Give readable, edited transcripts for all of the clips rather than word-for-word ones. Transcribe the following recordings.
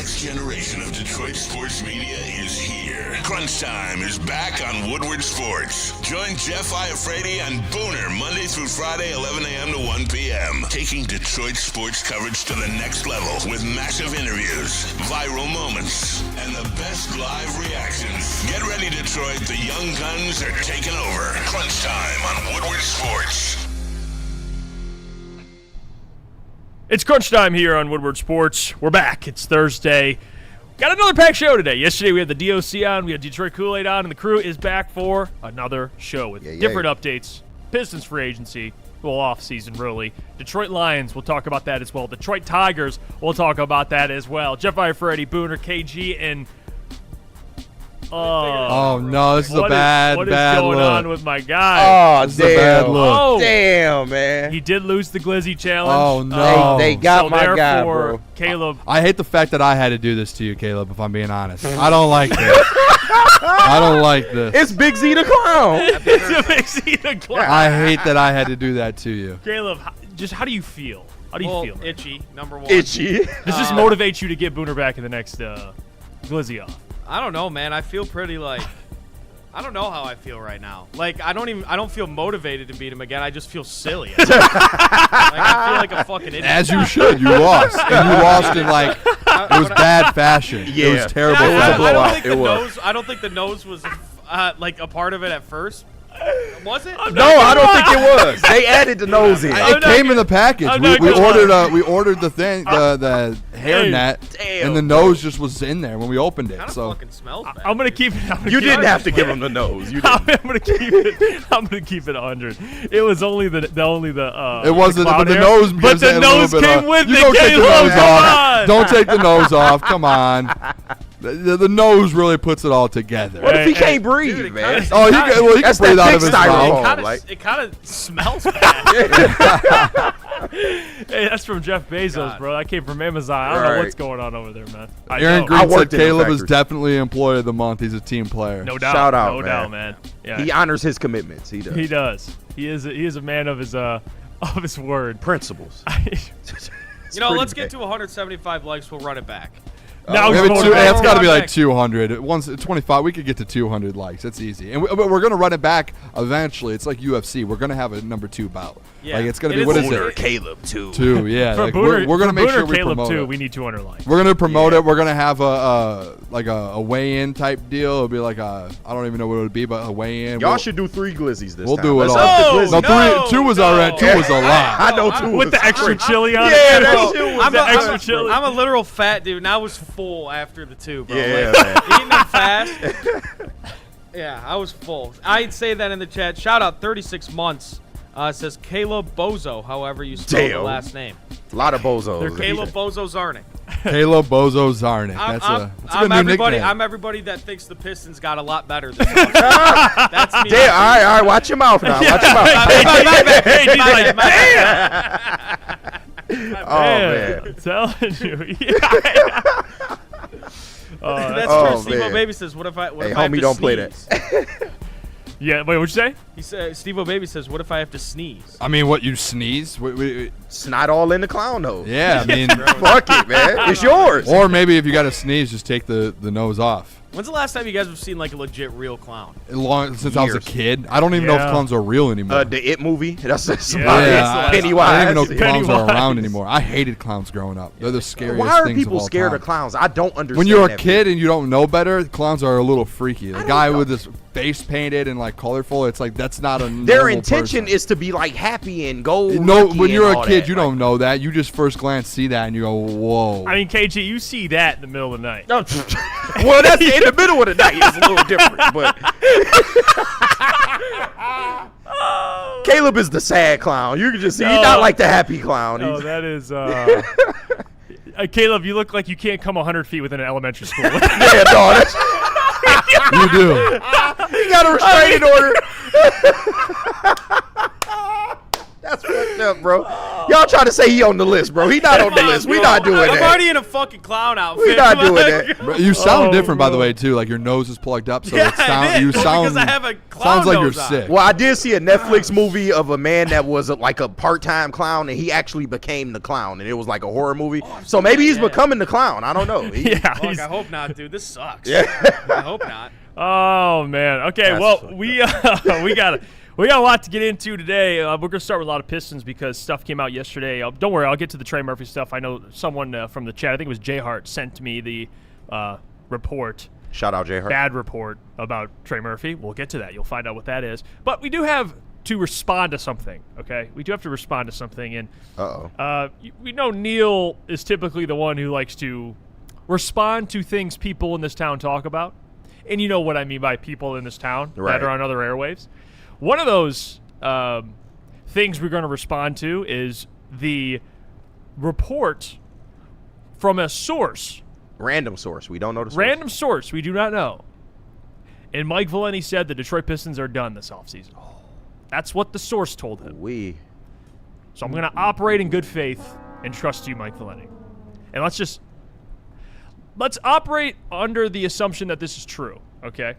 next generation of Detroit sports media is here. Crunch Time is back on Woodward Sports. Join Jeff Iafrate and Booner Monday through Friday, 11 a.m. to 1 p.m. Taking Detroit sports coverage to the next level with massive interviews, viral moments, and the best live reactions. Get ready, Detroit. The young guns are taking over. Crunch Time on Woodward Sports. It's crunch time here on Woodward Sports. We're back. It's Thursday. Got another packed show today. Yesterday we had the DOC on, we had Detroit Kool-Aid on, and the crew is back for another show with different updates. Pistons free agency, well, off-season really. Detroit Lions, we'll talk about that as well. Detroit Tigers, we'll talk about that as well. Jeff Iafrate, Booner, KG, and... oh, no, this is a bad look. What is going on with my guy? Oh, this is a bad look. Oh, damn, man. He did lose the Glizzy challenge. Oh, no. They got my guy, bro. Caleb. I hate the fact that I had to do this to you, Caleb, if I'm being honest. I don't like this. I don't like this. It's Big Z the Clown. It's a Big Z the Clown. I hate that I had to do that to you. Caleb, just how do you feel? How do you feel? Itchy, number one. Itchy. Does this motivate you to get Booner back in the next Glizzy off? I don't know, man. I feel pretty like I don't know how I feel right now. Like I don't feel motivated to beat him again. I just feel silly. Like I feel like a fucking idiot. As you should. You lost. And you lost in like it was bad fashion. Yeah. It was terrible. I don't think the nose was like a part of it at first. Was it? No, I don't think it was. They added the nose in. It came in the package. We ordered the thing, the hairnet, and the nose just was in there when we opened it. Kind of So fucking smells bad. I'm gonna keep it. You didn't have to give him the nose. You I'm didn't. gonna keep it. I'm gonna keep it 100. It was only the it wasn't, cloud but the hair, nose. but the nose came with you it. don't take the Caleb, nose come off. on. Don't take the nose off. Come on. The nose really puts it all together. What if he can't breathe, Dude, man? Oh, he can That's breathe that out of big his styrofoam. mouth. It kind of smells bad. Hey, that's from Jeff Bezos, God. bro. That came from Amazon. I don't know Right. what's going on over there, man. Aaron know. Green said worked in the Caleb is factory. definitely Employee of the Month. He's a team player. No doubt. Shout out, no man. doubt, man. Yeah, He honors his commitments. He does. he does. He is a man of his word. Principles. Let's get to 175 likes. We'll run it back. Now Maybe he's it's got to be like back. 200. Once 25, we could get to 200 likes. That's easy. And but we're going to run it back eventually. It's like UFC. We're going to have a number 2 bout. Yeah. Like it's going to It be, what is is Booner, it? Caleb, too. 2, yeah. For Like Booner, we're going to make Booner sure we Caleb promote too. it. We need 200 likes. We're going to promote it. We're going to have a weigh-in type deal. It'll be like I don't even know what it would be, but a weigh-in. Y'all should do 3 glizzies this We'll time. do it Let's all. up the No, glizzy. 2 was already. 2 was a lot. I know 2 with the extra chili on Yeah, it. that shit was the extra chili. I'm a literal fat dude, and I was full after the 2, bro. Yeah, Like, man. eating them fast. Yeah, I was full. I'd say that in the chat. Shout out 36 months. It says Caleb Bozo, however you spell the Damn. last name. A lot of bozos. They're Caleb Bozo Zarnik. Caleb Bozo Zarnik. That's a I'm good new nickname. I'm everybody that thinks the Pistons got a lot better this year. That's me. Damn, all right. Watch your mouth now. Watch your mouth. My bad. Oh, man. I'm telling you. That's Oh, true. Steve man. O'Baby says, "What if I? What Hey, if I have homie, to don't play that. sneeze?" Yeah, wait, what'd you say? He said, "Steve O'Baby says, what if I have to sneeze?" I mean, what, you sneeze? It's not all in the clown nose. Yeah, I mean, Fuck it, man. It's yours. or maybe if you got to sneeze, just take the nose off. When's the last time you guys have seen like a legit real clown? Since I was a Years. kid, I don't even know if Yeah. clowns are real anymore. The It movie. That's Yeah, I Pennywise. don't even know if clowns are Pennywise. around anymore. I hated clowns growing up. They're the scariest Why are things people of all scared time. of clowns? I don't understand. When you're a that kid and you don't know better, clowns are a little freaky. The don't guy know. with his face painted and like colorful, it's like that's not a Their normal intention person. is to be like happy and go. No, lucky when you're and a all kid, that. you don't know that. You just first glance see that and you go, "Whoa!" I mean, KG, you see that in the middle of the night. No, well, that's in the middle of the night. It's a little different, but Caleb is the sad clown. You can just see he's No. not like the happy clown. Oh, He's- that is. Caleb, you look like you can't come 100 feet within an elementary school. yeah, no, that's, You do. he got a restraining order. That's fucked up, bro. Y'all trying to say he on the list, bro. He not on the list. We not doing I'm that. already in a fucking clown outfit. We not doing that. Bro, you sound different, by the way, too. Like your nose is plugged up, so Yeah, you sound because I have a clown sounds like you're nose on. sick. Well, I did see a Netflix movie of a man that was like a part-time clown, and he actually became the clown, and it was like a horror movie. So maybe he's becoming the clown. I don't know. Yeah, Fuck, I hope not, dude. This sucks. Yeah. I hope not. Oh man. Okay. That's well, fucked we got a lot to get into today. We're gonna start with a lot of Pistons because stuff came out yesterday. Don't worry, I'll get to the Trey Murphy stuff. I know someone from the chat, I think it was Jay Hart, sent me the report. Shout out Jay Hart. Bad report about Trey Murphy. We'll get to that. You'll find out what that is. But we do have to respond to something. Okay, we do have to respond to something, and we know Neil is typically the one who likes to respond to things people in this town talk about. And you know what I mean by people in this town that are on other airwaves. One of those things we're going to respond to is the report from a source. Random source. We don't know the source. Random source. We do not know. And Mike Valenti said the Detroit Pistons are done this offseason. That's what the source told him. So I'm going to operate in good faith and trust you, Mike Valenti. And let's operate under the assumption that this is true, okay?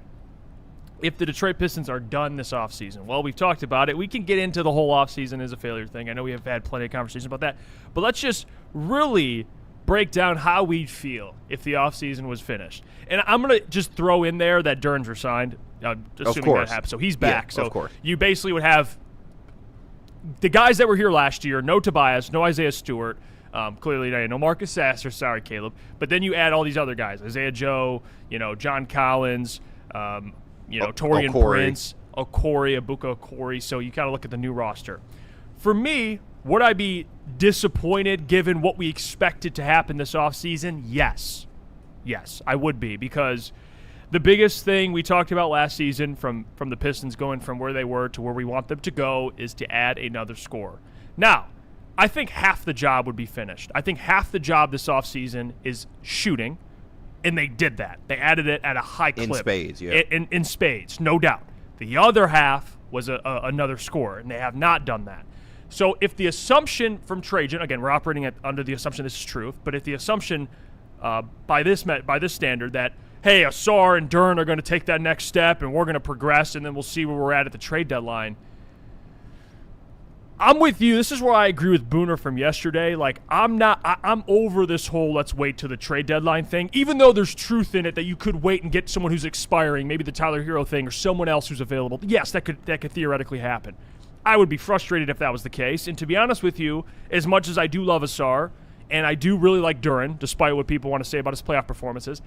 If the Detroit Pistons are done this offseason, well, we've talked about it. We can get into the whole offseason as a failure thing. I know we have had plenty of conversations about that. But let's just really break down how we'd feel if the offseason was finished. And I'm going to just throw in there that Dern's resigned, assuming that happens. So he's back. Yeah, so of course. You basically would have the guys that were here last year, no Tobias, no Isaiah Stewart, clearly no Marcus Sasser, sorry, Caleb. But then you add all these other guys, Isaiah Joe, John Collins, Torian Prince, Ibuka Okori. So you kind of look at the new roster. For me, would I be disappointed given what we expected to happen this offseason? Yes. Yes, I would be, because the biggest thing we talked about last season from the Pistons going from where they were to where we want them to go is to add another scorer. Now, I think half the job would be finished. I think half the job this offseason is shooting, and they did that. They added it at a high clip. In spades, yeah. In spades, no doubt. The other half was another scorer, and they have not done that. So if the assumption from Trajan, again, we're operating under the assumption this is true, but if the assumption by this standard that, hey, Asar and Dern are going to take that next step and we're going to progress and then we'll see where we're at the trade deadline, I'm with you. This is where I agree with Booner from yesterday. Like, I'm over this whole let's wait to the trade deadline thing, even though there's truth in it that you could wait and get someone who's expiring, maybe the Tyler Hero thing or someone else who's available. Yes, that could theoretically happen. I would be frustrated if that was the case. And to be honest with you, as much as I do love Asar, and I do really like Duren, despite what people want to say about his playoff performances,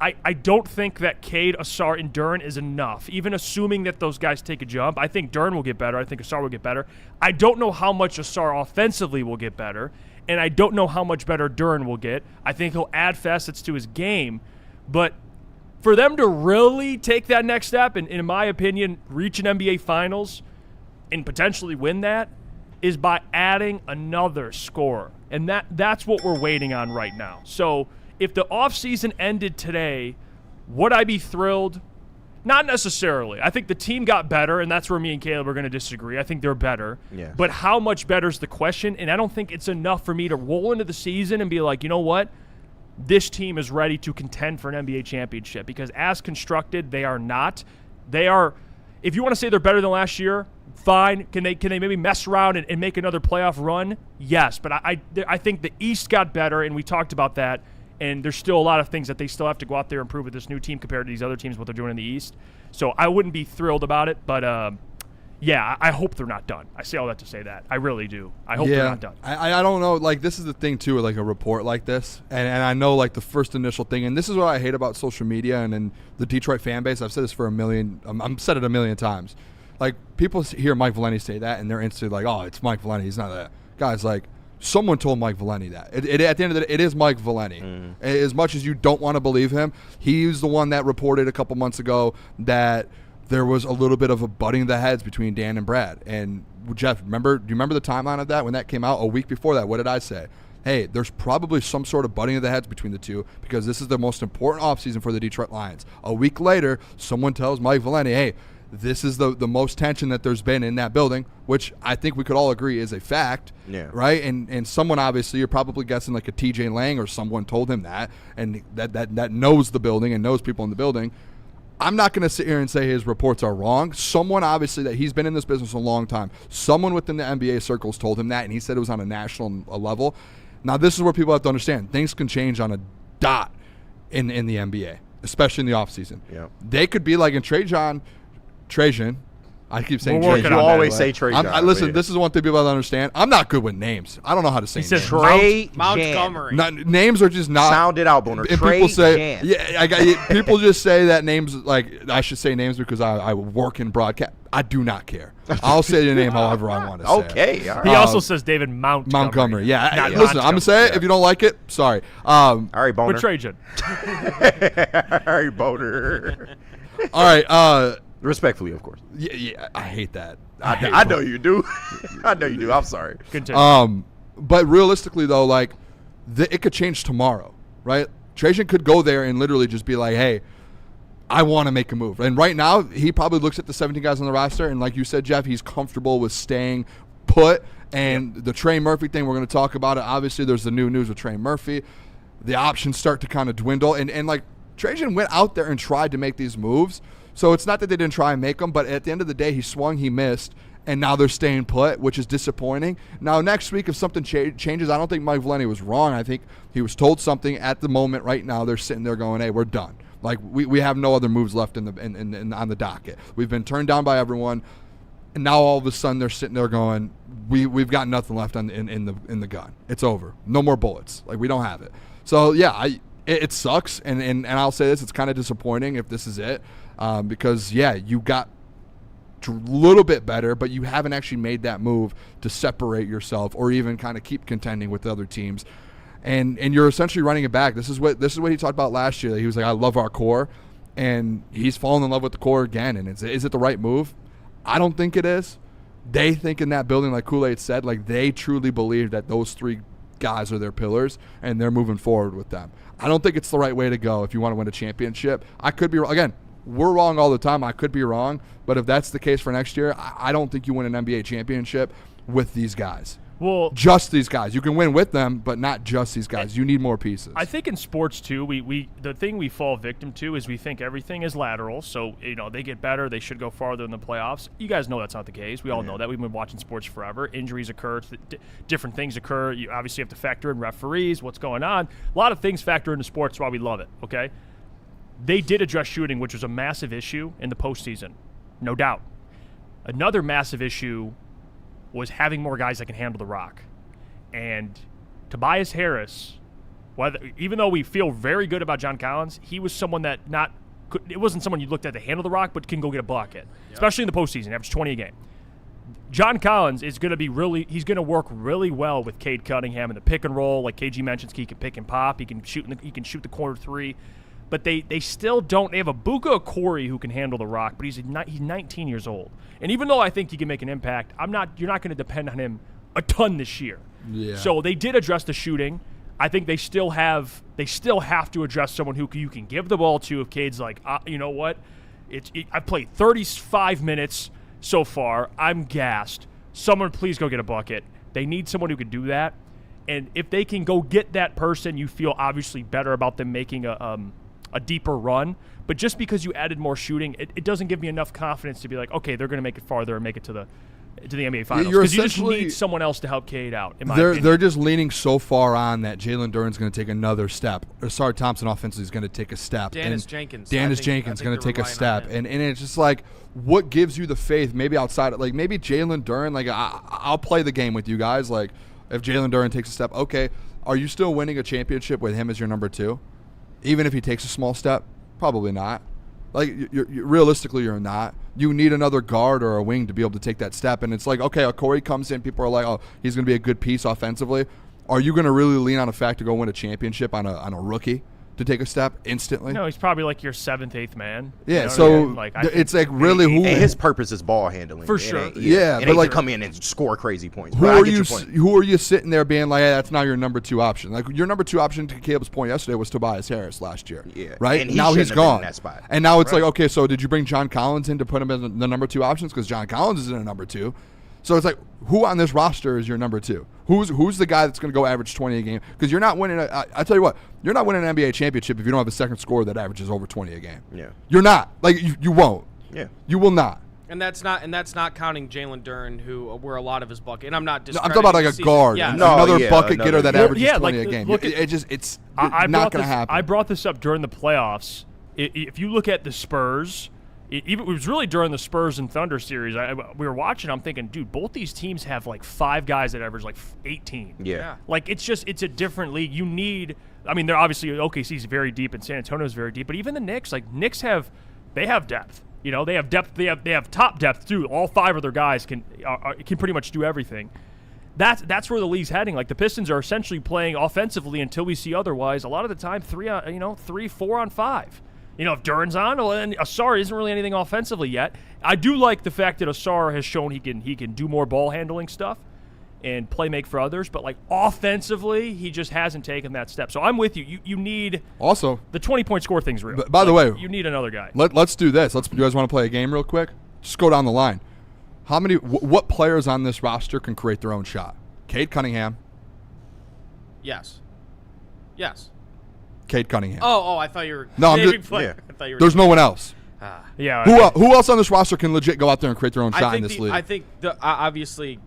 I don't think that Cade, Asar, and Duren is enough. Even assuming that those guys take a jump, I think Duren will get better. I think Asar will get better. I don't know how much Asar offensively will get better, and I don't know how much better Duren will get. I think he'll add facets to his game, but for them to really take that next step and, in my opinion, reach an NBA Finals and potentially win that is by adding another scorer. And that's what we're waiting on right now. So if the offseason ended today, would I be thrilled? Not necessarily. I think the team got better, and that's where me and Caleb are going to disagree. I think they're better. Yeah. But how much better is the question? And I don't think it's enough for me to roll into the season and be like, you know what? This team is ready to contend for an NBA championship. Because as constructed, they are not. They are, if you want to say they're better than last year, fine. Can they maybe mess around and make another playoff run? Yes. But I think the East got better, and we talked about that. And there's still a lot of things that they still have to go out there and prove with this new team compared to these other teams, what they're doing in the East. So I wouldn't be thrilled about it, but yeah, I hope they're not done. I say all that to say that. I really do. I hope they're not done. I don't know. Like, this is the thing, too, with, like, a report like this. And I know, like, the first initial thing, and this is what I hate about social media and the Detroit fan base. I've said this for I've said it a million times. Like, people hear Mike Valenti say that, and they're instantly like, oh, it's Mike Valenti. He's not that. Guys, like, someone told Mike Valenti that. At the end of the day, it is Mike Valenti. As much as you don't want to believe him, he's the one that reported a couple months ago that there was a little bit of a butting of the heads between Dan and Brad. And Jeff, do you remember the timeline of that when that came out? A week before that, what did I say? Hey, there's probably some sort of butting of the heads between the two because this is the most important offseason for the Detroit Lions. A week later, someone tells Mike Valenti, hey, this is the most tension that there's been in that building, which I think we could all agree is a fact, right? And someone, obviously, you're probably guessing like a TJ Lang or someone told him that, and that knows the building and knows people in the building. I'm not going to sit here and say his reports are wrong. Someone, obviously, that he's been in this business a long time, someone within the NBA circles told him that, and he said it was on a national level. Now, this is where people have to understand. Things can change on a dot in the NBA, especially in the offseason. Yeah. They could be like in Trajan. I keep saying We're working Trajan. on You that, always say Trajan. Listen, this is one thing people have to understand. I'm not good with names. I don't know how to say He says names. Trey Montgomery. Names are just not. Sound it out, Booner. And Trey people say, Jan. people just say that names, like, I should say names because I work in broadcast. I do not care. I'll say your name however I want to say it. Okay. All right. He also says David Montgomery. Yeah. Not Listen, I'm going to say it. Yeah. If you don't like it, sorry. All right, Boner. But Trajan. All right, Boner. All right. Respectfully, of course. Yeah, I hate that. I know you do. I know you do. I'm sorry. Continue. But realistically, though, like, it could change tomorrow, right? Trajan could go there and literally just be like, hey, I want to make a move. And right now, he probably looks at the 17 guys on the roster, and like you said, Jeff, he's comfortable with staying put. And the Trey Murphy thing, we're going to talk about it. Obviously, there's the new news with Trey Murphy. The options start to kind of dwindle. And like, Trajan went out there and tried to make these moves. So it's not that they didn't try and make them, but at the end of the day, he swung, he missed, and now they're staying put, which is disappointing. Now, next week, if something changes, I don't think Mike Valenti was wrong. I think he was told something at the moment. Right now, they're sitting there going, hey, we're done. Like, we have no other moves left on the docket. We've been turned down by everyone, and now all of a sudden they're sitting there going, we've got nothing left in the gun. It's over. No more bullets. Like, we don't have it. So, yeah, it sucks, and I'll say this, it's kind of disappointing if this is it. Because, yeah, you got a little bit better, but you haven't actually made that move to separate yourself or even kind of keep contending with the other teams. And you're essentially running it back. This is what he talked about last year. He was like, I love our core. And he's fallen in love with the core again. And is it the right move? I don't think it is. They think in that building, like Kool-Aid said, like they truly believe that those three guys are their pillars, and they're moving forward with them. I don't think it's the right way to go if you want to win a championship. I could be wrong. Again, we're wrong all the time. I could be wrong. But if that's the case for next year, I don't think you win an NBA championship with these guys. Well, just these guys. You can win with them, but not just these guys. You need more pieces. I think in sports too, the thing we fall victim to is we think everything is lateral. So they get better, they should go farther in the playoffs. You guys know that's not the case. We all know that. We've been watching sports forever. Injuries occur, different things occur. You obviously have to factor in referees, what's going on. A lot of things factor into sports. Why we love it. Okay, they did address shooting, which was a massive issue in the postseason, no doubt. Another massive issue was having more guys that can handle the rock. And Tobias Harris, even though we feel very good about John Collins, he was someone that it wasn't someone you looked at to handle the rock, but can go get a bucket, especially in the postseason, average 20 a game. John Collins is going to he's going to work really well with Cade Cunningham in the pick and roll. Like KG mentions, he can pick and pop. He can shoot the corner three. But they still don't. They have a Buka Okori who can handle the rock, but he's 19 years old. And even though I think he can make an impact, you're not going to depend on him a ton this year. Yeah. So they did address the shooting. I think they still have to address someone who you can give the ball to. If Cade's like, you know what, I've played 35 minutes so far. I'm gassed. Someone please go get a bucket. They need someone who can do that. And if they can go get that person, you feel obviously better about them making a deeper run. But just because you added more shooting, it doesn't give me enough confidence to be like, okay, they're going to make it farther and make it to the NBA Finals. Because you just need someone else to help Cade out, in my opinion. They're just leaning so far on that Jalen Duren's going to take another step. Or Sarge Thompson offensively is going to take a step. Dennis Jenkins going to take a step. And it's just like, what gives you the faith, maybe outside, like maybe Jalen Duren, like I'll play the game with you guys. Like if Jalen Duren takes a step, okay, are you still winning a championship with him as your number two? Even if he takes a small step? Probably not. Like, realistically, you're not. You need another guard or a wing to be able to take that step. And it's like, okay, Corey comes in, people are like, oh, he's going to be a good piece offensively. Are you going to really lean on a fact to go win a championship on a rookie? to take a step instantly? No, he's probably like your 7th, 8th man. Yeah, You know so what I mean? Like, I think it's like really who And his purpose is ball handling. For It sure. ain't- Yeah, it but ain't like- to come in and score crazy points. who But I are get you? your point. Who are you sitting there being like, hey, that's now your number 2 option? Like your number 2 option, to Caleb's point yesterday, was Tobias Harris last year. Yeah, right. and he Now shouldn't he's have been in gone. that spot. And now it's like, okay, so did you bring John Collins in to put him as the number 2 options? Because John Collins isn't a number 2. So it's like, who on this roster is your number 2? Who's the guy that's going to go average 20 a game? Because you're not winning. I tell you what, you're not winning an NBA championship if you don't have a second scorer that averages over 20 a game. Yeah. You're not. Like you won't. Yeah. You will not. And that's not counting Jalen Duren, who were a lot of his bucket. And I'm not No, I'm discrediting talking about like the a season. guard, Yeah. No, another yeah, bucket another- getter that Well, averages yeah, 20 like, a game. look It's I not brought going to this- happen. I brought this up during the playoffs. If you look at the Spurs, it was really during the Spurs and Thunder series. We were watching. I'm thinking, dude, both these teams have like 5 guys that average like 18. Yeah. Like it's a different league. You need. I mean, they're obviously OKC's very deep and San Antonio's very deep, but even the Knicks, have depth. You know, they have depth. They have top depth too. All 5 of their guys can pretty much do everything. That's where the league's heading. Like the Pistons are essentially playing offensively until we see otherwise. A lot of the time, 3, 4 on 5. You know, if Duren's on, well, then Ausar isn't really anything offensively yet. I do like the fact that Ausar has shown he can do more ball handling stuff and play make for others, but like offensively, he just hasn't taken that step. So I'm with you. You need Also, the 20-point score thing's real. by the way, you need another guy. let's do this. You guys want to play a game real quick? Just go down the line. How many? What players on this roster can create their own shot? Cade Cunningham. Yes. Cade Cunningham. Oh, I thought you were. No, I'm naming just- player. yeah. I thought you were. There's no one else. Yeah. Who else on this roster can legit go out there and create their own shot in this league? I think obviously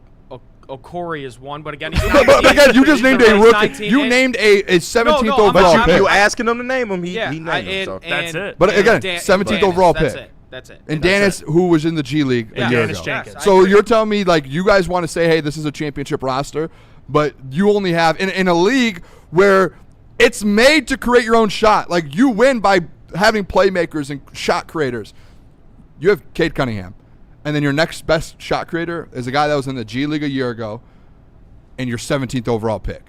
Okori is one, but again, he's But again, you just named a rookie. 19, You and- named a 17th No, overall I'm not- pick. You asking him to name him, he Yeah, named him. So. That's it. But and again, Dan- 17th Dennis, overall that's pick. It. That's it. And That's Dennis, who was in the G League a year Dennis ago. Jenkins. Yes, I So agree. you're telling me like you guys want to say, hey, this is a championship roster, but you only have in a league where it's made to create your own shot. Like you win by having playmakers and shot creators. You have Cade Cunningham, and then your next best shot creator is a guy that was in the G League a year ago, and your 17th overall pick.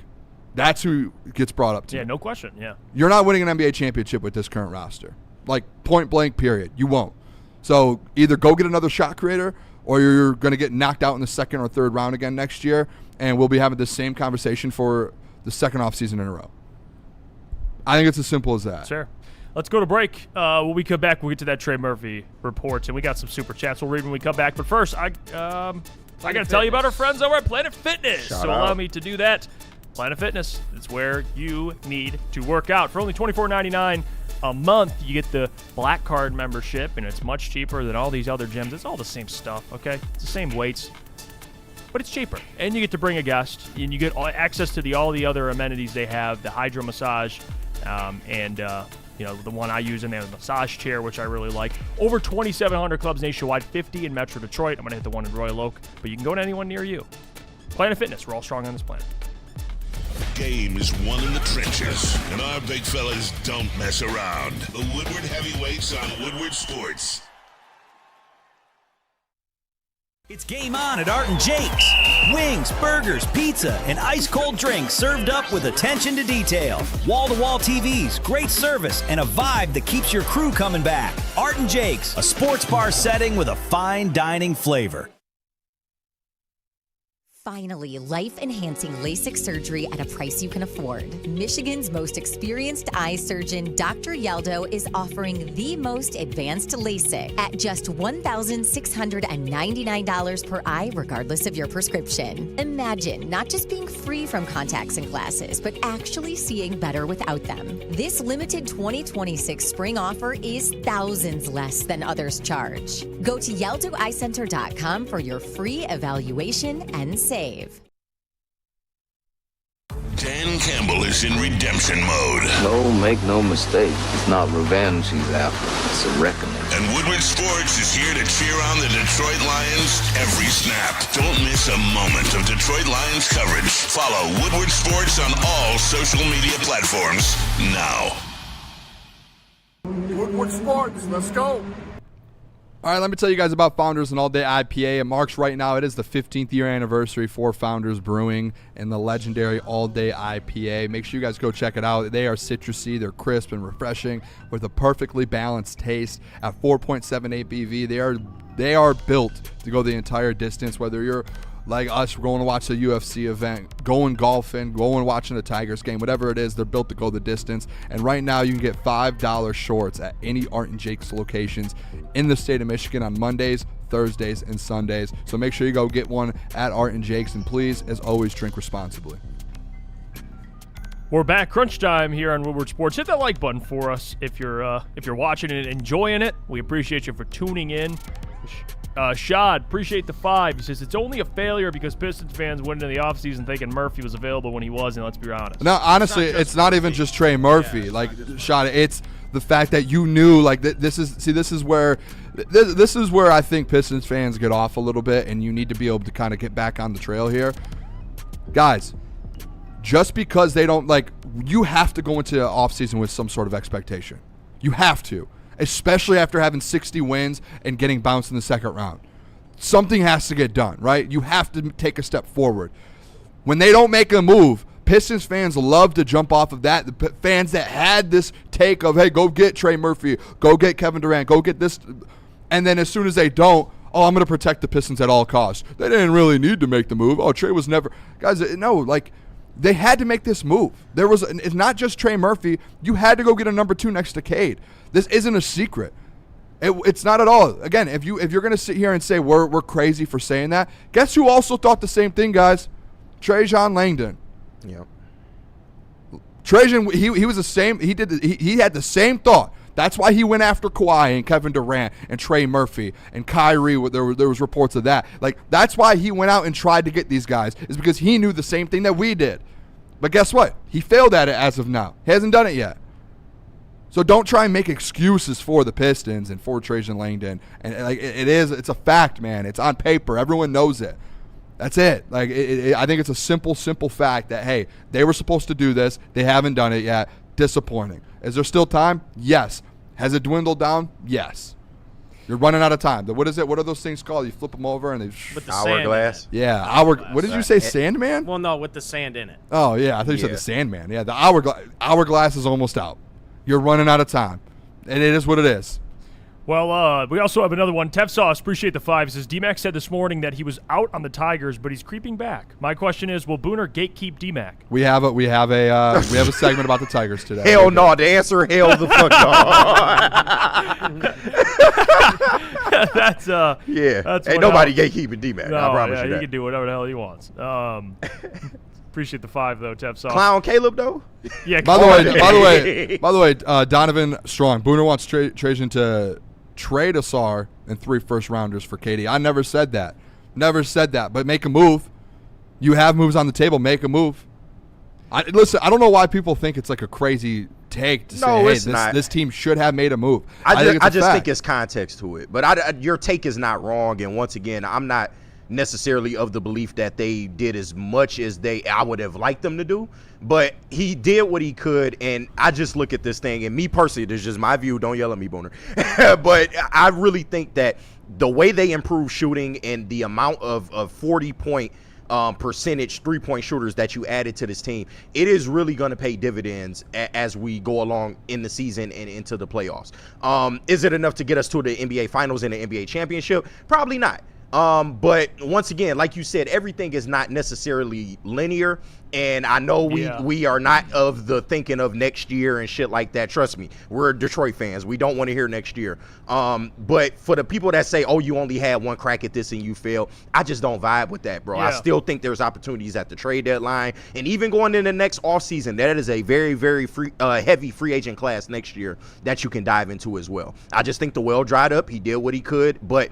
That's who gets brought up to. Yeah, no question. Yeah. You're not winning an NBA championship with this current roster. Like, point blank, period. You won't. So either go get another shot creator or you're going to get knocked out in the second or third round again next year, and we'll be having this same conversation for the second offseason in a row. I think it's as simple as that. Sure. Let's go to break. When we come back, we'll get to that Trey Murphy report, and we got some super chats we'll read when we come back. But first, I got to tell you about our friends over at Planet Fitness. Shout so allow out. me to do that. Planet Fitness is where you need to work out. For only $24.99 a month, you get the Black Card membership, and it's much cheaper than all these other gyms. It's all the same stuff, okay? It's the same weights, but it's cheaper. And you get to bring a guest, and you get access to all the other amenities they have, the hydro massage, and the one I use in there, the massage chair, which I really like. Over 2,700 clubs nationwide, 50 in Metro Detroit. I'm going to hit the one in Royal Oak, but you can go to anyone near you. Planet Fitness, we're all strong on this planet. Game is won in the trenches, and our big fellas don't mess around. The Woodward Heavyweights on Woodward Sports. It's game on at Art and Jake's. Wings, burgers, pizza, and ice-cold drinks served up with attention to detail. Wall-to-wall TVs, great service, and a vibe that keeps your crew coming back. Art and Jake's, a sports bar setting with a fine dining flavor. Finally, life-enhancing LASIK surgery at a price you can afford. Michigan's most experienced eye surgeon, Dr. Yaldo, is offering the most advanced LASIK at just $1,699 per eye, regardless of your prescription. Imagine not just being free from contacts and glasses, but actually seeing better without them. This limited 2026 spring offer is thousands less than others charge. Go to YaldoEyeCenter.com for your free evaluation and save. Dan Campbell is in redemption mode. No, make no mistake. It's not revenge he's after. It's a reckoning. And Woodward Sports is here to cheer on the Detroit Lions every snap. Don't miss a moment of Detroit Lions coverage. Follow Woodward Sports on all social media platforms now. Woodward Sports, let's go. All right, let me tell you guys about Founders and All Day IPA. It marks right now. It is the 15th year anniversary for Founders Brewing and the legendary All Day IPA. Make sure you guys go check it out. They are citrusy. They're crisp and refreshing with a perfectly balanced taste at 4.78 BV. They are built to go the entire distance, whether you're like us going to watch a UFC event, going golfing, going watching a Tigers game, whatever it is, they're built to go the distance. And right now you can get $5 shorts at any Art and Jake's locations in the state of Michigan on Mondays, Thursdays, and Sundays. So make sure you go get one at Art and Jake's, and please, as always, drink responsibly. We're back, crunch time here on Woodward Sports. Hit that like button for us if you're watching and enjoying it. We appreciate you for tuning in. Shad, appreciate the 5. He says, it's only a failure because Pistons fans went into the offseason thinking Murphy was available when he was, and let's be honest. No, honestly, it's not even just Trey Murphy. Yeah, like, Shad, it's the fact that you knew, like, this is where I think Pistons fans get off a little bit, and you need to be able to kind of get back on the trail here. Guys, just because they don't, like, you have to go into the offseason with some sort of expectation. You have to. Especially after having 60 wins and getting bounced in the second round. Something has to get done, right? You have to take a step forward. When they don't make a move, Pistons fans love to jump off of that. The fans that had this take of, hey, go get Trey Murphy, go get Kevin Durant, go get this. And then as soon as they don't, oh, I'm going to protect the Pistons at all costs. They didn't really need to make the move. Oh, Trey was never. Guys, no, like, they had to make this move. It's not just Trey Murphy. You had to go get a number 2 next to Cade. This isn't a secret. It's not at all. Again, if you're going to sit here and say we're crazy for saying that, guess who also thought the same thing, guys? Trajan Langdon. Yep. Trajan, he was the same. He had the same thought. That's why he went after Kawhi and Kevin Durant and Trey Murphy and Kyrie. There was reports of that. Like, that's why he went out and tried to get these guys, is because he knew the same thing that we did. But guess what? He failed at it as of now. He hasn't done it yet. So don't try and make excuses for the Pistons and for Trajan Langdon. And like it's a fact, man. It's on paper. Everyone knows it. That's it. Like I think it's a simple fact that, hey, they were supposed to do this. They haven't done it yet. Disappointing. Is there still time? Yes. Has it dwindled down? Yes. You're running out of time. What is it? What are those things called? You flip them over and they. With the Hourglass. Yeah. What did you say? Sandman? Well, no, with the sand in it. Oh yeah, I thought you said the Sandman. Yeah, the hourglass is almost out. You're running out of time, and it is what it is. Well, we also have another one. Tev Sauce, appreciate the 5. He says, D-Mac said this morning that he was out on the Tigers, but he's creeping back. My question is, will Booner gatekeep D-Mac? We have a segment about the Tigers today. Hell no. The answer, hell the fuck no. That's Ain't nobody gatekeeping D-Mac. No, I promise you that. He can do whatever the hell he wants. Appreciate the 5 though, Tev Sauce. Clown Caleb though. Yeah. By the way, Donovan Strong. Booner wants Trajan to trade Asar and 3 first-rounders for KD. I never said that. But make a move. You have moves on the table. Make a move. Listen, I don't know why people think it's like a crazy take to say, hey, this team should have made a move. I just think it's context to it. But your take is not wrong. And once again, I'm not necessarily of the belief that they did as much as I would have liked them to do, but he did what he could. And I just look at this thing, and me personally, this is just my view, don't yell at me, Booner, but I really think that the way they improve shooting and the amount of 40-point percentage 3-point shooters that you added to this team, it is really going to pay dividends as we go along in the season and into the playoffs. Is it enough to get us to the NBA Finals and the NBA Championship? Probably not. But once again, like you said, everything is not necessarily linear, and I know we are not of the thinking of next year and shit like that. Trust me, we're Detroit fans. We don't want to hear next year. But for the people that say, oh, you only had one crack at this and you failed, I just don't vibe with that, bro. I still think there's opportunities at the trade deadline, and even going into the next offseason, that is a very, very heavy free agent class next year that you can dive into as well. I just think the well dried up. He did what he could, but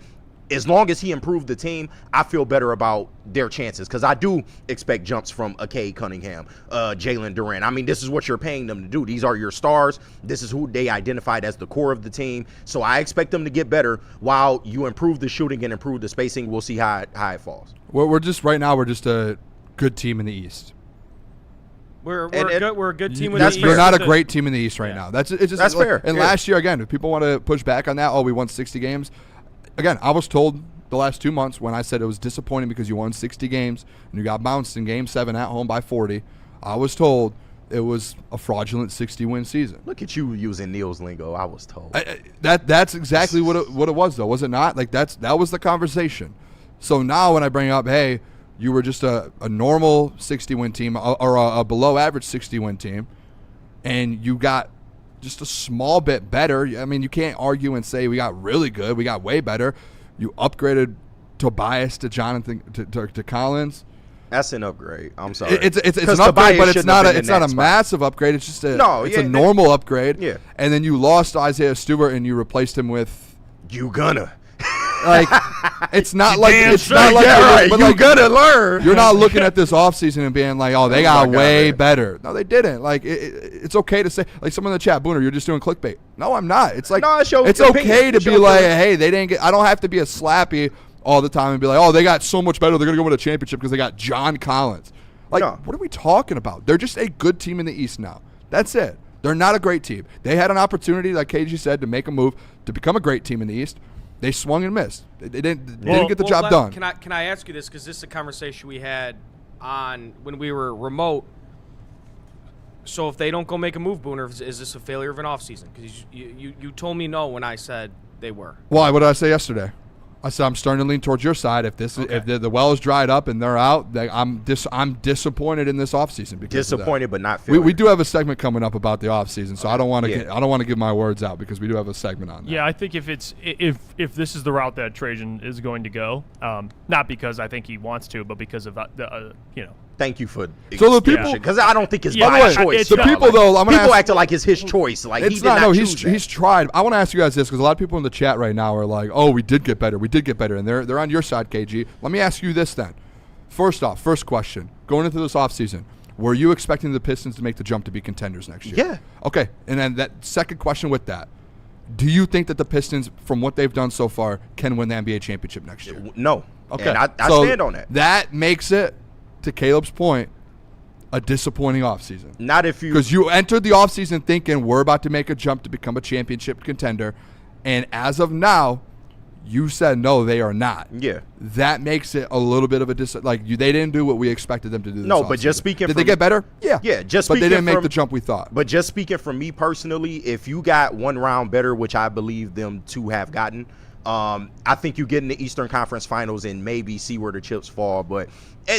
as long as he improved the team, I feel better about their chances, because I do expect jumps from Cade Cunningham, Jalen Durant. I mean, this is what you're paying them to do. These are your stars. This is who they identified as the core of the team. So I expect them to get better while you improve the shooting and improve the spacing. We'll see how it falls. We're just a good team in the East. We're a good team in the East. You're not a great team in the East right now. That's fair. And last year, again, if people want to push back on that, we won 60 games. again, I was told the last 2 months when I said it was disappointing because you won 60 games and you got bounced in Game 7 at home by 40, I was told it was a fraudulent 60-win season. Look at you using Neil's lingo. I was told. That's exactly what it was, though, was it not? Like, that was the conversation. So now when I bring up, hey, you were just a normal 60-win team or a below-average 60-win team, and you got just a small bit better. I mean, you can't argue and say we got really good. We got way better. You upgraded Tobias to Jonathan to Collins. That's an upgrade. I'm sorry. It's an upgrade, but it's not a massive upgrade. It's just a normal upgrade. Yeah. And then you lost Isaiah Stewart and you replaced him with you gonna. Like, it's not like but you gonna learn. You're not looking at this offseason and being like, oh, they got way better. No, they didn't. Like, it's okay to say, like someone in the chat, Booner, you're just doing clickbait. No, I'm not. It's like, it's okay to be like, hey, they didn't get. I don't have to be a slappy all the time and be like, oh, they got so much better, they're gonna go win a championship because they got John Collins. Like, what are we talking about? They're just a good team in the East now. That's it. They're not a great team. They had an opportunity, like KG said, to make a move to become a great team in the East. They swung and missed. They didn't get the job done. Can I ask you this? Because this is a conversation we had on when we were remote. So if they don't go make a move, Booner, is this a failure of an offseason? Because you told me no when I said they were. Why? What did I say yesterday? I said I'm starting to lean towards your side. If the well is dried up and they're out, I'm disappointed in this offseason. Disappointed, but not failure. We do have a segment coming up about the offseason, so I don't want to give my words out because we do have a segment on that. Yeah, I think if this is the route that Trajan is going to go, not because I think he wants to, but because of Thank you for so the people, because I don't think it's by choice. The people though, people acting like it's his choice. Like it's not. No, he's tried. I want to ask you guys this because a lot of people in the chat right now are like, "Oh, we did get better. We did get better," and they're on your side, KG. Let me ask you this then. First question: going into this offseason, were you expecting the Pistons to make the jump to be contenders next year? Yeah. Okay, and then that second question with that. Do you think that the Pistons, from what they've done so far, can win the NBA championship next year? No. Okay, and I stand on that. That makes it, to Caleb's point, a disappointing offseason. Not if you... Because you entered the offseason thinking we're about to make a jump to become a championship contender, and as of now, you said no, they are not. Yeah. That makes it a little bit of a they didn't do what we expected them to do this No, offseason. but just speaking Did they get better? Yeah. Yeah, but they didn't make the jump we thought. But just speaking from me personally, if you got one round better, which I believe them to have gotten, I think you get in the Eastern Conference Finals and maybe see where the chips fall. But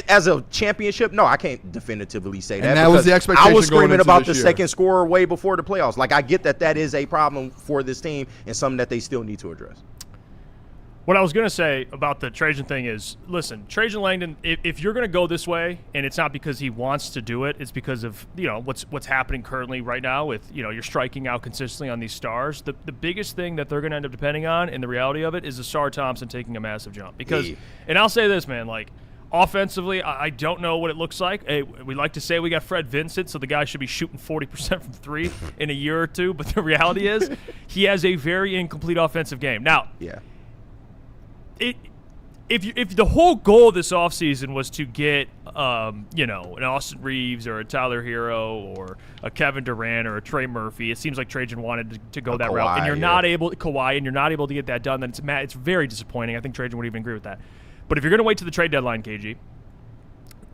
as a championship, no, I can't definitively say that. And that was the expectation. I was screaming about the year. Second scorer way before the playoffs. Like, I get that is a problem for this team and something that they still need to address. What I was going to say about the Trajan thing is, listen, Trajan Langdon, if you're going to go this way, and it's not because he wants to do it, it's because of, what's happening currently right now with, you're striking out consistently on these stars. The biggest thing that they're going to end up depending on, and the reality of it, is Asar Thompson taking a massive jump. Because, and I'll say this, man, like, offensively, I don't know what it looks like. Hey, we like to say we got Fred Vincent, so the guy should be shooting 40% from three in a year or two, but the reality is he has a very incomplete offensive game. Now, If the whole goal of this offseason was to get, an Austin Reeves or a Tyler Hero or a Kevin Durant or a Trey Murphy, it seems like Trajan wanted to go that route, and you're not able to get that done. Then it's very disappointing. I think Trajan would even agree with that. But if you're going to wait to the trade deadline, KG,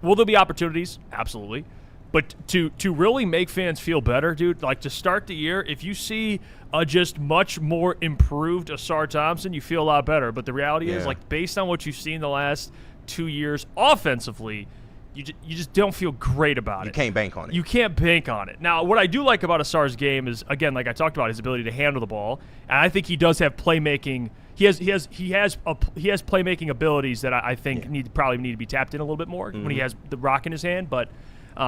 will there be opportunities? Absolutely. But to really make fans feel better, dude, like to start the year, if you see a just much more improved Asar Thompson, you feel a lot better. But the reality is, like, based on what you've seen the last 2 years offensively, you just don't feel great about it. You can't bank on it. You can't bank on it. Now, what I do like about Asar's game is, again, like I talked about, his ability to handle the ball, and I think he does have playmaking. He has playmaking abilities that I think probably need to be tapped in a little bit more when he has the rock in his hand, but.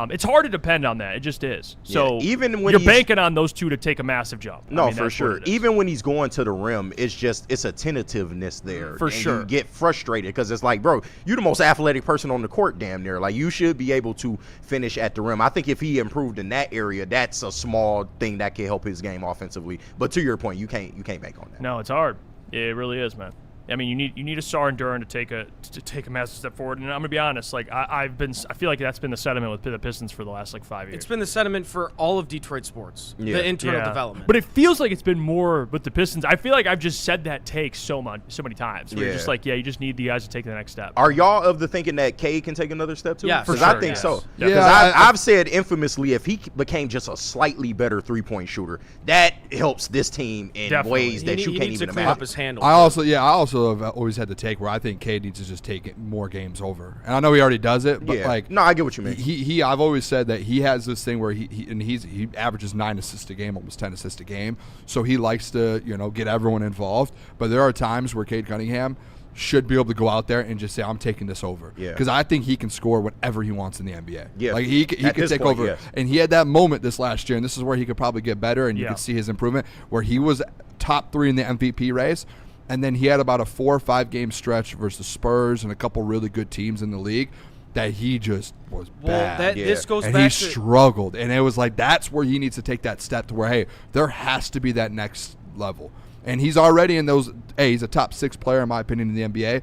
It's hard to depend on that. It just is. So even when you're banking on those two to take a massive jump. No, for sure. Even when he's going to the rim, it's a tentativeness there. For sure. You get frustrated because it's like, bro, you're the most athletic person on the court damn near. Like, you should be able to finish at the rim. I think if he improved in that area, that's a small thing that can help his game offensively. But to your point, you can't bank on that. No, it's hard. It really is, man. I mean, you need a Sar and Duren to take a massive step forward. And I'm gonna be honest, like I feel like that's been the sentiment with the Pistons for the last 5 years. It's been the sentiment for all of Detroit sports. Yeah. The internal development. But it feels like it's been more with the Pistons. I feel like I've just said that take so many times. Where you're just like, you just need the guys to take the next step. Are y'all of the thinking that Cade can take another step too? Yeah, because sure, I think so. Yeah. Because I've said infamously, if he became just a slightly better 3-point shooter, that helps this team in ways that you can't even clean imagine. up his handle. I also have always had the take where I think Cade needs to just take more games over, and I know he already does it, but no, I get what you mean. I've always said that he has this thing where he averages 9 assists a game, almost 10 assists a game, so he likes to get everyone involved. But there are times where Cade Cunningham should be able to go out there and just say, I'm taking this over. Because I think he can score whatever he wants in the NBA. Yeah. Like he can take over. Yes. And he had that moment this last year, and this is where he could probably get better, and you could see his improvement, where he was top 3 in the MVP race. And then he had about a 4 or 5 game stretch versus the Spurs and a couple really good teams in the league that he just was bad. This goes and back he to struggled. And it was like that's where he needs to take that step to where, hey, there has to be that next level. And he's already in those. Hey, he's a top 6 player in my opinion in the NBA.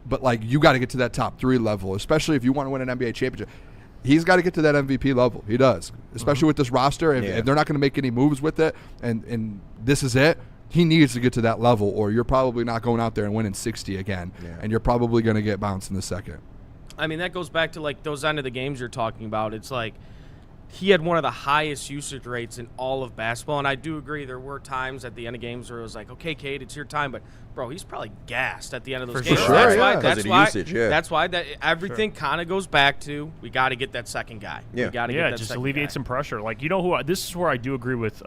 But like you got to get to that top 3 level, especially if you want to win an NBA championship. He's got to get to that MVP level. He does, especially with this roster. If they're not going to make any moves with it, and this is it. He needs to get to that level, or you're probably not going out there and winning 60 again, and you're probably going to get bounced in the second. I mean, that goes back to like those end of the games you're talking about. It's like he had one of the highest usage rates in all of basketball, and I do agree there were times at the end of games where it was like, okay, Cade, it's your time, but bro, he's probably gassed at the end of those games. Sure, That's why everything kind of goes back to we got to get that second guy. We got to get that just alleviate some pressure. Like this is where I do agree with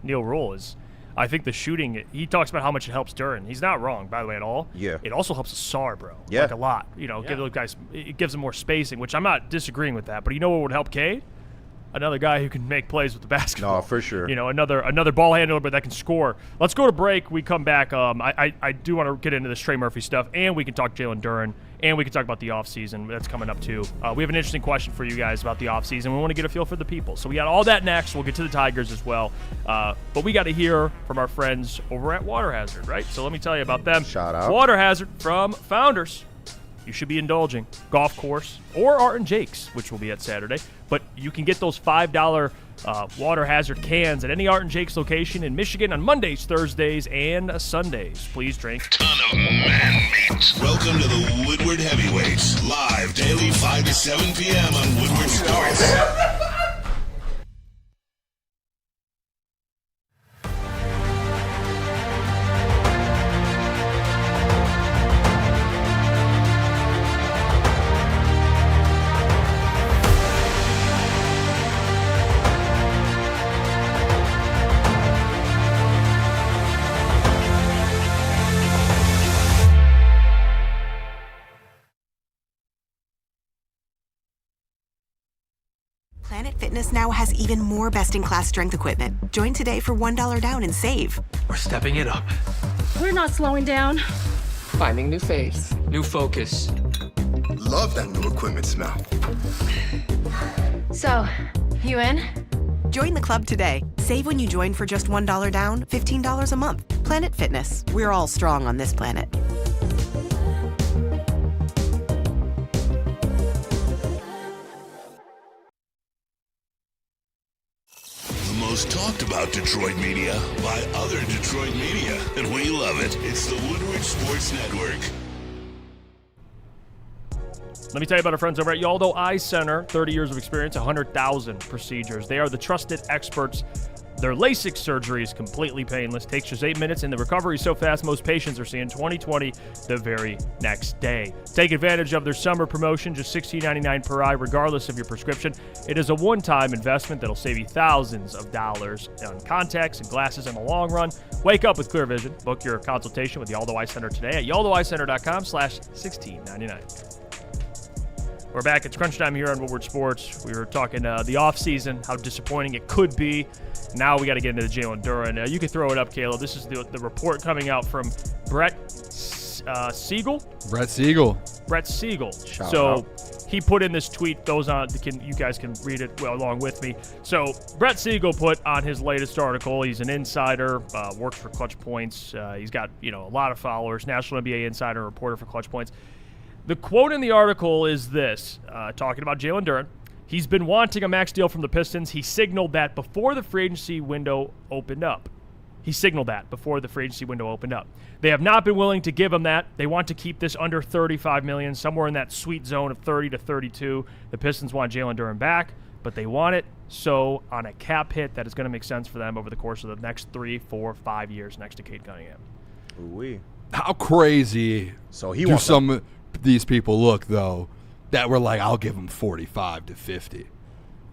Neil Rule is. I think the shooting, he talks about how much it helps Duren. He's not wrong, by the way, at all. Yeah. It also helps Sar, bro. Yeah. Like a lot. Give those guys, it gives them more spacing, which I'm not disagreeing with that. But you know what would help Cade? Another guy who can make plays with the basketball. No, for sure. Another ball handler, but that can score. Let's go to break. We come back. I do want to get into this Trey Murphy stuff, and we can talk Jalen Duren, and we can talk about the offseason. That's coming up, too. We have an interesting question for you guys about the offseason. We want to get a feel for the people. So we got all that next. We'll get to the Tigers as well. But we got to hear from our friends over at Water Hazard, right? So let me tell you about them. Shout out. Water Hazard from Founders. You should be indulging. Golf course or Art and Jake's, which will be at Saturday. But you can get those $5 Water Hazard cans at any Art and Jake's location in Michigan on Mondays, Thursdays, and Sundays. Please drink. Ton of man meat. Welcome to the Woodward Heavyweights, live daily 5 to 7 p.m. on Woodward Sports. Planet Fitness now has even more best-in-class strength equipment. Join today for $1 down and save. We're stepping it up. We're not slowing down. Finding new face, new focus. Love that new equipment smell. So, you in? Join the club today. Save when you join for just $1 down, $15 a month. Planet Fitness. We're all strong on this planet. Most talked about Detroit media by other Detroit media, and we love it. It's the Woodward Sports Network. Let me tell you about our friends over at Yaldo Eye Center. 30 years of experience, 100,000 procedures. They are the trusted experts. Their LASIK surgery is completely painless, takes just 8 minutes, and the recovery is so fast most patients are seeing 20/20 the very next day. Take advantage of their summer promotion, just $16.99 per eye, regardless of your prescription. It is a one-time investment that'll save you thousands of dollars on contacts and glasses in the long run. Wake up with clear vision. Book your consultation with Yaldo Eye Center today at yaldoeyecenter.com/1699. We're back. It's crunch time here on Woodward Sports. We were talking the offseason, how disappointing it could be. Now we got to get into the Jalen Duren. You can throw it up, Caleb. This is the report coming out from Brett Siegel. Brett Siegel. Brett Siegel. Shout so out. he put in this tweet. Those on, you guys can read it along with me. So Brett Siegel put on his latest article. He's an insider, works for Clutch Points. He's got a lot of followers. National NBA insider, reporter for Clutch Points. The quote in the article is this, talking about Jalen Duren. He's been wanting a max deal from the Pistons. He signaled that before the free agency window opened up. They have not been willing to give him that. They want to keep this under $35 million, somewhere in that sweet zone of 30 to 32. The Pistons want Jalen Duren back, but they want it so on a cap hit that is going to make sense for them over the course of the next 3, 4, 5 years next to Cade Cunningham. Ooh-wee. How crazy do some of these people look, though, that were like, I'll give him 45 to 50.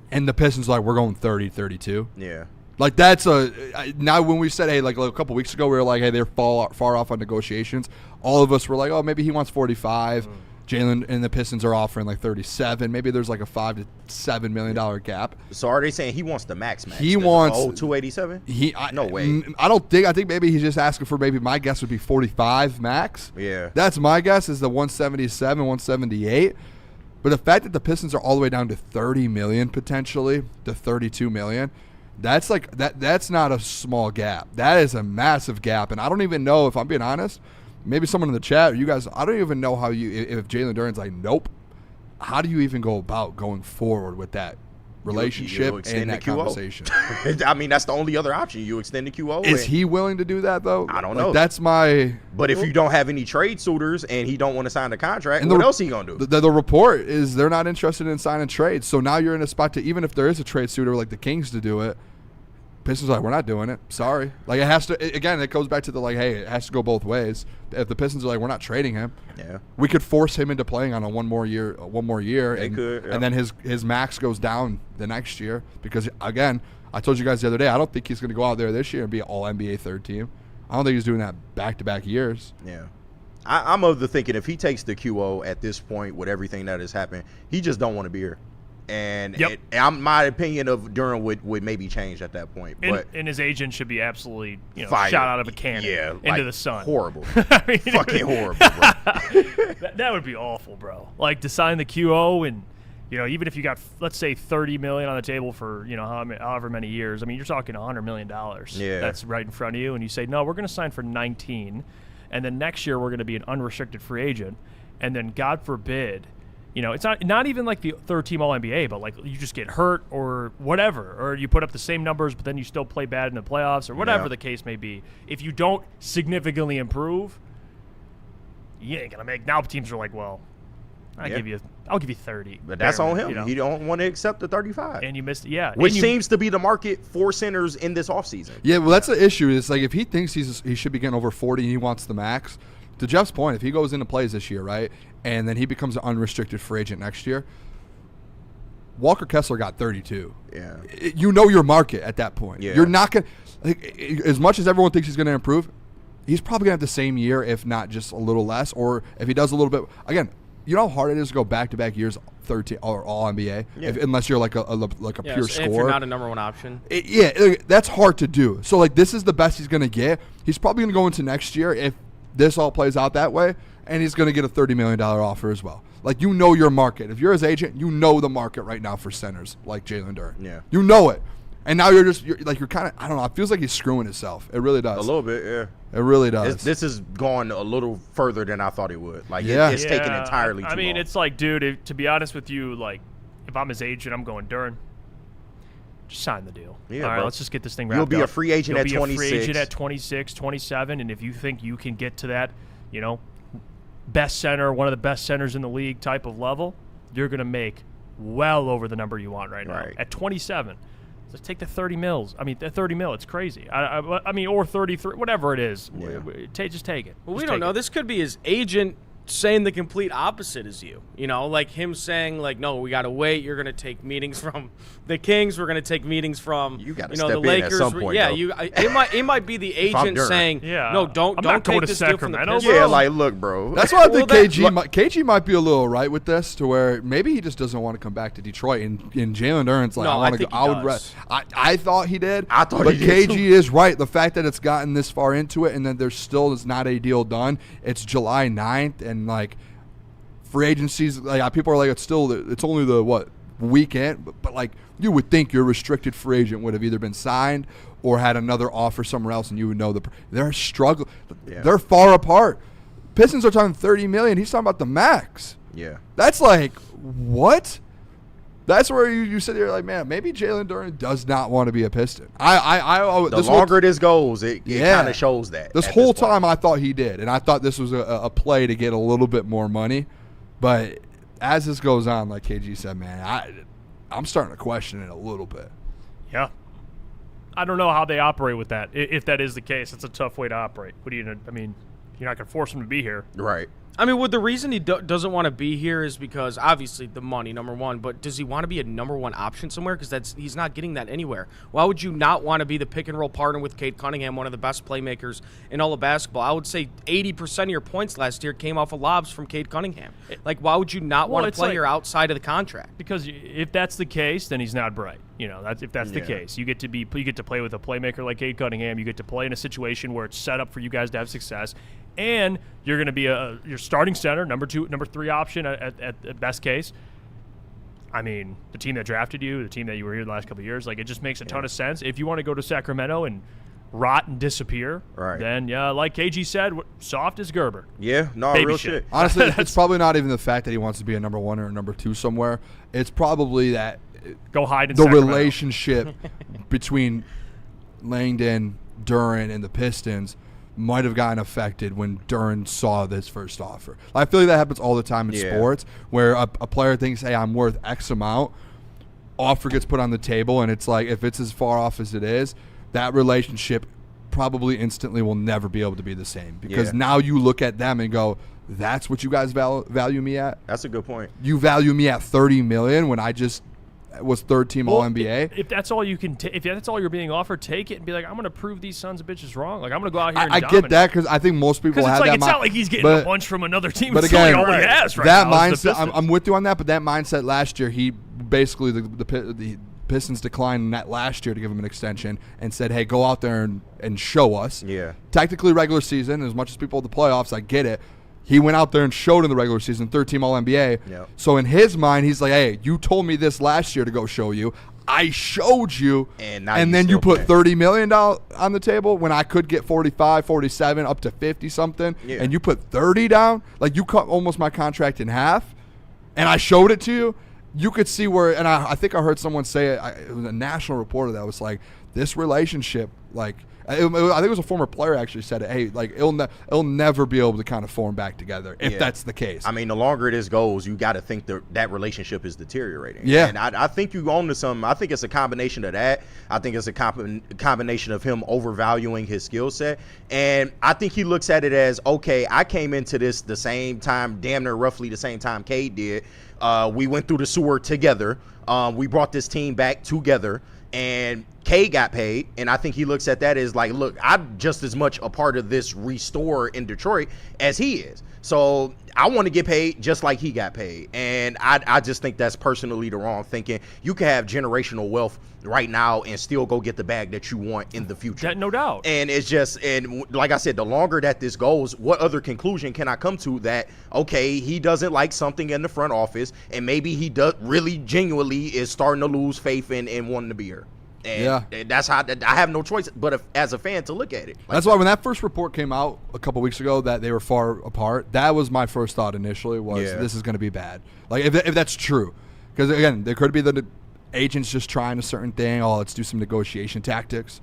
And the Pistons are like, we're going 30, 32. Yeah. Like, that's now when we said, hey, like a couple weeks ago, we were like, hey, they're far off on negotiations. All of us were like, oh, maybe he wants 45. Jalen and the Pistons are offering like 37. Maybe there's like a $5 to $7 million gap. So are they saying he wants the max? He wants 287. No way. I think maybe he's just asking for, maybe my guess would be 45 max. Yeah. That's my guess, is the 177, 178. But the fact that the Pistons are all the way down to 30 million potentially to 32 million. That's like that's not a small gap. That is a massive gap. And I don't even know, if I'm being honest, maybe someone in the chat or you guys, I don't even know how if Jalen Duren's like, nope, how do you even go about going forward with that relationship and that conversation? I mean, that's the only other option. You extend the QO. Is he willing to do that, though? I don't know. That's my... But if you don't have any trade suitors and he don't want to sign the contract, what else he going to do? The report is they're not interested in signing trades. So now you're in a spot to, even if there is a trade suitor like the Kings to do it, Pistons are like, we're not doing it. Sorry. Like, it has to, again, it goes back to the, like, hey, it has to go both ways. If the Pistons are like, we're not trading him, we could force him into playing on a one more year, and then his max goes down the next year. Because, again, I told you guys the other day, I don't think he's going to go out there this year and be an all-NBA third team. I don't think he's doing that back-to-back years. Yeah. I'm of the thinking if he takes the QO at this point with everything that has happened, he just don't want to be here. And my opinion of Duren would maybe change at that point. And his agent should be absolutely shot out of a cannon into the sun. Horrible. I mean, fucking horrible, bro. that would be awful, bro. Like, to sign the QO and, even if you got, let's say, $30 million on the table for, however many years, I mean, you're talking $100 million. Yeah. That's right in front of you. And you say, no, we're going to sign for 19. And then next year we're going to be an unrestricted free agent. And then, God forbid, it's not even like the third team All-NBA, but like you just get hurt or whatever, or you put up the same numbers, but then you still play bad in the playoffs or whatever the case may be. If you don't significantly improve, you ain't gonna make. Now teams are like, well, I'll give you 30. But that's on him. He don't want to accept the 35. And you missed, which seems to be the market for centers in this offseason. Yeah, well, that's the issue. It's like if he thinks he should be getting over 40 and he wants the max. To Jeff's point, if he goes into plays this year, right, and then he becomes an unrestricted free agent next year, Walker Kessler got 32. Yeah. You know your market at that point. Yeah. You're not going to, as much as everyone thinks he's going to improve, he's probably going to have the same year, if not just a little less, or if he does a little bit. Again, you know how hard it is to go back-to-back years 13 or All-NBA, unless you're like a pure scorer. If you're not a number one option. That's hard to do. So, like, this is the best he's going to get. He's probably going to go into next year if this all plays out that way, and he's going to get a $30 million offer as well. Like, you know your market. If you're his agent, you know the market right now for centers like Jalen Duren. Yeah. You know it. And now you're kind of, I don't know, it feels like he's screwing himself. It really does. A little bit, yeah. It really does. This has gone a little further than I thought it would. Like, it's taken entirely too long. I mean, it's like, dude, to be honest with you, like, if I'm his agent, I'm going, Duren, just sign the deal. Yeah, all right, bro. Let's just get this thing wrapped up. You'll be a free agent at 26. You'll be a free agent at 26, 27, and if you think you can get to that, best center, one of the best centers in the league type of level, you're going to make well over the number you want right now. At 27. Just take the 30 mils. I mean, the 30 mil, it's crazy. I mean, or 33, whatever it is. Yeah. Just take it. Well, we don't know. This could be his agent saying the complete opposite as you. Like him saying, like, no, we got to wait. You're going to take meetings from the Kings. We're going to take meetings from the Lakers. At some point, it might be the agent saying, no, don't take this deal from the Pistons. Yeah, like, look, bro. That's why I think KG might be a little right with this, to where maybe he just doesn't want to come back to Detroit. And Jalen Duren's like, no, I want to go. I thought he did. But KG is right. The fact that it's gotten this far into it and then there still is not a deal done. It's July 9th. And, like, free agency's like people are like it's only the weekend, but like you would think your restricted free agent would have either been signed or had another offer somewhere else, and you would know they're struggling. Yeah. They're far apart. Pistons are talking $30 million. He's talking about the max. Yeah, that's like what? That's where you sit there like, man, maybe Jalen Duren does not want to be a Piston. The longer this goes, it kind of shows that. This whole time I thought he did, and I thought this was a play to get a little bit more money. But as this goes on, like KG said, man, I'm starting to question it a little bit. Yeah. I don't know how they operate with that. If that is the case, it's a tough way to operate. You're not going to force him to be here. Right. I mean, the reason he doesn't want to be here is because obviously the money, number one. But does he want to be a number one option somewhere? Because he's not getting that anywhere. Why would you not want to be the pick and roll partner with Cade Cunningham, one of the best playmakers in all of basketball? I would say 80% of your points last year came off of lobs from Cade Cunningham. Like, why would you not want to play here outside of the contract? Because if that's the case, then he's not bright. If that's the case, you get to play with a playmaker like Cade Cunningham. You get to play in a situation where it's set up for you guys to have success. And you're going to be your starting center, number 3 option at best case. I mean, the team that drafted you, the team that you were here the last couple of years, like it just makes a ton of sense. If you want to go to Sacramento and rot and disappear, then like KG said, soft as Gerber. Yeah, no, baby real shit. Honestly, it's probably not even the fact that he wants to be a number 1 or a number 2 somewhere. It's probably that go hide in the Sacramento. Relationship between Langdon, Duren, and the Pistons might have gotten affected when Duren saw this first offer. I feel like that happens all the time in sports where a player thinks, hey, I'm worth X amount, offer gets put on the table, and it's like if it's as far off as it is, that relationship probably instantly will never be able to be the same because now you look at them and go, that's what you guys value me at? That's a good point. You value me at $30 million when I just was third team All-NBA. If that's all you can, if that's all you're being offered, take it and be like, I'm going to prove these sons of bitches wrong. Like I'm going to go out here. And I get that because I think most people have that. It's not like he's getting a bunch from another team. But it's again, all he has right that now mindset, I'm with you on that. But that mindset last year, he basically the Pistons declined that last year to give him an extension and said, hey, go out there and show us. Yeah. Tactically regular season, as much as people at the playoffs, I get it. He went out there and showed in the regular season, third-team All-NBA. Yep. So in his mind, he's like, hey, you told me this last year to go show you. I showed you. And then you put $30 million on the table when I could get 45, 47, up to 50-something. Yeah. And you put 30 down. Like, you cut almost my contract in half. And I showed it to you. You could see where – and I think I heard someone say it. It was a national reporter that was like, this relationship, like – I think it was a former player actually said it. Hey, like it'll never be able to kind of form back together if that's the case. I mean, the longer this goes, you got to think that relationship is deteriorating. Yeah, and I think you own to something. I think it's a combination of that. I think it's a combination of him overvaluing his skill set, and I think he looks at it as, okay, I came into this the same time, damn near roughly the same time Cade did. We went through the sewer together. We brought this team back together. And Cade got paid, and I think he looks at that as like, look, I'm just as much a part of this restore in Detroit as he is. So I want to get paid just like he got paid. And I just think that's personally the wrong thinking. You can have generational wealth right now and still go get the bag that you want in the future. No doubt. And it's just, and like I said, the longer that this goes, what other conclusion can I come to that, okay, he doesn't like something in the front office, and maybe he does really genuinely is starting to lose faith in wanting to be here. And that's how I have no choice but as a fan to look at it. Like that's why when that first report came out a couple weeks ago that they were far apart, that was my first thought initially was this is going to be bad. Like if that's true. Because, again, there could be the agents just trying a certain thing. Oh, let's do some negotiation tactics.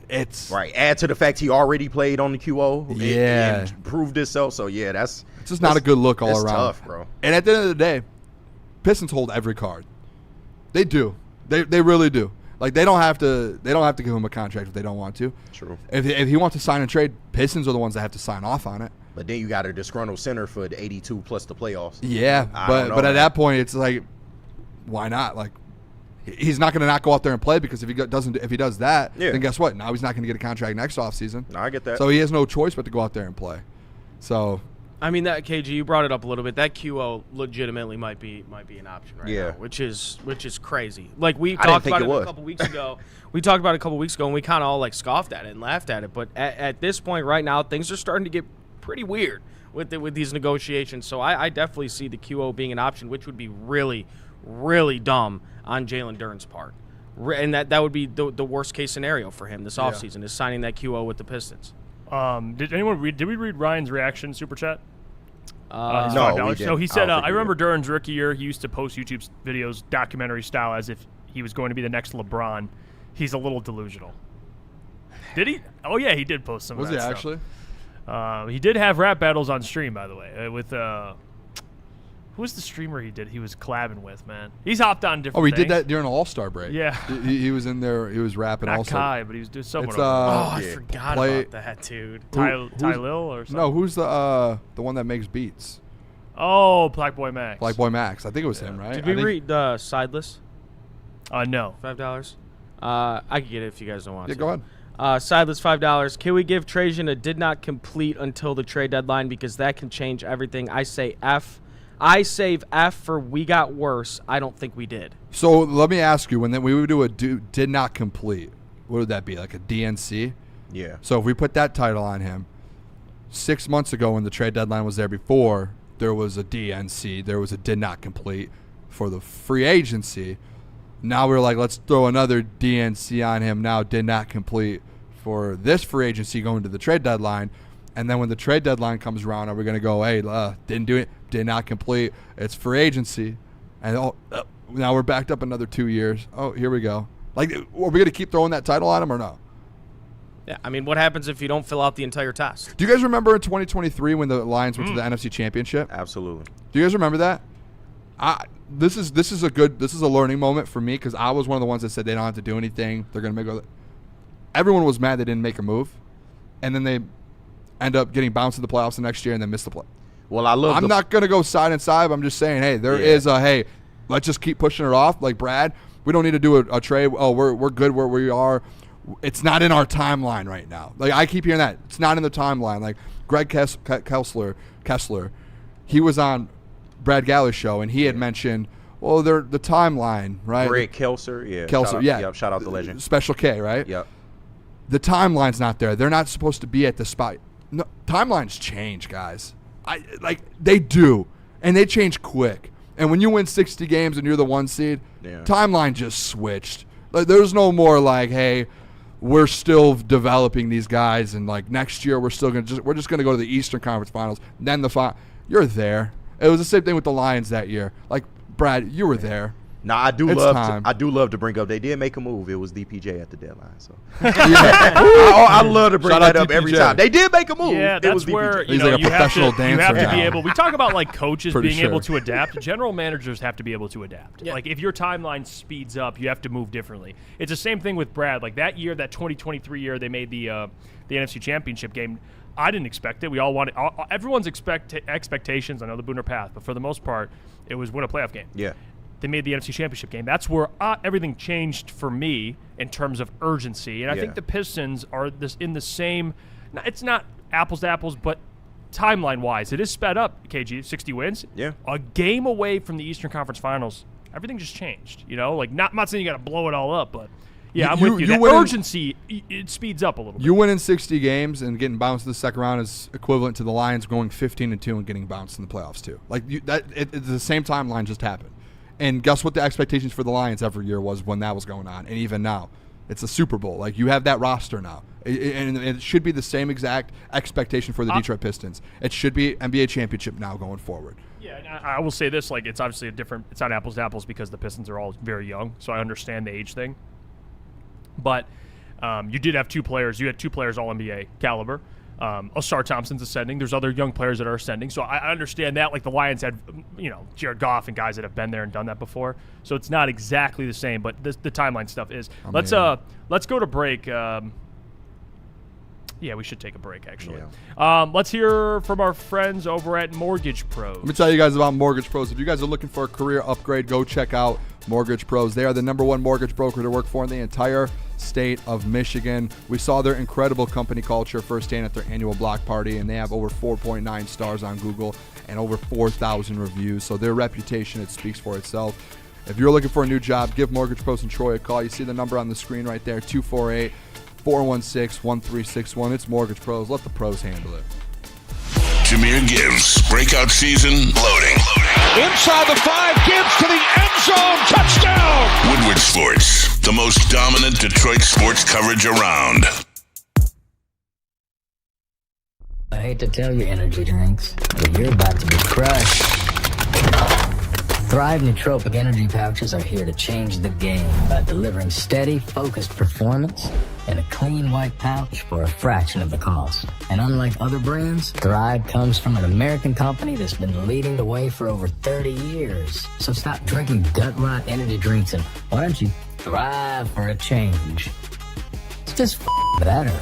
It's right. Add to the fact he already played on the QO and proved himself. So, it's just not a good look all around. It's tough, bro. And at the end of the day, Pistons hold every card. They do. They really do. Like they don't have to give him a contract if they don't want to. True. If he wants to sign and trade, Pistons are the ones that have to sign off on it. But then you got a disgruntled center for the 82 plus the playoffs. Yeah, but at that point it's like, why not? Like he's not going to not go out there and play because if he does that, then guess what? Now he's not going to get a contract next offseason. No, I get that. So he has no choice but to go out there and play. So. I mean, that KG, you brought it up a little bit. That QO legitimately might be an option right now, which is crazy. Like we talked about it a couple weeks ago. We talked about it a couple weeks ago, and we kind of all like scoffed at it and laughed at it. But at this point right now, things are starting to get pretty weird with these negotiations. So I definitely see the QO being an option, which would be really, really dumb on Jalen Duren's part. And that would be the worst case scenario for him this offseason is signing that QO with the Pistons. Did we read Ryan's reaction super chat? No, we didn't. So he said, I remember did. Duren's rookie year, he used to post YouTube videos documentary style as if he was going to be the next LeBron. He's a little delusional. Did he? Oh, yeah, he did post some of that stuff. Was he actually? He did have rap battles on stream, by the way, with who was the streamer he was collabing with, man? He's hopped on different he things. did that during All-Star break. Yeah. He was in there. He was rapping Not also. Kai, but he was doing someone It's, over there. I forgot about that, dude. Ty Lil or something? No, who's the one that makes beats? Oh, Black Boy Max. Black Boy Max. I think it was him, right? Did we read Sideless? No. $5? I can get it if you guys don't want to. Yeah, go ahead. Sideless $5. Can we give Trajan a did not complete until the trade deadline because that can change everything? I say F. I save F for we got worse. I don't think we did. So let me ask you, when we would do a did not complete, what would that be, like a DNC? Yeah. So if we put that title on him, 6 months ago when the trade deadline was there before, there was a DNC, there was a did not complete for the free agency. Now we're like, let's throw another DNC on him now, did not complete for this free agency going to the trade deadline. And then when the trade deadline comes around, are we going to go, hey, didn't do it, did not complete, it's free agency. And now we're backed up another 2 years. Oh, here we go. Like, are we going to keep throwing that title on him or no? Yeah, I mean, what happens if you don't fill out the entire test? Do you guys remember in 2023 when the Lions went to the NFC Championship? Absolutely. Do you guys remember that? This is a learning moment for me because I was one of the ones that said they don't have to do anything. They're going to make everyone was mad they didn't make a move, and then they end up getting bounced in the playoffs the next year and then miss the play. Well, I'm not going to go side and side. But I'm just saying, hey, there is hey, let's just keep pushing it off. Like Brad, we don't need to do a trade. Oh, we're good where we are. It's not in our timeline right now. Like I keep hearing that it's not in the timeline. Like Greg Kessler, he was on Brad Galler's show and he had mentioned, well, they're the timeline, right? Greg Kelser, yeah. Kelser, yeah. Yep, shout out the legend. Special K, right? Yep. The timeline's not there. They're not supposed to be at the spot. No, timelines change, guys. They do, and they change quick. And when you win 60 games and you're the 1 seed, timeline just switched. Like, there's no more like, hey, we're still developing these guys, and like next year we're just gonna go to the Eastern Conference Finals. Then you're there. It was the same thing with the Lions that year. Like Brad, you were there. Now I do love to bring up. They did make a move. It was DPJ at the deadline. So I love to bring that up every time. They did make a move. Yeah, it was that's where He's like a professional dancer. You have to be now. able. We talk about like coaches Pretty being sure. able to adapt. General managers have to be able to adapt. Yeah. Like if your timeline speeds up, you have to move differently. It's the same thing with Brad. Like that year, that 2023 year, they made the NFC Championship game. I didn't expect it. We all wanted everyone's expectations. I know the Booner path, but for the most part, it was win a playoff game. Yeah. They made the NFC Championship game. That's where everything changed for me in terms of urgency. And I think the Pistons are in the same – it's not apples to apples, but timeline-wise, it is sped up, KG, 60 wins. Yeah. A game away from the Eastern Conference Finals, everything just changed. You know, like I'm not saying you got to blow it all up, but I'm with you. That urgency, it speeds up a little bit. You winning 60 games and getting bounced in the second round is equivalent to the Lions going 15-2 and getting bounced in the playoffs too. Like it's the same timeline just happened. And guess what the expectations for the Lions every year was when that was going on, and even now. It's a Super Bowl. Like, you have that roster now. And it should be the same exact expectation for the Detroit Pistons. It should be NBA championship now going forward. Yeah, and I will say this, like, it's obviously it's not apples to apples because the Pistons are all very young, so I understand the age thing. But you did have two players. You had two players all-NBA caliber. Osar Thompson's ascending. There's other young players that are ascending. So I understand that. Like the Lions had, Jared Goff and guys that have been there and done that before. So it's not exactly the same, but the timeline stuff is. Let's go to break. Yeah, we should take a break, actually. Yeah. Let's hear from our friends over at Mortgage Pros. Let me tell you guys about Mortgage Pros. If you guys are looking for a career upgrade, go check out Mortgage Pros. They are the #1 mortgage broker to work for in the entire state of Michigan. We saw their incredible company culture firsthand at their annual block party, and they have over 4.9 stars on Google and over 4,000 reviews. So their reputation, it speaks for itself. If you're looking for a new job, give Mortgage Pros in Troy a call. You see the number on the screen right there, 248-416-1361. It's Mortgage Pros. Let the pros handle it. Jameer Gibbs. Breakout season loading. Inside the 5, Gibbs to the end zone. Touchdown! Woodward Sports, the most dominant Detroit sports coverage around. I hate to tell you, energy drinks, but you're about to be crushed. Thrive nootropic energy pouches are here to change the game by delivering steady, focused performance in a clean white pouch for a fraction of the cost. And unlike other brands, Thrive comes from an American company that's been leading the way for over 30 years. So stop drinking gut rot energy drinks and why don't you thrive for a change? It's just better.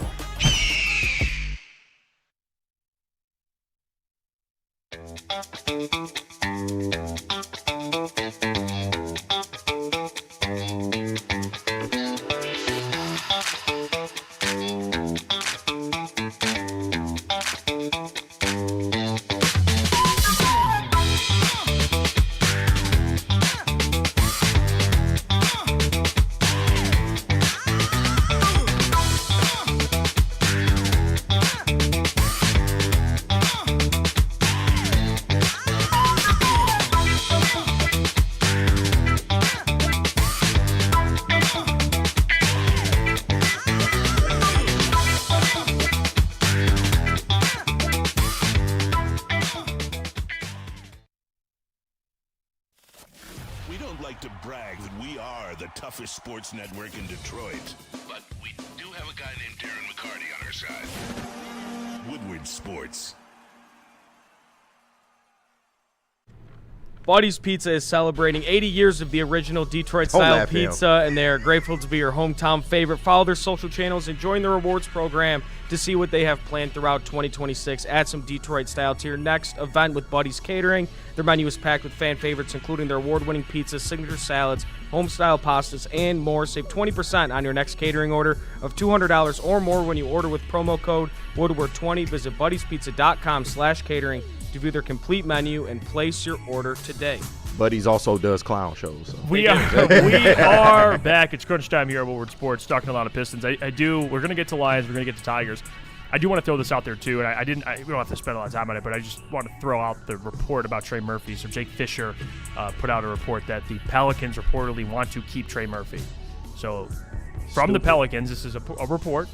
Toughest sports network in Detroit. But we do have a guy named Darren McCarty on our side. Woodward Sports. Buddy's Pizza is celebrating 80 years of the original Detroit-style pizza, and they are grateful to be your hometown favorite. Follow their social channels and join the rewards program to see what they have planned throughout 2026. Add some Detroit-style to your next event with Buddy's Catering. Their menu is packed with fan favorites, including their award-winning pizzas, signature salads, home-style pastas, and more. Save 20% on your next catering order of $200 or more when you order with promo code Woodward20. Visit buddiespizza.com/catering to view their complete menu and place your order today. Buddy's also does clown shows. So. We are back. It's crunch time here at Woodward Sports, talking a lot of Pistons. We're going to get to Lions. We're going to get to Tigers. I do want to throw this out there, too, and we don't have to spend a lot of time on it, but I just want to throw out the report about Trey Murphy. So Jake Fisher put out a report that the Pelicans reportedly want to keep Trey Murphy. So from the Pelicans, this is a report.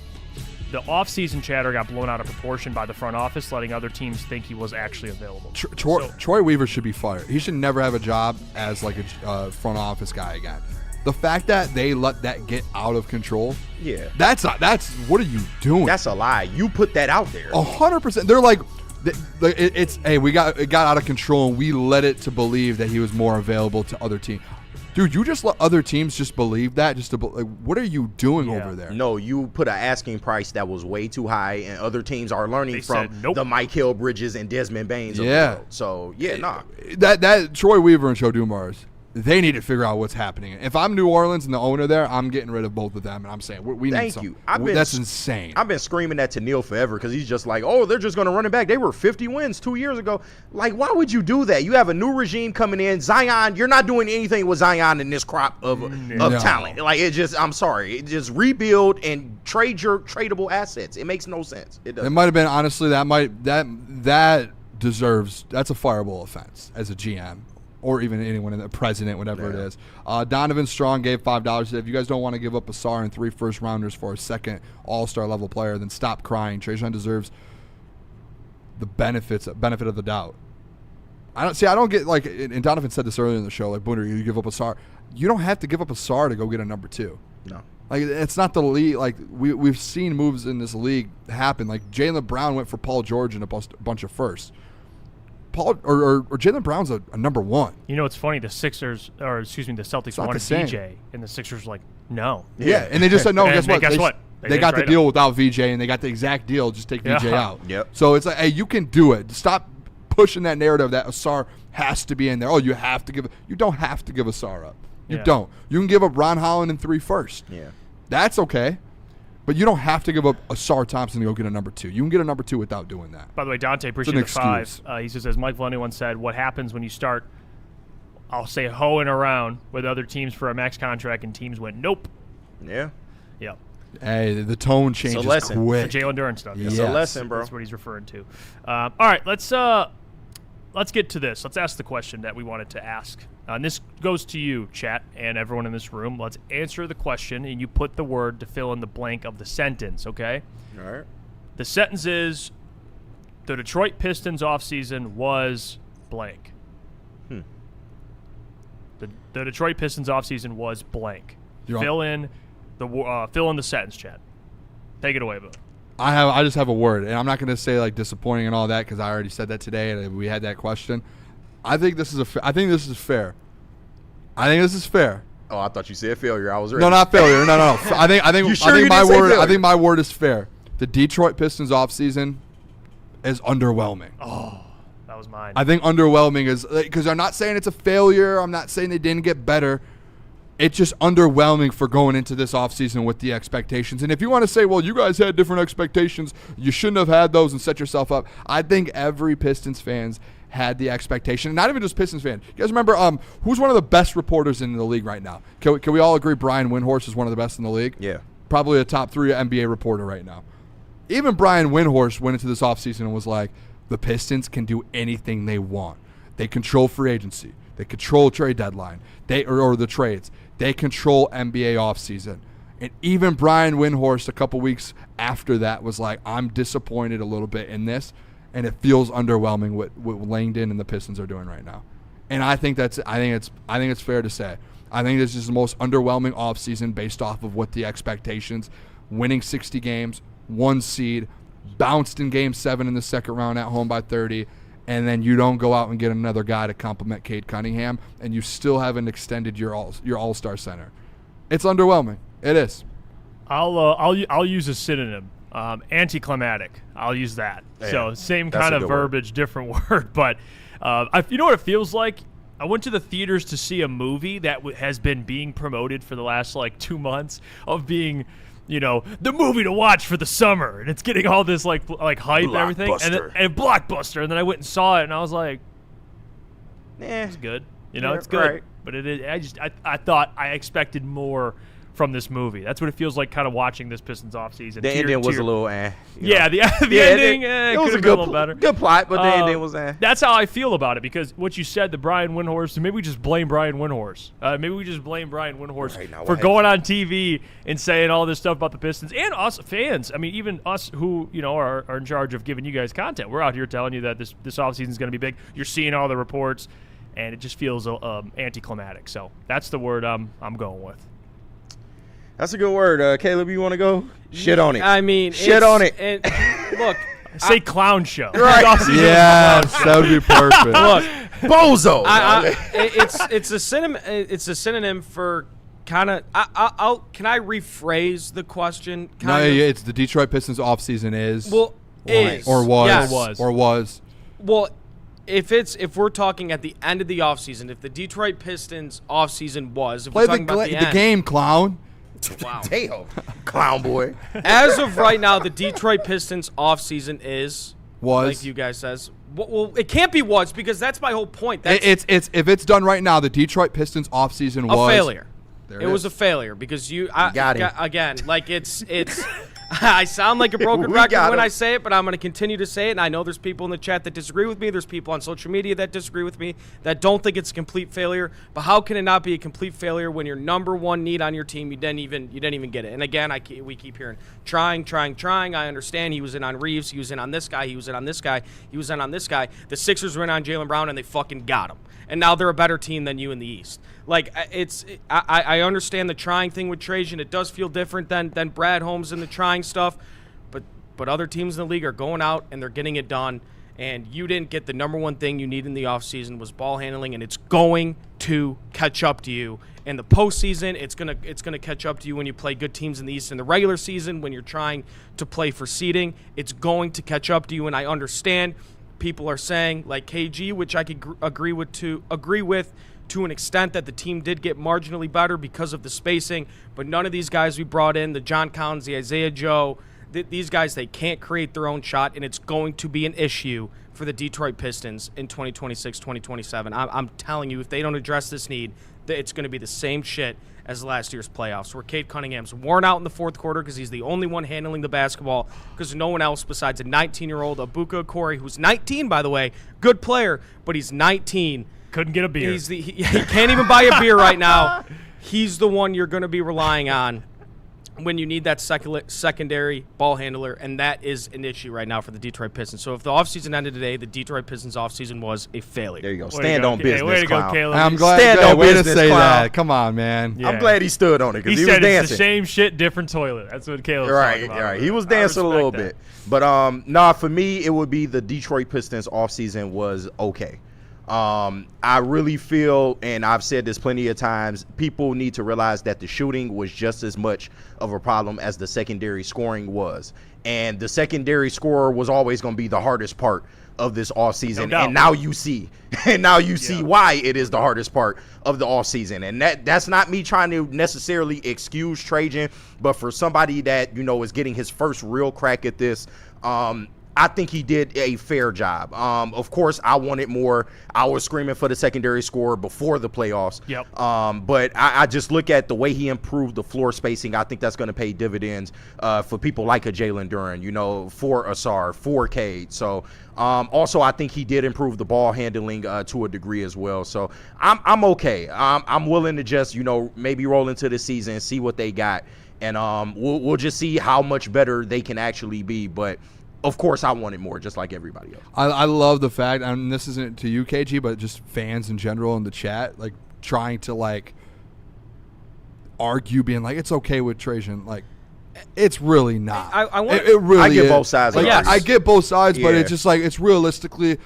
The offseason chatter got blown out of proportion by the front office, letting other teams think he was actually available. Troy Weaver should be fired. He should never have a job as like a front office guy again. The fact that they let that get out of control, that's what are you doing? That's a lie. You put that out there. 100%. They're like, it got out of control and we let it to believe that he was more available to other teams. Dude, you just let other teams just believe that? What are you doing over there? No, you put an asking price that was way too high, and other teams are learning from the Mike Hill Bridges and Desmond Baines of the world. So, That Troy Weaver and Joe Dumars, they need to figure out what's happening. If I'm New Orleans and the owner there, I'm getting rid of both of them, and I'm saying we need something. That's insane. I've been screaming that to Neil forever because he's just like, they're just going to run it back. They were 50 wins 2 years ago. Like, why would you do that? You have a new regime coming in. Zion, you're not doing anything with Zion in this crop of talent. Like, I'm sorry. Just rebuild and trade your tradable assets. It makes no sense. It doesn't. It might have been, honestly, that deserves, that's a fireable offense as a GM. Or even anyone in the president, whatever it is. Donovan Strong gave $5. If you guys don't want to give up a Sarr and 3 first-rounders for a second all-star level player, then stop crying. Trajan deserves the benefit of the doubt. I don't get, like, and Donovan said this earlier in the show, like, Booner, you give up a Sarr. You don't have to give up a Sarr to go get a number 2. No. Like, it's not the league. Like, we've seen moves in this league happen. Like, Jaylen Brown went for Paul George and a bunch of firsts. Jaylen Brown's a number 1. You know, it's funny. The Celtics wanted VJ, and the Sixers were like, no. Yeah, and they just said no. Guess what? They got the deal him. Without VJ, and they got the exact deal. Just take VJ out. Yep. So it's like, hey, you can do it. Stop pushing that narrative that Asar has to be in there. You have to give. You don't have to give Asar up. You don't. You can give up Ron Holland and 3 firsts. Yeah, that's okay. But you don't have to give up Asar Thompson to go get a number 2. You can get a number 2 without doing that. By the way, Dante, appreciate the 5. He says, as Mike Valenti once said, what happens when you start, I'll say, hoeing around with other teams for a max contract and teams went, nope. Yeah. Yep. Hey, the tone changes quick. The Jalen Duren stuff. It's a lesson, bro. That's what he's referring to. All right, let's get to this. Let's ask the question that we wanted to ask. And this goes to you, chat, and everyone in this room. Let's answer the question, and you put the word to fill in the blank of the sentence, okay? All right. The sentence is, the Detroit Pistons offseason was blank. The Detroit Pistons offseason was blank. Fill in the sentence, chat. Take it away, Bo. I just have a word, and I'm not going to say like disappointing and all that because I already said that today and we had that question. I think this is fair. I think this is fair. Oh, I thought you said failure. I was ready. No, not failure. No. I think my word is fair. The Detroit Pistons offseason is underwhelming. Oh, that was mine. I think underwhelming is because I'm not saying it's a failure. I'm not saying they didn't get better. It's just underwhelming for going into this offseason with the expectations. And if you want to say, well, you guys had different expectations, you shouldn't have had those and set yourself up. I think every Pistons fans had the expectation. And not even just Pistons fans. You guys remember who's one of the best reporters in the league right now? Can we all agree Brian Windhorst is one of the best in the league? Yeah. Probably a top 3 NBA reporter right now. Even Brian Windhorst went into this offseason and was like, the Pistons can do anything they want. They control free agency. They control trade deadline. Or the trades. They control NBA offseason. And even Brian Windhorst a couple weeks after that was like, I'm disappointed a little bit in this, and it feels underwhelming what Langdon and the Pistons are doing right now. And I think it's fair to say. I think this is the most underwhelming offseason based off of what the expectations. Winning 60 games, 1 seed, bounced in Game 7 in the second round at home by 30, and then you don't go out and get another guy to complement Cade Cunningham, and you still haven't extended your all-star center. It's underwhelming. It is. I'll use a synonym. Anticlimactic. I'll use that. Yeah, so same kind of verbiage, different word. But you know what it feels like? I went to the theaters to see a movie that has been being promoted for the last 2 months of being, the movie to watch for the summer, and it's getting all this hype and everything, and Blockbuster. And then I went and saw it, and I was like, it's good. It's good. Right. But it is. I thought I expected more from this movie. That's what it feels like, kind of watching this Pistons offseason. The ending was a little Yeah, the ending it was could have been a little better. Good plot, but the ending was That's how I feel about it, because what you said, the Brian Windhorst, maybe we just blame Brian Windhorst. For going on TV and saying all this stuff about the Pistons and us fans. I mean, even us who, are in charge of giving you guys content. We're out here telling you that this offseason is going to be big. You're seeing all the reports, and it just feels anticlimactic. So that's the word I'm going with. That's a good word. Caleb, you want to go? Shit on it. I mean, shit on it. Look. Say clown show. Right. Yes, that would be perfect. Look. Bozo. It's a synonym for kind of can I rephrase the question? It's the Detroit Pistons offseason is. Well, is. Or was. Yes. Or was. Well, if we're talking at the end of the offseason, if the Detroit Pistons offseason was, if play we're talking about the game, clown. Wow. Damn, clown boy. As of right now, the Detroit Pistons offseason was, like you guys says. Well, it can't be was, because that's my whole point. It's if it's done right now, the Detroit Pistons offseason was a failure. It was a failure because got him. Again, it's I sound like a broken record when I say it, but I'm going to continue to say it. And I know there's people in the chat that disagree with me. There's people on social media that disagree with me that don't think it's a complete failure. But how can it not be a complete failure when your number one need on your team, you didn't even get it? And again, we keep hearing trying. I understand he was in on Reeves. He was in on this guy. He was in on this guy. He was in on this guy. The Sixers were in on Jaylen Brown, and they fucking got him. And now they're a better team than you in the East. I understand the trying thing with Trajan. It does feel different than Brad Holmes and the trying stuff, but other teams in the league are going out and they're getting it done. And you didn't get the number one thing you need in the offseason was ball handling, and it's going to catch up to you in the postseason. It's gonna catch up to you when you play good teams in the East in the regular season. When you're trying to play for seeding, it's going to catch up to you. And I understand people are saying, like KG, which I could agree with to an extent, that the team did get marginally better because of the spacing, but none of these guys we brought in, the John Collins, the Isaiah Joe, these guys, they can't create their own shot, and it's going to be an issue for the Detroit Pistons in 2026, 2027. I'm telling you, if they don't address this need, it's going to be the same shit as last year's playoffs, where Cade Cunningham's worn out in the fourth quarter because he's the only one handling the basketball, because no one else besides a 19-year-old Abuka Okori, who's 19, by the way, good player, but he's 19. Couldn't get a beer. He can't even buy a beer right now. He's the one you're going to be relying on when you need that secondary ball handler, and that is an issue right now for the Detroit Pistons. So if the offseason ended today, the Detroit Pistons offseason was a failure. There you go. Stand on business, way to go, Caleb. I'm glad. Stand on way business, to say clown. that. Come on, man. Yeah. I'm glad he stood on it because he was said dancing. It's the same shit, different toilet. That's what Caleb was talking about. Right. He was dancing a little bit. But for me, it would be the Detroit Pistons offseason was okay. I really feel, and I've said this plenty of times, people need to realize that the shooting was just as much of a problem as the secondary scoring was. And the secondary scorer was always going to be the hardest part of this offseason. No doubt. And now you see. And now you see why it is the hardest part of the offseason. And that's not me trying to necessarily excuse Trajan, but for somebody that, is getting his first real crack at this, I think he did a fair job. Of course, I wanted more. I was screaming for the secondary score before the playoffs. Yep. But I just look at the way he improved the floor spacing. I think that's going to pay dividends for people like a Jalen Duren, for Asar, for Cade. So also, I think he did improve the ball handling to a degree as well. So I'm okay. I'm willing to just, maybe roll into the season, see what they got. And we'll just see how much better they can actually be. But of course, I wanted more, just like everybody else. I love the fact, and this isn't to you, KG, but just fans in general in the chat, trying to argue, being like, it's okay with Trajan. It's really not. It really I get is. both sides. I get both sides, but it's just it's realistically,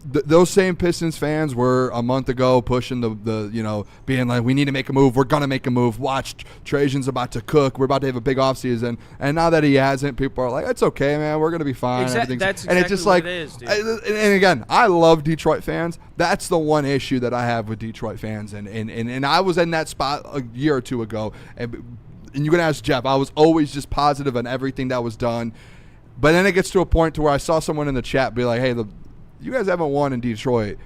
those same Pistons fans were a month ago pushing the being like, we need to make a move. We're gonna make a move. Watch, Trajan's about to cook. We're about to have a big offseason. And now that he hasn't, people are like, it's okay, man. We're gonna be fine. That's exactly and it's just what it is, dude. and again, I love Detroit fans. That's the one issue that I have with Detroit fans, and I was in that spot a year or two ago, and you can ask Jeff, I was always just positive on everything that was done. But then it gets to a point to where I saw someone in the chat be like, hey, you guys haven't won in Detroit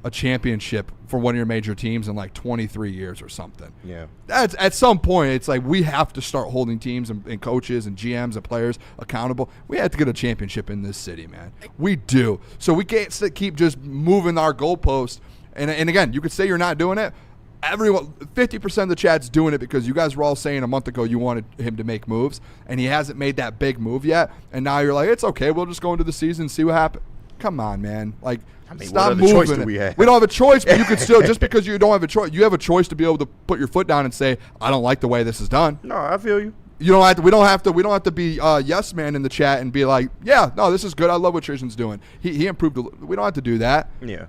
a championship for one of your major teams in 23 years or something. Yeah. That's at some point, it's we have to start holding teams and coaches and GMs and players accountable. We have to get a championship in this city, man. We do. So we can't keep just moving our goalposts. And again, you could say you're not doing it. Everyone, 50% of the chat's doing it because you guys were all saying a month ago you wanted him to make moves, and he hasn't made that big move yet. And now you're like, it's okay, we'll just go into the season and see what happens. Come on, man. Stop moving. Choice do we have? We don't have a choice, but you can still, just because you don't have a choice, you have a choice to be able to put your foot down and say, I don't like the way this is done. No, I feel you. We don't have to be yes man in the chat and be like, yeah, no, this is good. I love what Tristan's doing. He improved. We don't have to do that. Yeah.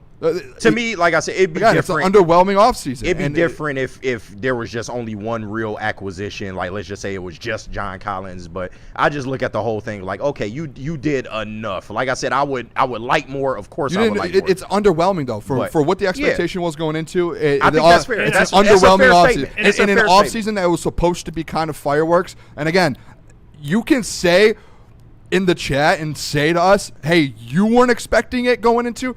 To me, like I said, it'd be different. It's an underwhelming offseason. It'd be different if there was just only one real acquisition. Let's just say it was just John Collins. But I just look at the whole thing okay, you did enough. Like I said, I would like more. Of course, I would like more. It's underwhelming though for what the expectation was going into. I think that's fair. It's an underwhelming offseason. In an offseason that was supposed to be kind of fireworks. And again, you can say in the chat and say to us, hey, you weren't expecting it going into.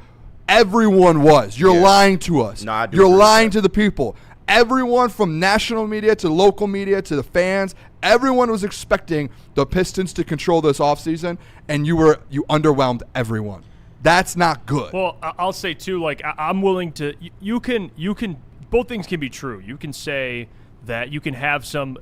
Everyone was. You're lying to us. No, you're lying to the people. Everyone from national media to local media to the fans, everyone was expecting the Pistons to control this offseason, and you underwhelmed everyone. That's not good. Well, I'll say too, I'm willing to. You can. Both things can be true. You can say that you can have some.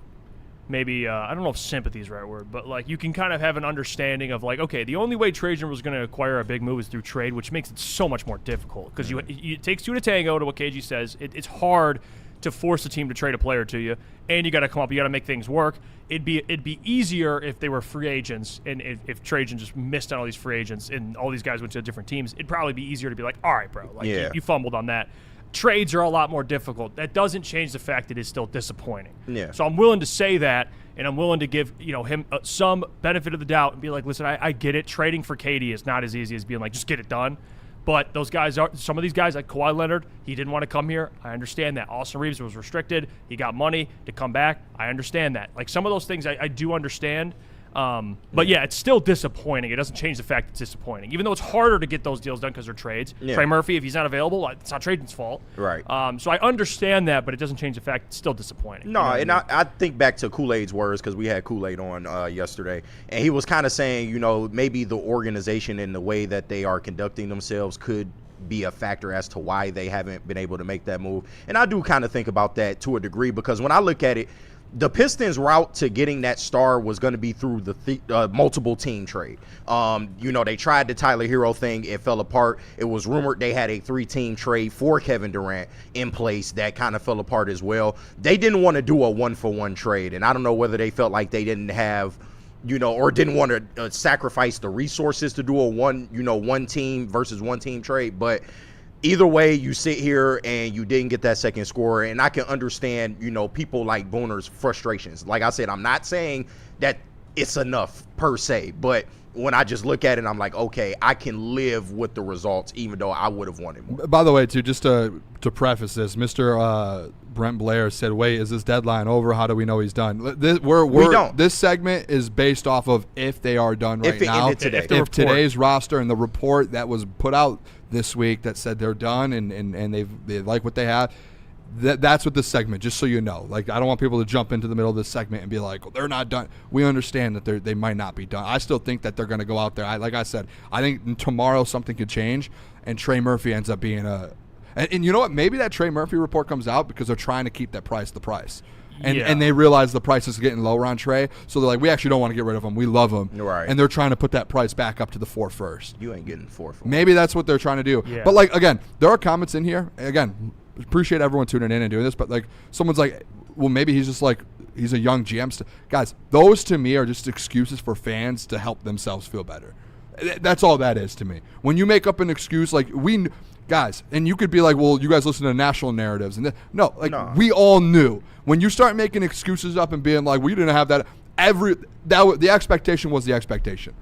Maybe, I don't know if sympathy is the right word, but you can kind of have an understanding of okay, the only way Trajan was going to acquire a big move is through trade, which makes it so much more difficult because it takes two to tango, to what KG says. It's hard to force a team to trade a player to you, and you got to come up, you got to make things work. It'd be easier if they were free agents, and if Trajan just missed on all these free agents and all these guys went to different teams, it'd probably be easier to be like, all right, bro, you fumbled on that. Trades are a lot more difficult. That doesn't change the fact that it's still disappointing. Yeah. So I'm willing to say that, and I'm willing to give him some benefit of the doubt and be like, listen, I get it. Trading for KD is not as easy as being like, just get it done. But those guys some of these guys like Kawhi Leonard, he didn't want to come here. I understand that. Austin Reeves was restricted. He got money to come back. I understand that. Some of those things I do understand. But yeah, it's still disappointing. It doesn't change the fact it's disappointing. Even though it's harder to get those deals done because they're trades. Yeah. Trey Murphy, if he's not available, it's not Trajan's fault. Right. So I understand that, but it doesn't change the fact it's still disappointing. No, you know and I think back to Kool-Aid's words, because we had Kool-Aid on yesterday, and he was kind of saying, maybe the organization and the way that they are conducting themselves could be a factor as to why they haven't been able to make that move. And I do kind of think about that to a degree, because when I look at it, the Pistons' route to getting that star was going to be through the multiple team trade. They tried the Tyler Hero thing. It fell apart. It was rumored they had a 3-team trade for Kevin Durant in place that kind of fell apart as well. They didn't want to do a 1-for-1 trade, and I don't know whether they felt like they didn't have or didn't want to sacrifice the resources to do a one team versus one team trade. But either way, you sit here and you didn't get that second scorer, and I can understand, people like Booner's frustrations. Like I said, I'm not saying that it's enough per se, but when I just look at it, I'm like, okay, I can live with the results, even though I would have wanted more. By the way, too, just to preface this, Mr. Brent Blair said, wait, is this deadline over? How do we know he's done? We don't. This segment is based off of if they are done right now. If today's roster and the report that was put out this week that said they're done and they like what they have, that's what this segment, just so you know. Like, I don't want people to jump into the middle of this segment and be like, well, they're not done. We understand that they might not be done. I still think that they're going to go out there. Like I said, I think tomorrow something could change, and Trey Murphy ends up being and you know what? Maybe that Trey Murphy report comes out because they're trying to keep that price the price. And they realize the price is getting lower on Trey, so they're like, we actually don't want to get rid of him. We love him. Right. And they're trying to put that price back up to the 4 first. You ain't getting 4 for him. Maybe that's what they're trying to do. Yeah. But, like, again, there are comments in here. Again, appreciate everyone tuning in and doing this, but, like, someone's like, well, maybe he's just, like, he's a young GM. Guys, those to me are just excuses for fans to help themselves feel better. That's all that is to me. When you make up an excuse, like, guys, and you could be like, well, you guys listen to national narratives. And we all knew. When you start making excuses up and being like, we didn't have that, the expectation was the expectation.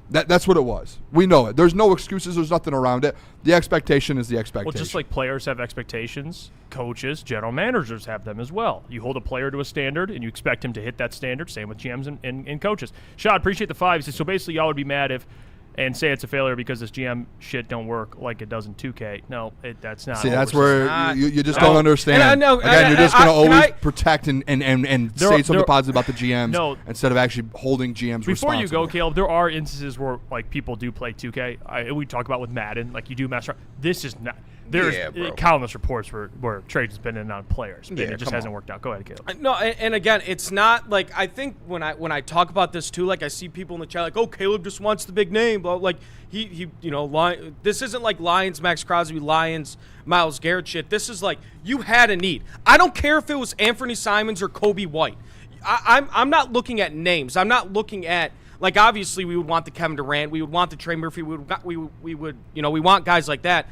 That's what it was. We know it. There's no excuses. There's nothing around it. The expectation is the expectation. Well, just like players have expectations, coaches, general managers have them as well. You hold a player to a standard, and you expect him to hit that standard. Same with GMs and coaches. Shad, appreciate the 5. He says, so basically y'all would be mad if and say it's a failure because this GM shit don't work like it does in 2K. No, that's not. See, that's where you just don't understand. Again, you're just going to always protect and say something positive about the GMs instead of actually holding GMs responsible. Before you go, Caleb, there are instances where like people do play 2K. We talk about with Madden, like you do mess around. This is not. There's countless reports where trades has been in and out of players, but it just hasn't worked out. Go ahead, Caleb. No, and again, it's not like I think when I talk about this too, like I see people in the chat like, oh, Caleb just wants the big name, but like he this isn't like Lions Max Crosby, Lions Myles Garrett shit. This is like you had a need. I don't care if it was Anthony Simons or Kobe White. I'm not looking at names. I'm not looking at. Like obviously we would want the Kevin Durant, we would want the Trey Murphy, we would we want guys like that.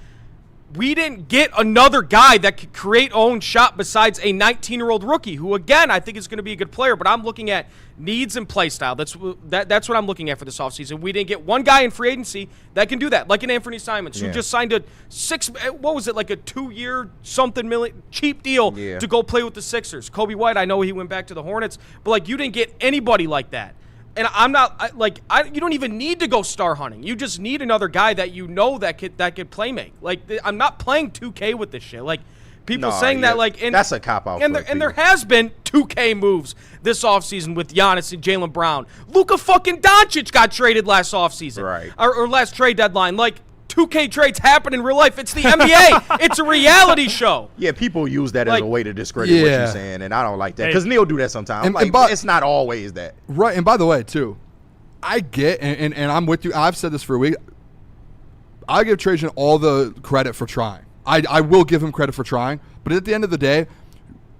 We didn't get another guy that could create own shot besides a 19-year-old rookie who, again, I think is going to be a good player. But I'm looking at needs and play style. That's what I'm looking at for this offseason. We didn't get one guy in free agency that can do that, like an Anthony Simons, who just signed a 2-year something million cheap deal to go play with the Sixers. Kobe White, I know he went back to the Hornets, but like you didn't get anybody like that. And I'm not you don't even need to go star hunting. You just need another guy that that could play make. Like I'm not playing 2K with this shit. Like people saying that that's a cop out. And there has been 2K moves this offseason with Giannis and Jaylen Brown. Luka fucking Doncic got traded last offseason. Right. Or last trade deadline. Like 2K trades happen in real life. It's the NBA. It's a reality show. Yeah, people use that as a way to discredit what you're saying, and I don't like that because Neil do that sometimes. It's not always that. Right, and by the way, too, I get, and I'm with you. I've said this for a week. I give Trajan all the credit for trying. I will give him credit for trying, but at the end of the day,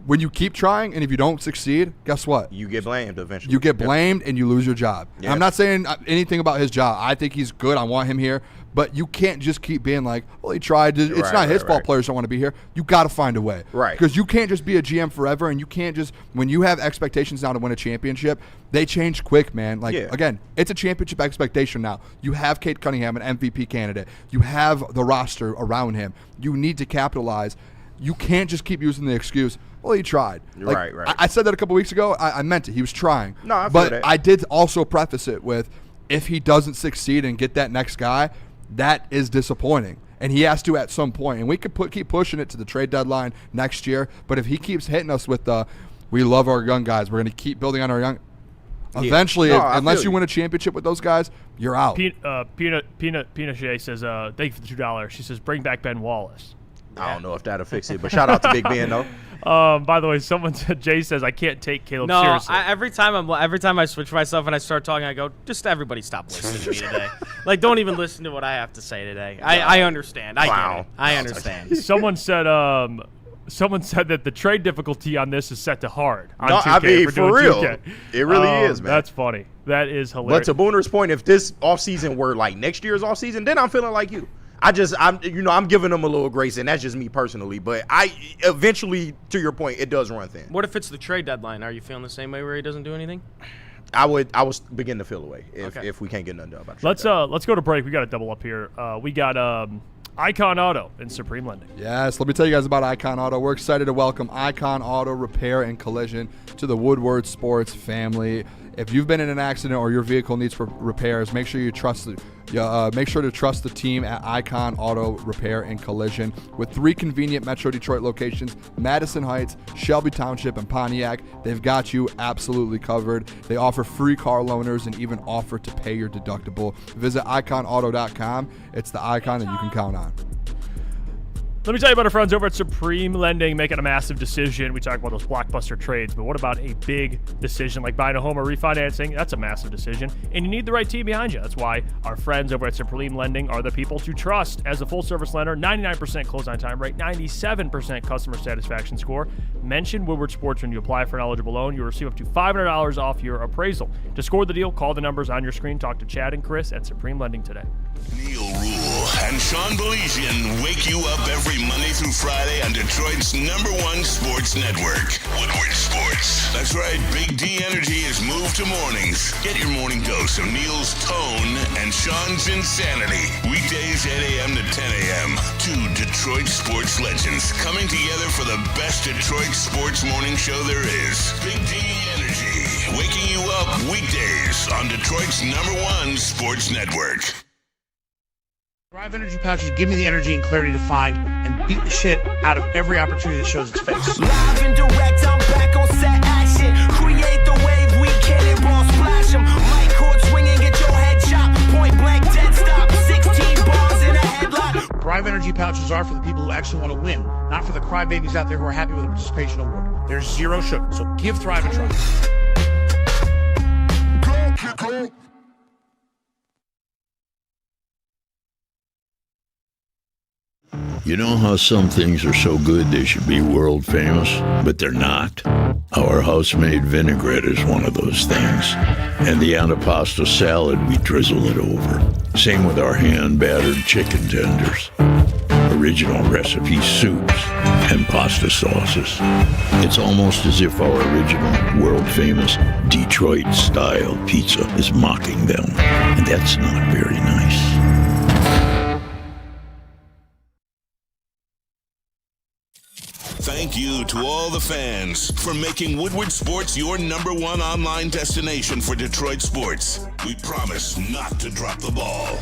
when you keep trying and if you don't succeed, guess what? You get blamed eventually. You get blamed and you lose your job. Yep. I'm not saying anything about his job. I think he's good. I want him here. But you can't just keep being like, well, he tried. It's not his fault players don't want to be here. You got to find a way. Right. Because you can't just be a GM forever, and you can't just – when you have expectations now to win a championship, they change quick, man. Again, it's a championship expectation now. You have Cade Cunningham, an MVP candidate. You have the roster around him. You need to capitalize. you can't just keep using the excuse, well, he tried. Right. I said that a couple weeks ago. I meant it. He was trying. No, I feel but that. I did also preface it with, if he doesn't succeed and get that next guy, that is disappointing. And he has to at some point. And we could keep pushing it to the trade deadline next year. But if he keeps hitting us with we love our young guys, we're going to keep building on our young. Eventually, unless you win a championship with those guys, you're out. Pinochet says, thank you for the $2. She says, bring back Ben Wallace. I don't know if that'll fix it, but shout out to Big Ben though. By the way, Jay says I can't take Caleb no, seriously. every time I switch myself and I start talking, I go, just everybody stop listening to me today. Like, don't even listen to what I have to say today. I understand. I get it. I understand. Someone said that the trade difficulty on this is set to hard. On No, 2K I mean, for real. 2K. It really is, man. That's funny. That is hilarious. But to Booner's point, if this offseason were like next year's offseason, then I'm feeling like you. I'm giving them a little grace, and that's just me personally. But eventually, to your point, it does run thin. What if it's the trade deadline? Are you feeling the same way where he doesn't do anything? I would begin to feel away if we can't get nothing done about it. Let's go to break. We got to double up here. We got Icon Auto and Supreme Lending. Yes, let me tell you guys about Icon Auto. We're excited to welcome Icon Auto Repair and Collision to the Woodward Sports family. If you've been in an accident or your vehicle needs repairs, make sure to trust the team at Icon Auto Repair and Collision. With 3 convenient Metro Detroit locations, Madison Heights, Shelby Township, and Pontiac, they've got you absolutely covered. They offer free car loaners and even offer to pay your deductible. Visit iconauto.com. It's the Icon that you can count on. Let me tell you about our friends over at Supreme Lending making a massive decision. We talk about those blockbuster trades, but what about a big decision like buying a home or refinancing? That's a massive decision, and you need the right team behind you. That's why our friends over at Supreme Lending are the people to trust. As a full-service lender, 99% close-on time rate, 97% customer satisfaction score. Mention Woodward Sports when you apply for an eligible loan. You'll receive up to $500 off your appraisal. To score the deal, call the numbers on your screen. Talk to Chad and Chris at Supreme Lending today. Neil Rule and Sean Belizian wake you up every Monday through Friday on Detroit's #1 sports network, Woodward Sports. That's right, Big D Energy has moved to mornings. Get your morning dose of Neil's tone and Sean's insanity. Weekdays 8 a.m. to 10 a.m. 2 Detroit sports legends coming together for the best Detroit sports morning show there is. Big D Energy, waking you up weekdays on Detroit's #1 sports network. Drive Energy pouches give me the energy and clarity to find and beat the shit out of every opportunity that shows its face. Live and direct, I'm back on set action. Create the wave, we cannonball splash 'em. Mic cord swinging, get your head chopped. Point blank, dead stop. 16 bars in a headlock. Drive Energy pouches are for the people who actually want to win, not for the crybabies out there who are happy with a participation award. There's 0 sugar, so give Thrive a try. Go. You know how some things are so good they should be world famous, but they're not? Our house-made vinaigrette is one of those things. And the antipasto salad, we drizzle it over. Same with our hand-battered chicken tenders. Original recipe soups and pasta sauces. It's almost as if our original, world-famous Detroit-style pizza is mocking them. And that's not very nice. Thank you to all the fans for making Woodward Sports your #1 online destination for Detroit sports. We promise not to drop the ball.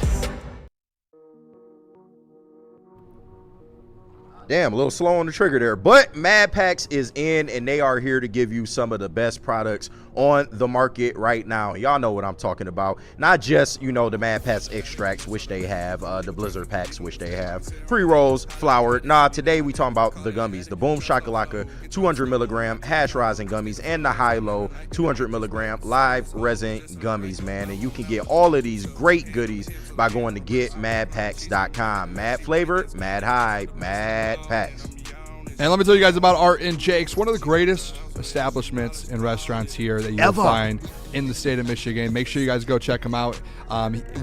Damn, a little slow on the trigger there. But Mad Packs is in, and they are here to give you some of the best products on the market right now. Y'all know what I'm talking about. Not just, the Mad Packs extracts, which they have, the Blizzard packs, which they have, pre-rolls, flour. Today we talking about the gummies, the Boom Shakalaka 200 milligram hash rosin gummies, and the High-Low 200 milligram live resin gummies, man. And you can get all of these great goodies by going to getmadpacks.com. Mad flavor, mad high, mad packs. And let me tell you guys about Art and Jake's, one of the greatest establishments and restaurants here that you'll find in the state of Michigan. Make sure you guys go check them out.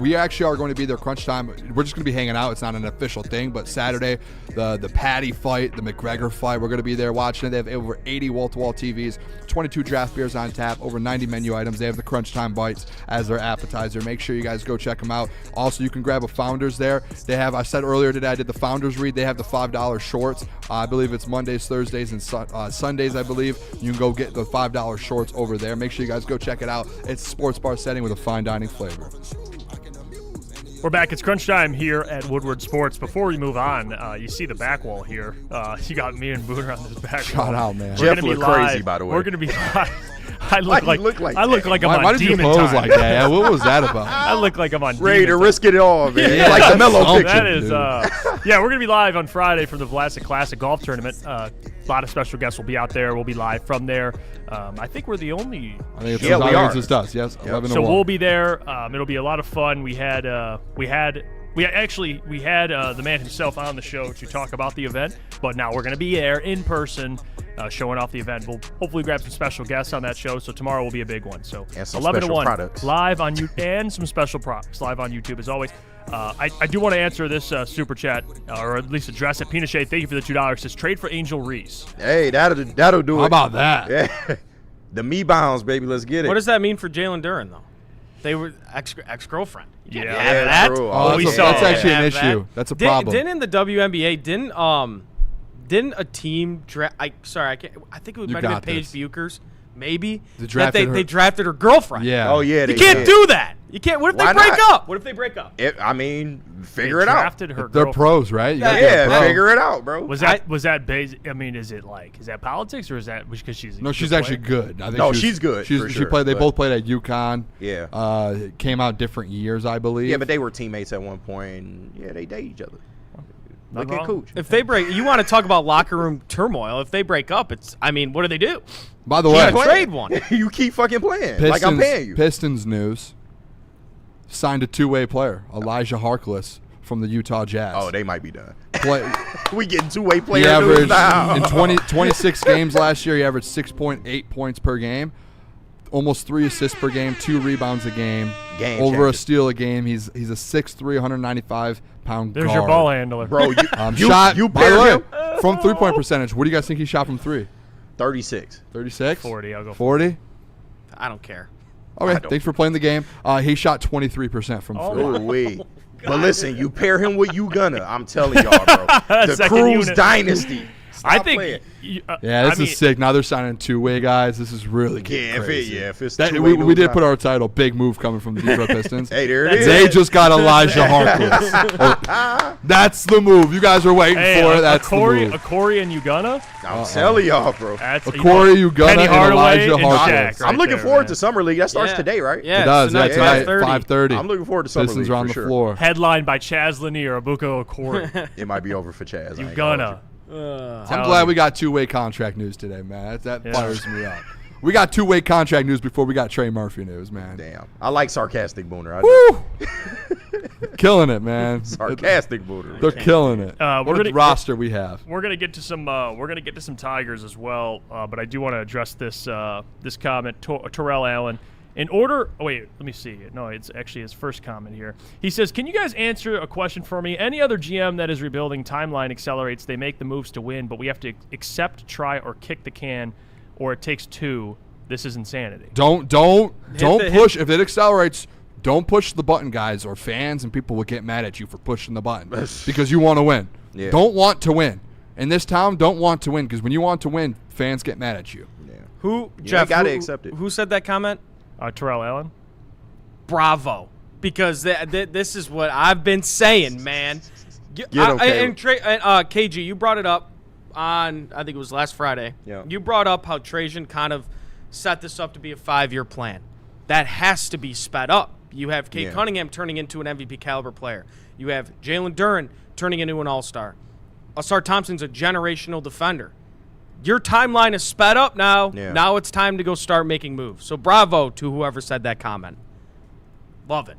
We actually are going to be there crunch time. We're just going to be hanging out. It's not an official thing, but Saturday, the Patty fight, the McGregor fight, we're going to be there watching it. They have over 80 wall-to-wall TVs, 22 draft beers on tap, over 90 menu items. They have the crunch time bites as their appetizer. Make sure you guys go check them out. Also, you can grab a Founders there. They have, I said earlier today, I did the Founders read. They have the $5 shorts. I believe it's Mondays, Thursdays, and Sundays, I believe. You can go get the $5 shorts over there. Make sure you guys go check it out. It's a sports bar setting with a fine dining flavor. We're back. It's crunch time here at Woodward Sports. Before we move on, you see the back wall here. You got me and Booner on this back wall. Shout out, man. Jeff look crazy, by the way. We're going to be live. I look like I'm on Why did you demon pose time. like that? What was that about? I look like I'm on Ready to demon risk it all, man. Yeah, Like the mellow picture. That is, yeah, we're going to be live on Friday for the Vlasic Classic Golf Tournament. A lot of special guests will be out there. We'll be live from there. I think we're the only. I think it's we are. It does, yes. 11 So to 1. we'll be there. It'll be a lot of fun. We had the man himself on the show to talk about the event, but now we're going to be there in person, showing off the event. We'll hopefully grab some special guests on that show, so tomorrow will be a big one. So and some 11 to special 1 products. live on YouTube, and some special products live on YouTube as always. I do want to answer this super chat, or at least address it. Pinochet, thank you for the $2. Says trade for Angel Reese. Hey, that'll do it. How about that? Yeah. The me bounds, baby. Let's get it. What does that mean for Jalen Duren, though? They were ex-girlfriend. Yeah, that. true. That's actually an issue. That's a problem. Didn't in the WNBA didn't a team draft? I think it might have been Paige Buchers. Maybe They drafted they drafted her girlfriend. Yeah. Oh yeah. You can't do that. You can't. What if Why they break not? up? What if they break up? Figure it out. Drafted her They're girlfriend. pros, right? You gotta be a pro. Figure it out, bro. Was that base? I mean, is that politics or is that because she's No, a she's good actually player? good. I think No, she's good, for She sure, played. They but- both played at UConn. Yeah. Came out different years, I believe. Yeah, but they were teammates at one point. And yeah, they date each other. Look Nothing at wrong. Cooch. If they break, you want to talk about locker room turmoil? If they break up, what do they do? By the way, Trade one. You keep fucking playing. Pistons, like I'm paying you. Pistons news. Signed a two-way player, Elijah Harkless from the Utah Jazz. Oh, they might be done. We getting two-way He player averaged news now. in 26 games last year. He averaged 6.8 points per game, almost 3 assists per game, 2 rebounds a game, Game over changer. a steal a game. He's a 6'3", 195-pound There's guard. your ball handler, Bro, shot you by the paired way, him? from 3-point percentage. What do you guys think he shot from 3? 36. 36? 40. I'll go 40? I don't care. Okay, thanks for playing the game. He shot 23% from 3. Oh, wait. But listen, you pair him with Ugonna. I'm telling y'all, bro. The Second Cruz unit. dynasty. I Stop think. playing. Yeah, this is sick. Now they're signing two-way guys. This is really getting crazy. if it's That, two-way we did news, put our title, big move coming from the Detroit Pistons. Hey, there it is. They just got Elijah Harkless. That's the move. You guys are waiting for it. That's the move. Corey and Ugonna. I'm telling y'all, bro. That's Corey Ugonna Penny and Hardaway Elijah and Harkless. Shaq I'm looking there, forward man. to Summer League. That starts today, right? Yeah, It does. tonight, Tonight, 5:30. 5:30. I'm looking forward to Summer Pistons League are on for the sure. floor. Headlined by Chaz Lanier, Abuka Okori. It might be over for Chaz. I ain't gonna hold Ugonna. I'm glad we got two-way contract news today, man. That fires me up. We got two-way contract news before we got Trey Murphy news, man. Damn. I like sarcastic Booner. Woo! Killing it, man. Sarcastic Booner. They're killing it. What a roster we have. We're gonna get to some. We're gonna get to some Tigers as well. But I do want to address this comment. Terrell Allen. In order, wait, let me see. No, it's actually his first comment here. He says, "Can you guys answer a question for me? Any other GM that is rebuilding, timeline accelerates. They make the moves to win, but we have to accept, try, or kick the can, or it takes 2. This is insanity." Don't push. If it accelerates, don't push the button, guys, or fans and people will get mad at you for pushing the button because you want to win. Yeah. Don't want to win. In this town, don't want to win because when you want to win, fans get mad at you. Yeah. Who, You Jeff? gotta who, accept it. Who said that comment? Terrell Allen. Bravo, because this is what I've been saying, man. KG, you brought it up on, I think it was last Friday. Yeah. You brought up how Trajan kind of set this up to be a 5-year plan. That has to be sped up. You have Kate Cunningham turning into an MVP caliber player. You have Jalen Duren turning into an all-star. Asar Thompson's a generational defender. Your timeline is sped up now. Yeah. Now it's time to go start making moves. So bravo to whoever said that comment. Love it.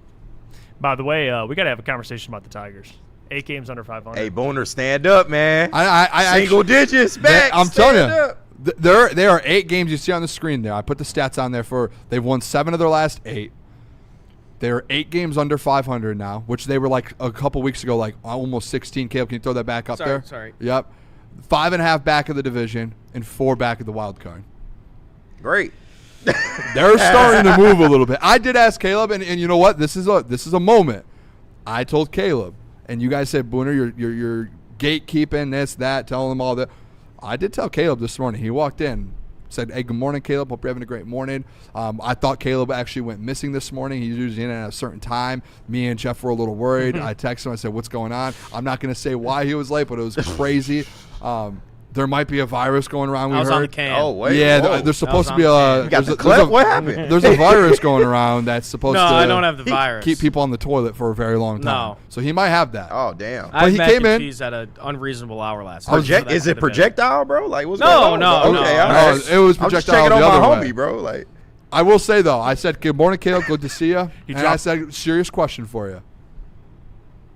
By the way, we got to have a conversation about the Tigers. 8 games under 500. Hey, Booner, stand up, man. I Single digits back. I'm telling you, Stand up. There are 8 games you see on the screen there. I put the stats on there they've won 7 of their last 8. They are 8 games under 500 now, which they were like a couple weeks ago, like almost 16. Caleb, can you throw that back up there? Sorry. Yep. 5.5 back of the division and 4 back of the wild card. Great. They're starting to move a little bit. I did ask Caleb, and you know what? This is a moment. I told Caleb, and you guys said, Booner, you're gatekeeping this, that, telling them all that. I did tell Caleb this morning. He walked in, said, hey, good morning, Caleb. Hope you're having a great morning. I thought Caleb actually went missing this morning. He's usually in at a certain time. Me and Jeff were a little worried. I texted him. I said, what's going on? I'm not going to say why he was late, but it was crazy. There might be a virus going around. I was on the can. Oh, wait. Yeah, there's supposed to be a. You got the clip? What happened? There's a virus going around that's supposed to. No, I don't have the virus. Keep people on the toilet for a very long time. No. So he might have that. Oh, damn. I But he had came mac and in. cheese at an unreasonable hour last night. Is it projectile, bro? Like, what's No, going on? no, Okay, no. all right. No, it was I'm just projectile checking the on my other way. homie, bro. Like, I will say, though, I said, good morning, Caleb. Good to see you. And I dropped- said, serious question for you.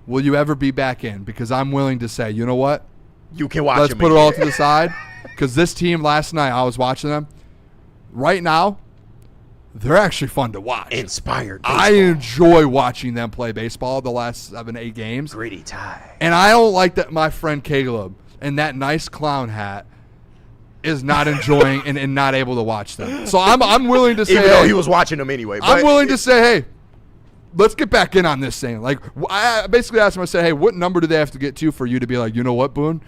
Will you ever be back in? Because I'm willing to say, you know what? you can watch Let's him put it again. all to the side. Because this team last night, I was watching them. Right now, they're actually fun to watch. Inspired. I enjoy watching them play baseball the last 7-8 games. Gritty tie. And I don't like that my friend Caleb in that nice clown hat is not enjoying and not able to watch them. So I'm willing to say, Even though he was watching them anyway. I'm but willing to say, hey, let's get back in on this thing. Like, I basically asked him, I said, hey, what number do they have to get to for you to be like, you know what, Boone?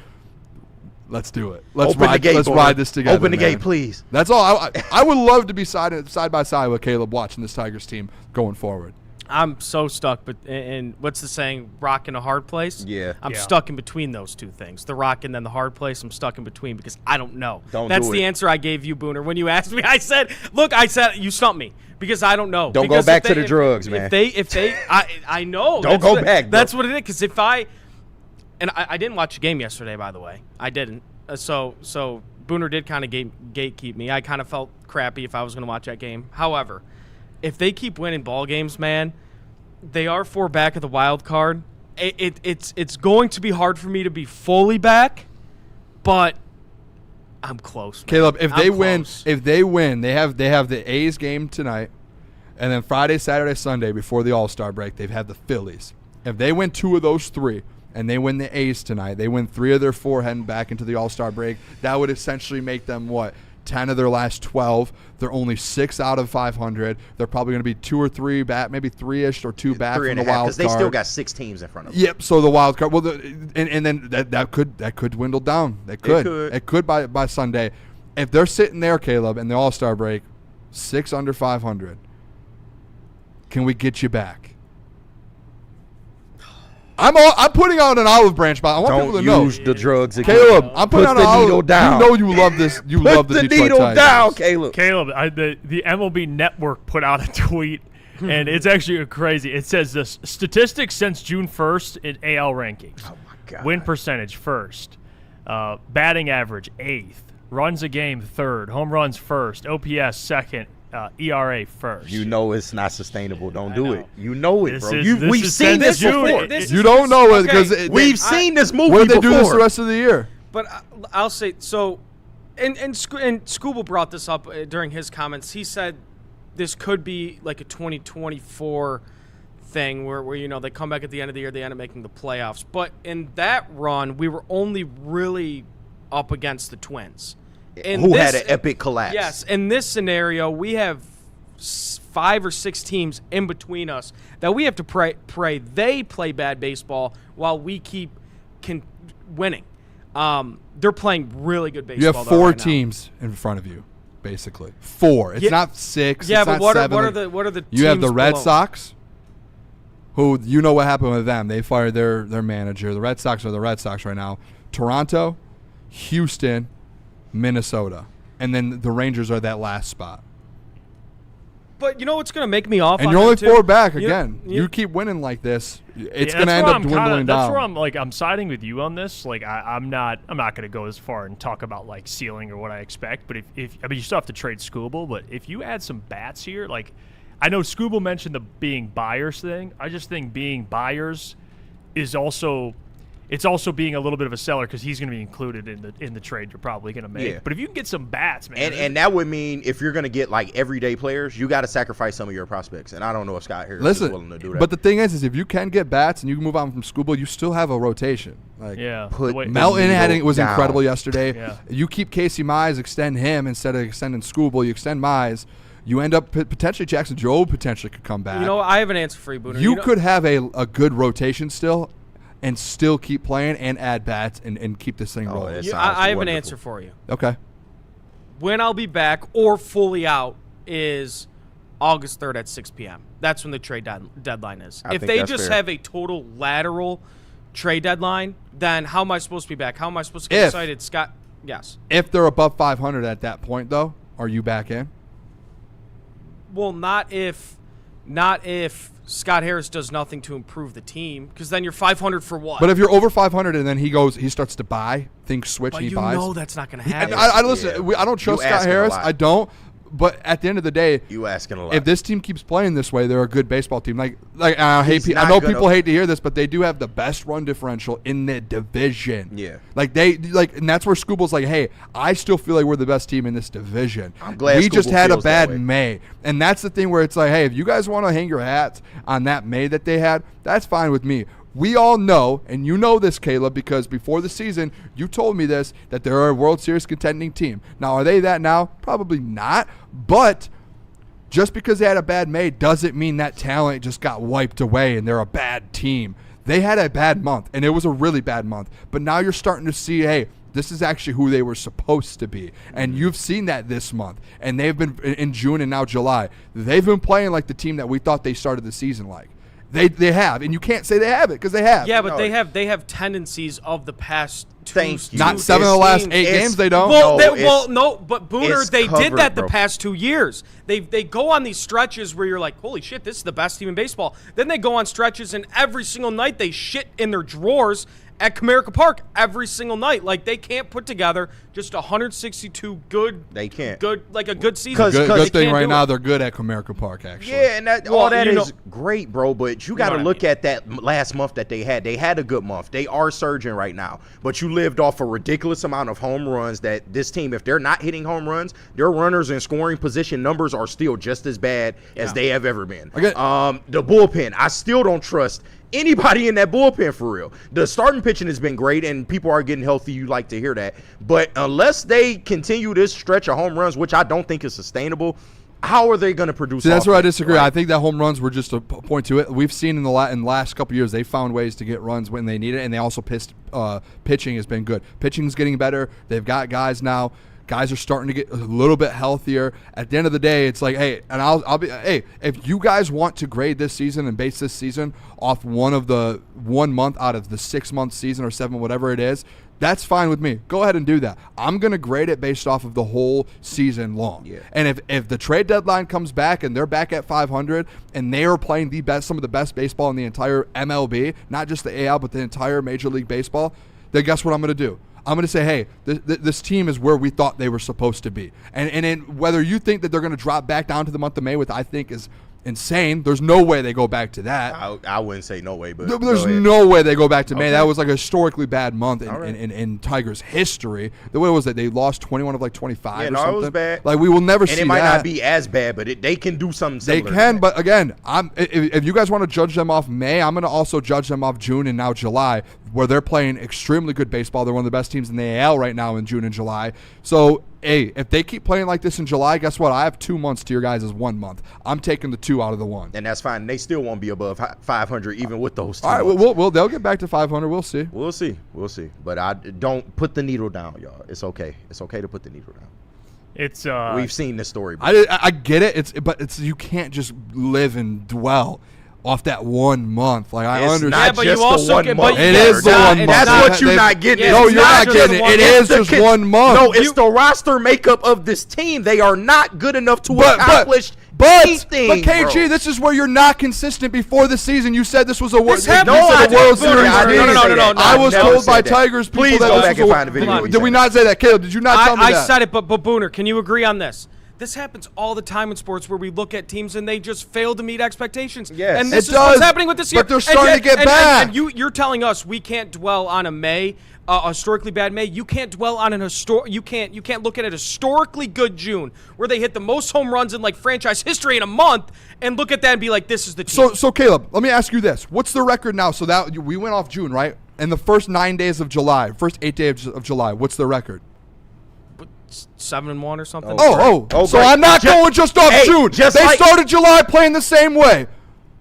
Let's do it. Let's Open the gate, Let's boy. ride this together. Open the man. gate, please. That's all. I would love to be side by side with Caleb watching this Tigers team going forward. I'm so stuck, but and what's the saying? Rock in a hard place. Yeah. I'm Yeah. stuck in between those two things. The rock and then the hard place. I'm stuck in between because I don't know. Don't do the it. answer I gave you, Booner. When you asked me, I said, "Look, I said you stumped me because I don't know." Don't go Because back if to they- the drugs, if man. If they, I know. Don't That's go what- back, bro. That's what it is. Because if I didn't watch the game yesterday, by the way, I didn't. So Booner did kind of gatekeep me. I kind of felt crappy if I was going to watch that game. However, if they keep winning ball games, man. They are 4 back of the wild card. It's going to be hard for me to be fully back, but I'm close. Man. Caleb, if I'm they win, they have the A's game tonight, and then Friday, Saturday, Sunday before the All-Star break, they've had the Phillies. If they win 2 of those 3, and they win the A's tonight, they win 3 of their 4 heading back into the All-Star break. That would essentially make them what? 10 of their last 12. They're only 6 out of 500. They're probably going to be 2 or 3 back, maybe 3-ish or 2 back from the wild card. Because they still got 6 teams in front of them. Yep. So the wild card. Well, and then that could dwindle down. It could by Sunday. If they're sitting there, Caleb, in the All-Star break, 6 under 500. Can we get you back? I'm putting out an olive branch, but I want people to know. Don't use the drugs again. Caleb, I'm putting Put out the an olive. needle down. You know you love this. You love the Put the Detroit needle Tigers. down, Caleb. Caleb, the MLB Network put out a tweet, and it's actually crazy. It says the statistics since June 1st in AL rankings. Oh, my God. Win percentage, 1st. Batting average, 8th. Runs a game, 3rd. Home runs, 1st. OPS, 2nd. ERA, 1st. You know it's not sustainable. Don't do it. You know it, This bro. is- this We've is seen this since June. before. You don't know it because We've seen this movie What did they before. do this the rest of the year? But I'll say so. And Scooble brought this up during his comments. He said this could be like a 2024 thing where they come back at the end of the year, they end up making the playoffs. But in that run, we were only really up against the Twins. Who had an epic collapse. Yes. In this scenario, we have 5 or 6 teams in between us that we have to pray they play bad baseball while we keep winning. They're playing really good baseball. You have 4 right now. teams in front of you, basically. 4. It's not 6. Yeah, it's but not what 7. are the You have the teams Red below? Sox, who you know what happened with them. They fired their manager. The Red Sox are the Red Sox right now. Toronto, Houston, Minnesota, and then the Rangers are that last spot. But you know what's going to make me off? And on you're only them, too? 4 back You- again. you- You keep winning like this, it's Yeah, going to that's end where up I'm dwindling That's down. where I'm siding with you on this. Like I'm not going to go as far and talk about like ceiling or what I expect. But if you still have to trade Scooble. But if you add some bats here, like I know Scooble mentioned the being buyers thing. I just think being buyers is also it's also being a little bit of a seller because he's going to be included in the trade you're probably going to make. Yeah. But if you can get some bats, man. And that would mean if you're going to get like everyday players, you got to sacrifice some of your prospects. And I don't know if Scott Harris is willing to do that. But the thing is if you can get bats and you can move on from Skubal, you still have a rotation. Like, Melton was incredible yesterday. Yeah. You keep Casey Mize, extend him instead of extending Skubal. You extend Mize. You end up potentially Jackson Jobe potentially could come back. You know, I have an answer for you, Booner. You could have a good rotation still and still keep playing and add bats and keep this thing rolling. I have an answer for you. Okay. When I'll be back or fully out is August 3rd at 6 p.m. That's when the trade deadline is. If they just have a total lateral trade deadline, then how am I supposed to be back? How am I supposed to get excited? Scott, yes. If they're above 500 at that point, though, are you back in? Well, not if Scott Harris does nothing to improve the team, because then you're 500 for what? But if you're over 500 and then he starts to buy, things switch and he buys. But you know that's not going to happen. I don't trust Scott Harris. I don't. But at the end of the day, you asking a lot. If this team keeps playing this way, they're a good baseball team. I know people hate to hear this, but they do have the best run differential in the division. Yeah. And that's where Skubal's like, hey, I still feel like we're the best team in this division. I'm glad we just had a feels bad that way. May. And that's the thing where it's like, hey, if you guys want to hang your hats on that May that they had, that's fine with me. We all know, and you know this, Caleb, because before the season, you told me this, that they're a World Series contending team. Now, are they that now? Probably not. But just because they had a bad May doesn't mean that talent just got wiped away and they're a bad team. They had a bad month, and it was a really bad month. But now you're starting to see, hey, this is actually who they were supposed to be. And you've seen that this month. And they've been, in June and now July, they've been playing like the team that we thought they started the season like. They have, and you can't say they have it because they have. Yeah, but they have tendencies of the past Not 7 of the last 8 games. They don't. But Booner, they did that the past 2 years. They go on these stretches where you're like, holy shit, this is the best team in baseball. Then they go on stretches, and every single night they shit in their drawers at Comerica Park every single night. Like, they can't put together just 162 good. They can't. Good, like a good season. Good thing right now they're good at Comerica Park, actually. Yeah, and all that is great, bro. But you got to look at that last month that they had. They had a good month. They are surging right now. But you lived off a ridiculous amount of home runs that this team, if they're not hitting home runs, their runners and scoring position numbers are still just as bad as they have ever been. Okay. The bullpen, I still don't trust anybody in that bullpen for real. The starting pitching has been great, and people are getting healthy. You like to hear that. But unless they continue this stretch of home runs, which I don't think is sustainable, how are they going to produce? See, that's where I disagree. Right? I think that home runs were just a point to it. We've seen in the last couple of years they found ways to get runs when they need it, and they also pitching has been good. Pitching's getting better. They've got guys now. Guys are starting to get a little bit healthier. At the end of the day, it's like, hey, and I'll be, hey, if you guys want to grade this season and base this season off 1 month out of the 6-month season or 7, whatever it is, that's fine with me. Go ahead and do that. I'm going to grade it based off of the whole season long. Yeah. And if the trade deadline comes back and they're back at 500 and they are playing some of the best baseball in the entire MLB, not just the AL, but the entire Major League Baseball, then guess what I'm going to do? I'm going to say, hey, this team is where we thought they were supposed to be. And whether you think that they're going to drop back down to the month of May, which I think is insane, there's no way they go back to that. I wouldn't say no way, but there's no way they go back to May. That was like a historically bad month in Tigers history. What was it? They lost 21 of like 25 or something. It was bad. Like, we will never see that. And it might not be as bad, but they can do something similar. They can, but again, if you guys want to judge them off May, I'm going to also judge them off June and now July, where they're playing extremely good baseball. They're one of the best teams in the AL right now in June and July. So, hey, if they keep playing like this in July, guess what? I have 2 months to your guys' 1 month. I'm taking the 2 out of the 1. And that's fine. They still won't be above 500 even with those 2 All right, months. they'll get back to 500. We'll see. We'll see. But I don't put the needle down, y'all. It's okay. It's okay to put the needle down. It's we've seen this story before. I get it. But you can't just live and dwell off that 1 month. Like, I understand. Yeah, but you also get, but it is the 1 month. That's what you're not getting. No, you're not getting it. It is just 1 month. No, it's the roster makeup of this team. They are not good enough to accomplish anything. But KG, bro. this is where you're not consistent. Before the season, you said this was a World Series. No, I was told by Tigers people Please that go this back was and find a video. Did we not say that, Caleb? Did you not tell me that? I said it, but Booner, can you agree on this? This happens all the time in sports where we look at teams and they just fail to meet expectations. Yes. And this It is what's does, happening with this year. but they're starting to get back. And you're telling us we can't dwell on a historically bad May. You can't dwell on you can't look at a historically good June where they hit the most home runs in like franchise history in a month and look at that and be like, this is the team. So Caleb, let me ask you this: what's the record now? So that we went off June, right? And the first 9 days of July, first 8 days of July, what's the record? 7-1 or something. So I'm not going just off June. They started July playing the same way.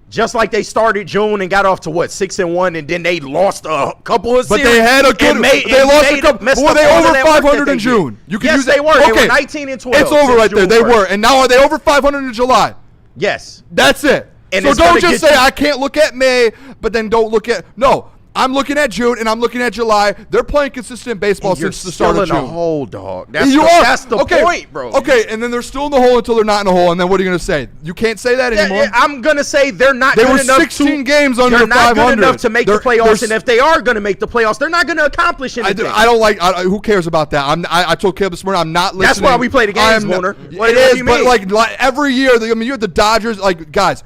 Just like they started June and got off to 6-1, and then they lost a couple of series. But they had a good. They lost a couple. Were they over 500 in June? You can yes, use that. they were. Okay. They were 19-12. It's over right there. June They 1st. were, and now are they over 500 in July? Yes. That's it. And so it's don't gonna just get say you- I can't look at May, but then don't look at no. I'm looking at June and I'm looking at July. They're playing consistent baseball And you're since the start still of in June. the hole, dog. That's That's the point, bro. Okay, and then they're still in the hole until they're not in the hole, and then what are you going to say? You can't say that anymore. I'm gonna say they're not. They good were enough 16 to, games under They're not 500. good enough to make the They're- playoffs, they're- and if they are gonna make the playoffs, they're not gonna accomplish anything. I don't like. Who cares about that? I told Caleb this morning. I'm not listening. That's why we play the games, Warner. What It do is, you but mean? like every year, I mean, you're the Dodgers. Like guys,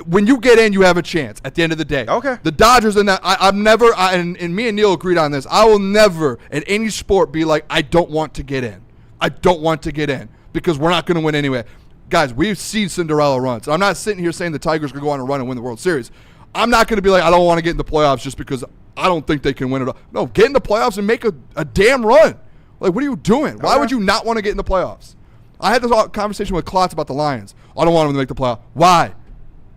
when you get in, you have a chance at the end of the day. Okay. The Dodgers and that I've never and me and Neil agreed on this. I will never in any sport be like I don't want to get in. I don't want to get in because we're not going to win anyway. Guys, we've seen Cinderella runs. I'm not sitting here saying the Tigers could go on a run and win the World Series. I'm not going to be like I don't want to get in the playoffs just because I don't think they can win it all. No, get in the playoffs and make a damn run. Like, what are you doing? Why would you not want to get in the playoffs? I had this conversation with Klotz about the Lions. I don't want them to make the playoffs. Why?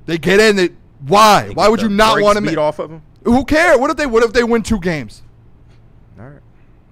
They get in. Why? Why would you not want to beat off of them? Who cares? What if they win 2 games? All right,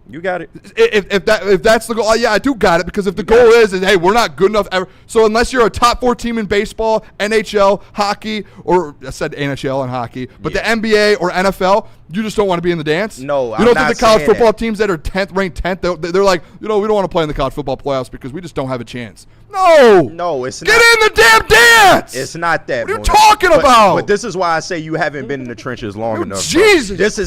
you got it. If that's the goal, I do got it because if the goal is hey, we're not good enough ever. So unless you're a top 4 team in baseball, NHL, hockey, or I said NHL and hockey, but the NBA or NFL, you just don't want to be in the dance. No, you don't think not the college saying football that. teams that are ranked 10th, they're like, we don't want to play in the college football playoffs because we just don't have a chance. No, it's get not. in the damn dance. It's not that. What are you Warner. talking about? But this is why I say you haven't been in the trenches long enough. bro. Jesus This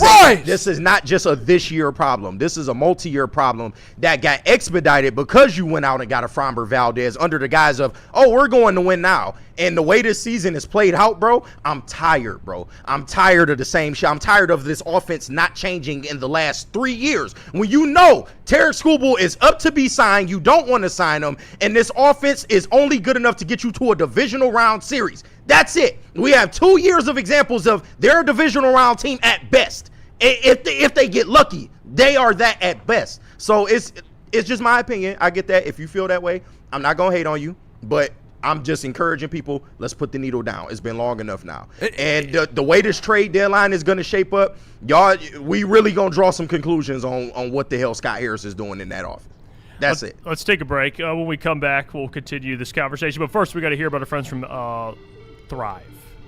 is not just a this year problem. This is a multi-year problem that got expedited because you went out and got a Framber Valdez under the guise of, we're going to win now. And the way this season is played out, bro, I'm tired, bro. I'm tired of the same shit. I'm tired of this offense not changing in the last 3 years. When you know Tarek Skubal is up to be signed, you don't want to sign him, and this offense is only good enough to get you to a divisional round series. That's it. We have 2 years of examples of they're a divisional round team at best. If they get lucky, they are that at best. So it's just my opinion. I get that. If you feel that way, I'm not going to hate on you, but I'm just encouraging people, let's put the needle down. It's been long enough now. And the way this trade deadline is going to shape up, y'all, we really going to draw some conclusions on what the hell Scott Harris is doing in that offense. That's it. Let's take a break. When we come back, we'll continue this conversation. But first, we got to hear about our friends from Thrive.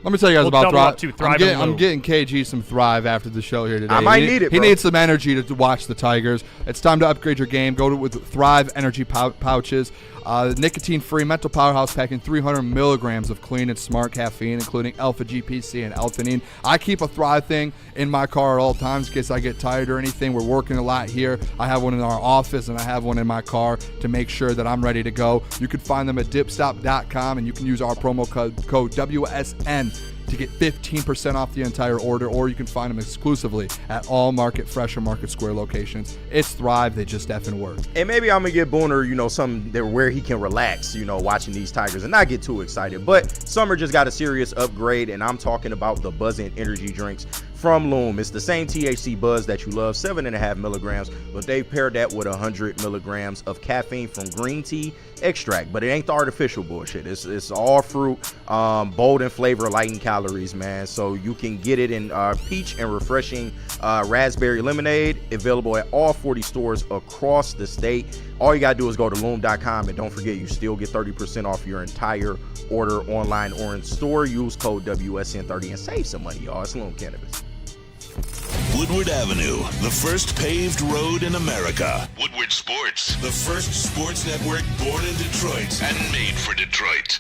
Let me tell you guys about double up Thrive. to Thrive and I'm Lube. getting KG some Thrive after the show here today. I might need it, He bro. needs some energy to watch the Tigers. It's time to upgrade your game. Go with Thrive Energy pouches. Nicotine-free mental powerhouse packing 300 milligrams of clean and smart caffeine, including alpha GPC and L-theanine. I keep a Thrive thing in my car at all times in case I get tired or anything. We're working a lot here. I have one in our office and I have one in my car to make sure that I'm ready to go. You can find them at dipstop.com and you can use our promo code WSN to get 15% off the entire order, or you can find them exclusively at all Market Fresh or Market Square locations. It's Thrive. They just effing work. And maybe I'm going to get Booner, something there where he can relax, watching these Tigers and not get too excited. But Summer just got a serious upgrade, and I'm talking about the Buzzin' energy drinks from Loom. It's the same THC buzz that you love, 7.5 milligrams, but they paired that with 100 milligrams of caffeine from green tea extract. But it ain't the artificial bullshit. It's all fruit, bold in flavor, light in calories, man. So you can get it in peach and refreshing raspberry lemonade, available at all 40 stores across the state. All you gotta do is go to loom.com, and don't forget, you still get 30% off your entire order online or in store. Use code WSN30 and save some money, y'all. It's Loom Cannabis. Woodward Avenue, the first paved road in America. Woodward Sports, the first sports network born in Detroit and made for Detroit.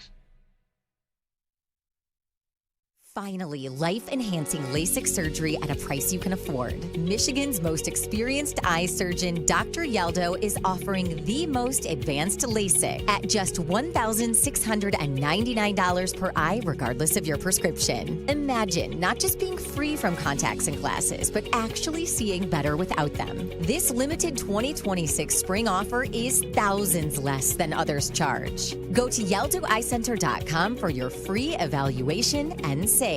Finally, life-enhancing LASIK surgery at a price you can afford. Michigan's most experienced eye surgeon, Dr. Yaldo, is offering the most advanced LASIK at just $1,699 per eye, regardless of your prescription. Imagine not just being free from contacts and glasses, but actually seeing better without them. This limited 2026 spring offer is thousands less than others charge. Go to YaldoEyeCenter.com for your free evaluation and save.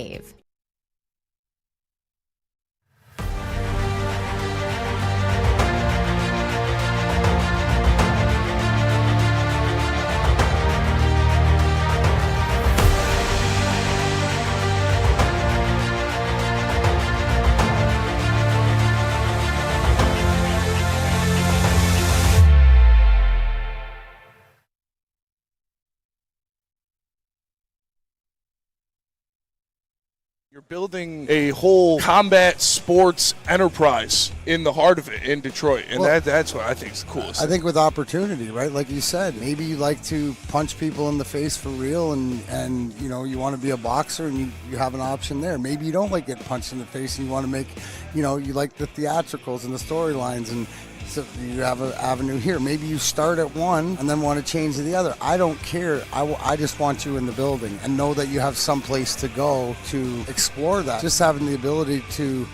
You're building a whole combat sports enterprise in the heart of it in Detroit, and that's what I think is the coolest. I think with opportunity, right? Like you said, maybe you like to punch people in the face for real, and you know, you want to be a boxer, and you have an option there. Maybe you don't like getting punched in the face, and you want to make, you know, you like the theatricals and the storylines, and so you have an avenue here. Maybe you start at one and then want to change to the other. I don't care. I just want you in the building and know that you have some place to go to explore that. Just having the ability to,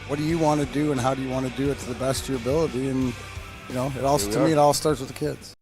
what do you want to do and how do you want to do it to the best of your ability? And, you know, it all starts with the kids.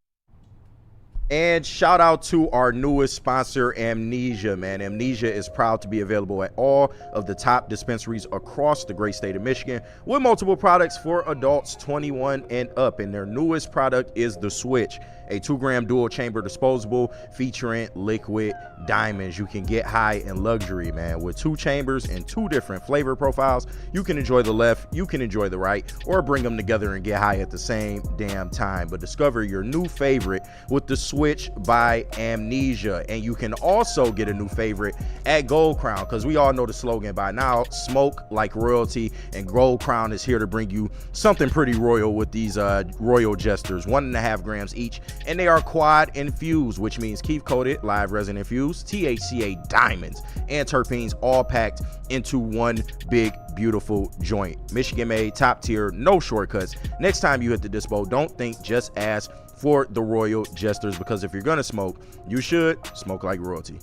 And shout out to our newest sponsor, Amnesia, man. Amnesia is proud to be available at all of the top dispensaries across the great state of Michigan with multiple products for adults 21 and up. And their newest product is the Switch, a 2-gram dual chamber disposable featuring liquid diamonds. You can get high in luxury, man. With 2 chambers and 2 different flavor profiles, you can enjoy the left, you can enjoy the right, or bring them together and get high at the same damn time. But discover your new favorite with the Switch by Amnesia. And you can also get a new favorite at Gold Crown, because we all know the slogan by now: smoke like royalty. And Gold Crown is here to bring you something pretty royal with these royal jesters, 1.5 grams each, and they are quad infused, which means keep coated live resin infused THCA diamonds and terpenes, all packed into one big beautiful joint. Michigan made, top tier, no shortcuts. Next time you hit the dispo, don't think, just ask for the royal jesters, because if you're gonna smoke, you should smoke like royalty.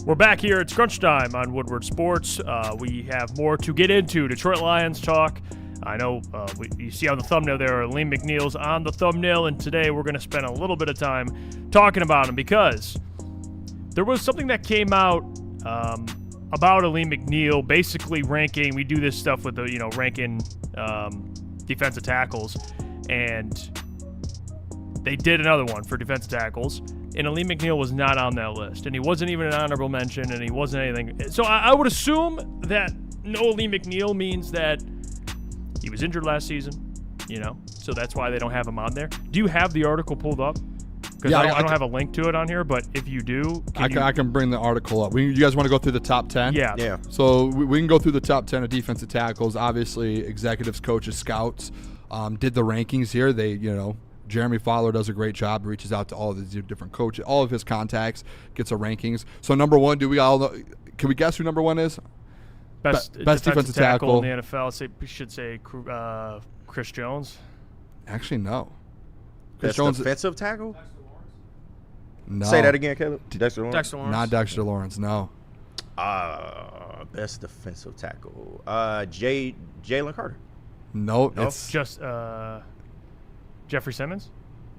We're back here. It's crunch time on Woodward Sports. We have more to get into. Detroit Lions talk. I know you see on the thumbnail there, Aleem McNeil's on the thumbnail, and today we're going to spend a little bit of time talking about him, because there was something that came out about Aleem McNeil, basically ranking. We do this stuff with the, you know, ranking defensive tackles, and they did another one for defensive tackles, and Aleem McNeil was not on that list, and he wasn't even an honorable mention, and he wasn't anything. So I would assume that no Aleem McNeil means that he was injured last season, you know, so that's why they don't have him on there. Do you have the article pulled up? Because I don't have a link to it on here, but if you do, I can bring the article up. You guys want to go through the top 10? Yeah. So we can go through the top 10 of defensive tackles. Obviously, executives, coaches, scouts did the rankings here. They, you know, Jeremy Fowler does a great job, reaches out to all of the different coaches, all of his contacts, gets a rankings. So number one, do we all know, can we guess who number one is? Best defensive tackle in the NFL. We should say Chris Jones. Actually, no. Chris Jones, defensive tackle? No. Say that again, Caleb. Dexter Lawrence? Not Dexter Lawrence, no. Best defensive tackle. Jalen Carter. Nope. It's just Jeffrey Simmons?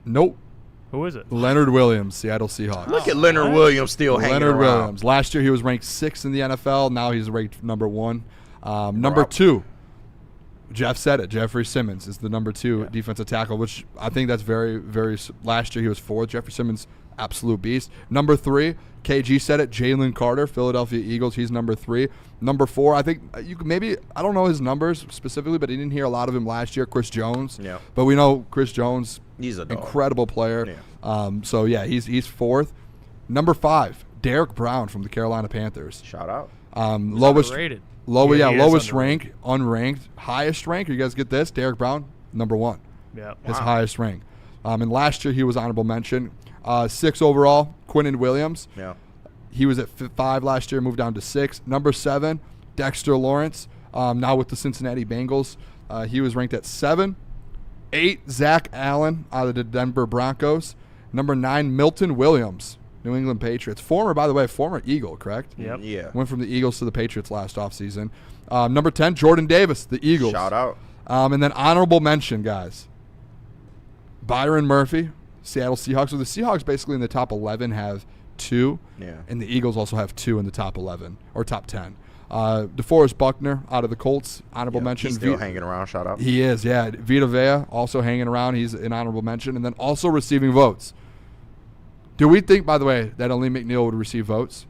Nope. Who is it? Leonard Williams, Seattle Seahawks. Look at Leonard Williams still hanging around. Leonard Williams. Last year he was ranked 6th in the NFL. Now he's ranked number 1. Number 2, Jeff said it. Jeffrey Simmons is the number 2 defensive tackle, which I think that's very, very. Last year he was 4th. Jeffrey Simmons, absolute beast. Number 3, KG said it. Jalen Carter, Philadelphia Eagles. He's number 3. Number 4, I think you could maybe, I don't know his numbers specifically, but he didn't hear a lot of him last year. Chris Jones. Yeah. But we know Chris Jones. He's a dog. Incredible player. Yeah. So yeah, he's 4th. Number 5, Derek Brown from the Carolina Panthers. Shout out. Lowest underrated. Lowest rank, unranked. Highest rank, you guys get this? Derek Brown, number 1. Yeah. His highest rank. And last year he was honorable mention. 6 overall, Quinnen Williams. Yeah. He was at 5 last year, moved down to 6. Number 7, Dexter Lawrence, now with the Cincinnati Bengals. He was ranked at 7. 8, Zach Allen out of the Denver Broncos. Number 9, Milton Williams, New England Patriots. By the way, former Eagle, correct? Yep. Yeah. Went from the Eagles to the Patriots last offseason. Number 10, Jordan Davis, the Eagles. Shout out. And then honorable mention, guys. Byron Murphy, Seattle Seahawks. So the Seahawks basically in the top 11 have 2. Yeah. And the Eagles also have 2 in the top 11 or top 10. DeForest Buckner out of the Colts, honorable mention. He's still hanging around. Shout out. He is, yeah. Vita Vea also hanging around. He's an honorable mention. And then also receiving votes. Do we think, by the way, that Aleem McNeil would receive votes?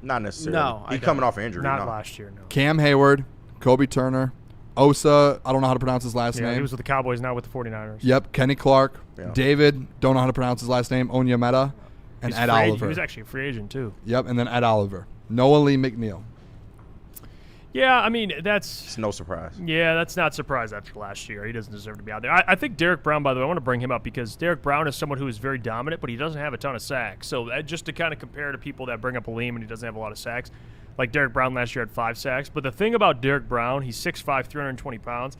Not necessarily. No, He's coming off an injury. Not last year, no. Cam Hayward, Kobe Turner, Osa, I don't know how to pronounce his last Yeah, name. he was with the Cowboys, now with the 49ers. Yep, Kenny Clark, Yeah. David, don't know how to pronounce his last name, Onyemata, and He's Ed free agent. Oliver. He was actually a free agent, too. Yep, and then Ed Oliver. No Aleem McNeil. Yeah, I mean, that's... It's no surprise. Yeah, that's not surprise after last year. He doesn't deserve to be out there. I think Derek Brown, by the way, I want to bring him up because Derek Brown is someone who is very dominant, but he doesn't have a ton of sacks. So just to kind of compare to people that bring up Aleem and he doesn't have a lot of sacks, like Derek Brown last year had 5 sacks. But the thing about Derek Brown, he's 6'5", 320 pounds.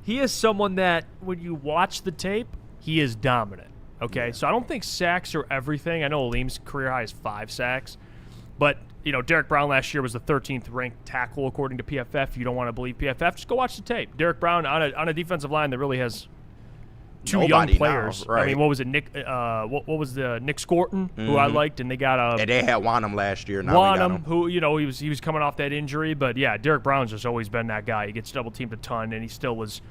He is someone that when you watch the tape, he is dominant. Okay, so I don't think sacks are everything. I know Aleem's career high is 5 sacks, but Derek Brown last year was the 13th ranked tackle according to PFF. If you don't want to believe PFF, just go watch the tape. Derek Brown on a defensive line that really has 2 young players. Now, right. I mean, what was it? What was the Nick Scorton, who I liked, and they got and they had Wanham last year. Now we got him. who he was coming off that injury, but yeah, Derek Brown's just always been that guy. He gets double teamed a ton, and he still was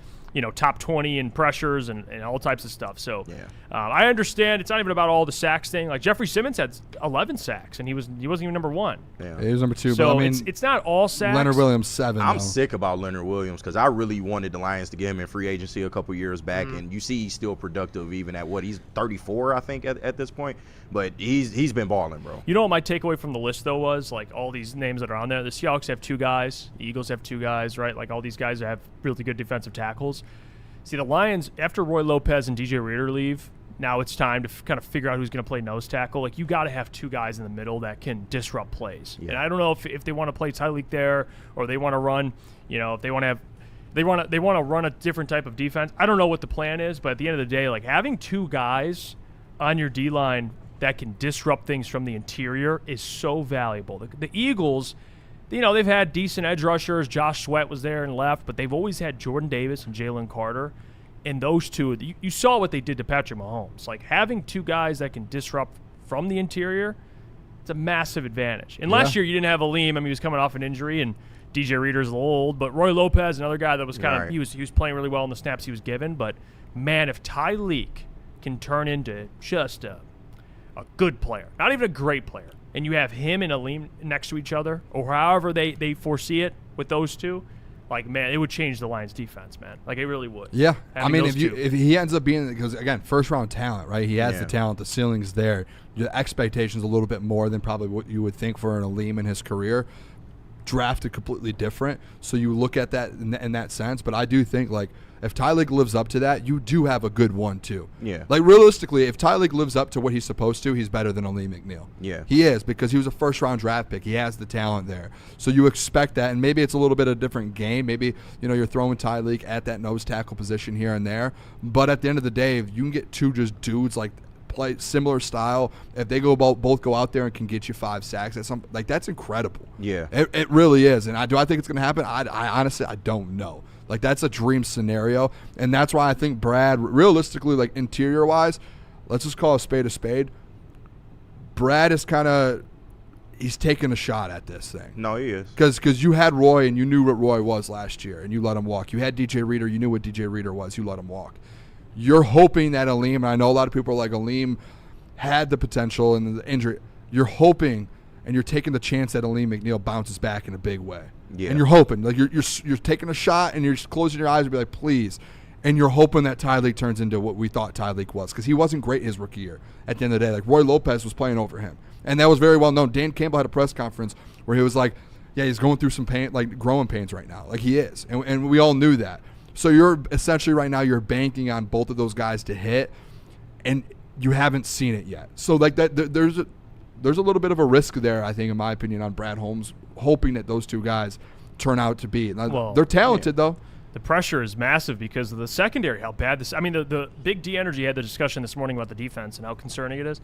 top 20 in pressures and all types of stuff. So I understand it's not even about all the sacks thing. Like Jeffrey Simmons had 11 sacks, and he wasn't even number 1. Yeah. He was number 2. So but I mean, it's not all sacks. Leonard Williams 7. I'm though. sick about Leonard Williams because I really wanted the Lions to get him in free agency a couple years back, and you see he's still productive even at he's 34, I think, at this point. But he's been balling, bro. You know what my takeaway from the list though was? Like all these names that are on there, the Seahawks have 2 guys, the Eagles have 2 guys, right? Like all these guys have really good defensive tackles. See, the Lions, after Roy Lopez and DJ Reader leave, now it's time to kind of figure out who's going to play nose tackle. Like, you got to have 2 guys in the middle that can disrupt plays. Yeah. And I don't know if they want to play Tyreek there or they want to run, if they want to have they want to run a different type of defense. I don't know what the plan is, but at the end of the day, like having 2 guys on your D-line that can disrupt things from the interior is so valuable. The Eagles, they've had decent edge rushers. Josh Sweat was there and left, but they've always had Jordan Davis and Jalen Carter. And those 2, you saw what they did to Patrick Mahomes. Like, having 2 guys that can disrupt from the interior, it's a massive advantage. And last year, you didn't have Aleem. I mean, he was coming off an injury, and DJ Reader's a little old. But Roy Lopez, another guy that was kind of he was playing really well in the snaps he was given. But, man, if Tyreek can turn into just a good player, not even a great player, and you have him and Aleem next to each other, or however they foresee it with those 2, like, man, it would change the Lions' defense, man. Like, it really would. Yeah. I mean, if 2. he ends up being – because, again, first-round talent, right? He has the talent. The ceiling's there. The expectation's a little bit more than probably what you would think for an Aleem in his career. Drafted completely different. So you look at that in that sense. But I do think, like, if Tyreek lives up to that, you do have a good 1-2. Yeah. Like, realistically, if Tyreek lives up to what he's supposed to, he's better than Aleem McNeil. Yeah. He is, because he was a first-round draft pick. He has the talent there. So you expect that, and maybe it's a little bit of a different game. Maybe, you're throwing Tyreek at that nose tackle position here and there. But at the end of the day, if you can get 2 just dudes, like, play similar style, if they both go out there and can get you 5 sacks, that's incredible. Yeah. It really is. And do I think it's going to happen? I honestly, I don't know. Like, that's a dream scenario, and that's why I think Brad, realistically, like, interior-wise, let's just call a spade. Brad is he's taking a shot at this thing. No, he is. Because you had Roy, and you knew what Roy was last year, and you let him walk. You had DJ Reader, you knew what DJ Reader was, you let him walk. You're hoping that Aleem, and I know a lot of people are like, Aleem had the potential and the injury. You're hoping, and you're taking the chance that Aleem McNeil bounces back in a big way. Yeah. And you're hoping, like you're taking a shot, and you're just closing your eyes and be like, please. And you're hoping that Tyreek turns into what we thought Tyreek was, because he wasn't great his rookie year. At the end of the day, like, Roy Lopez was playing over him, and that was very well known. Dan Campbell had a press conference where he was like, yeah, he's going through some pain, like growing pains right now, like he is, and we all knew that. So you're essentially right now you're banking on both of those guys to hit, and you haven't seen it yet. So like that, there's a little bit of a risk there, I think, in my opinion, on Brad Holmes, hoping that those two guys turn out to be. They're talented, though. The pressure is massive because of the secondary, how bad this – I mean, the Big D Energy had the discussion this morning about the defense and how concerning it is.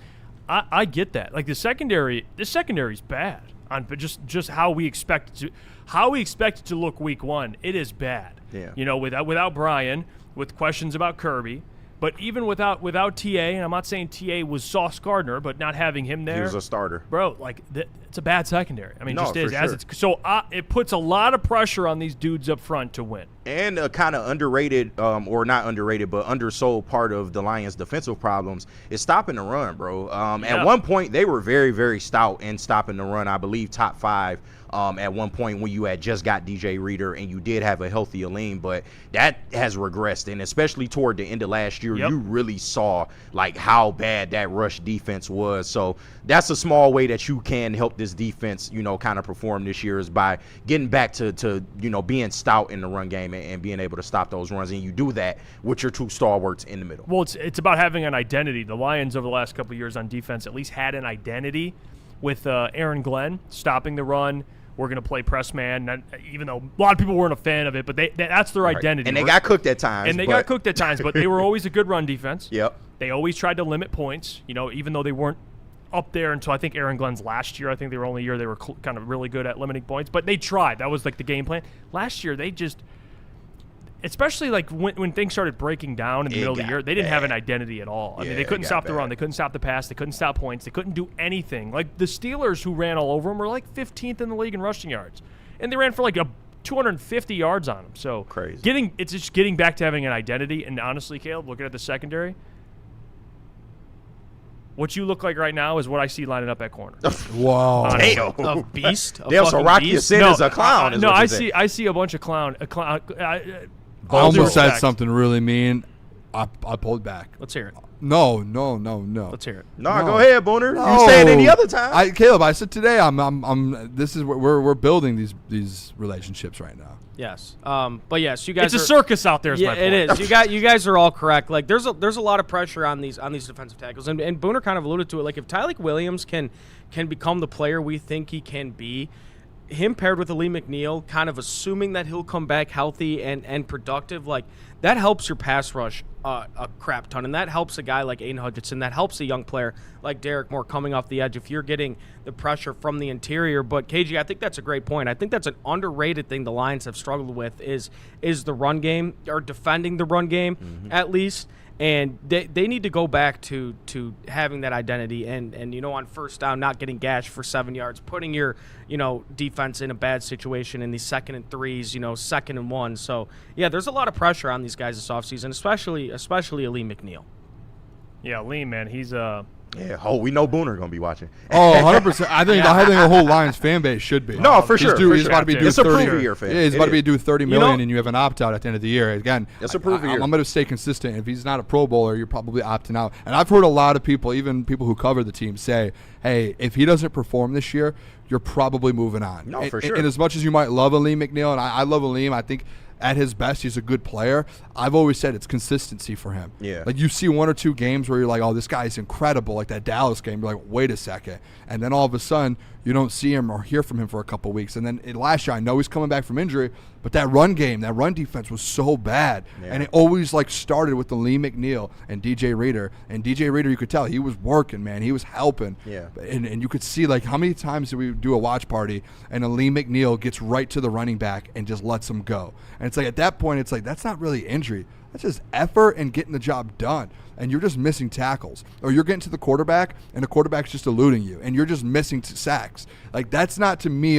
I get that. Like, the secondary is bad. But just how we expect it to look week one, it is bad. Yeah. You know, without Brian, with questions about Kirby. But even without TA, and I'm not saying TA was Sauce Gardner, but not having him there. He was a starter. Bro, like, it's a bad secondary. I mean, No, just is. for As sure. it's, so it puts a lot of pressure on these dudes up front to win. And a kind of underrated, or not underrated, but undersold part of the Lions' defensive problems is stopping the run, bro. At one point, they were very, very stout in stopping the run. I believe top 5 at one point when you had just got DJ Reader and you did have a healthy Aleem, but that has regressed. And especially toward the end of last year, you really saw like how bad that rush defense was. So that's a small way that you can help this defense, you know, kind of perform this year is by getting back to you know, being stout in the run game and being able to stop those runs. And you do that with your 2 stalwarts in the middle. Well, it's about having an identity. The Lions over the last couple of years on defense at least had an identity with Aaron Glenn stopping the run. We're going to play press man, even though a lot of people weren't a fan of it, but that's their identity. And they got cooked at times. But they were always a good run defense. Yep. They always tried to limit points, you know, even though they weren't up there until I think Aaron Glenn's last year. I think they were only year they were kind of really good at limiting points, but they tried. That was like the game plan. Last year, they just, especially like when things started breaking down in the middle of the year, they didn't have an identity at all. I mean, they couldn't stop the run. They couldn't stop the pass. They couldn't stop points. They couldn't do anything. Like the Steelers, who ran all over them, were like 15th in the league in rushing yards. And they ran for like 250 yards on them. So crazy. It's just getting back to having an identity. And honestly, Caleb, looking at the secondary, what you look like right now is what I see lining up at corner. Wow. Damn. A beast? Damn, so Rocky Sin is a clown. No, I see a bunch of clown. I almost said something really mean. I pulled back. Let's hear it. No. Let's hear it. No, go aad, Booner. You say it any other time. Caleb, I said today. This is what we're building these relationships right now. Yes. But yes, you guys. It's a circus out there. Yeah, it is. You guys are all correct. Like there's a lot of pressure on these defensive tackles, and Booner kind of alluded to it. Like if Tyleik Williams can become the player we think he can be, him paired with Aleem McNeil, kind of assuming that he'll come back healthy and productive, like that helps your pass rush a crap ton, and that helps a guy like Aiden Hutchinson. That helps a young player like Derek Moore coming off the edge if you're getting the pressure from the interior. But KG, I think that's a great point. I think that's an underrated thing the Lions have struggled with is the run game, or defending the run game at least. And they need to go back to having that identity and you know, on first down, not getting gashed for 7 yards, putting your, you know, defense in a bad situation in these 2nd and 3s, you know, 2nd and 1. So, yeah, there's a lot of pressure on these guys this offseason, especially Aleem McNeil. Yeah, Aleem, man, he's we know Booner going to be watching. Oh, 100%. I think the whole Lions fan base should be. No, for sure. He's about to be due 30 year fan. Yeah, he's about to be due $30 million, and you have an opt-out at the end of the year. Again, it's a prove year. I'm going to stay consistent. If he's not a Pro Bowler, you're probably opting out. And I've heard a lot of people, even people who cover the team, say, hey, if he doesn't perform this year, you're probably moving on. No, for sure. And as much as you might love Aleem McNeil, and I love Aleem, I think at his best, he's a good player. I've always said it's consistency for him. Yeah. Like you see 1 or 2 games where you're like, oh, this guy is incredible. Like that Dallas game, you're like, wait a second. And then all of a sudden, you don't see him or hear from him for a couple weeks. And then last year, I know he's coming back from injury, but that run game, that run defense was so bad. Yeah. And it always like started with Aleem McNeil and DJ Reader. And DJ Reader, you could tell he was working, man. He was helping. Yeah. And you could see like how many times did we do a watch party and Aleem McNeil gets right to the running back and just lets him go. And it's like at that point, it's like that's not really injury. That's just effort and getting the job done. And you're just missing tackles. Or you're getting to the quarterback, and the quarterback's just eluding you. And you're just missing sacks. Like, that's not to me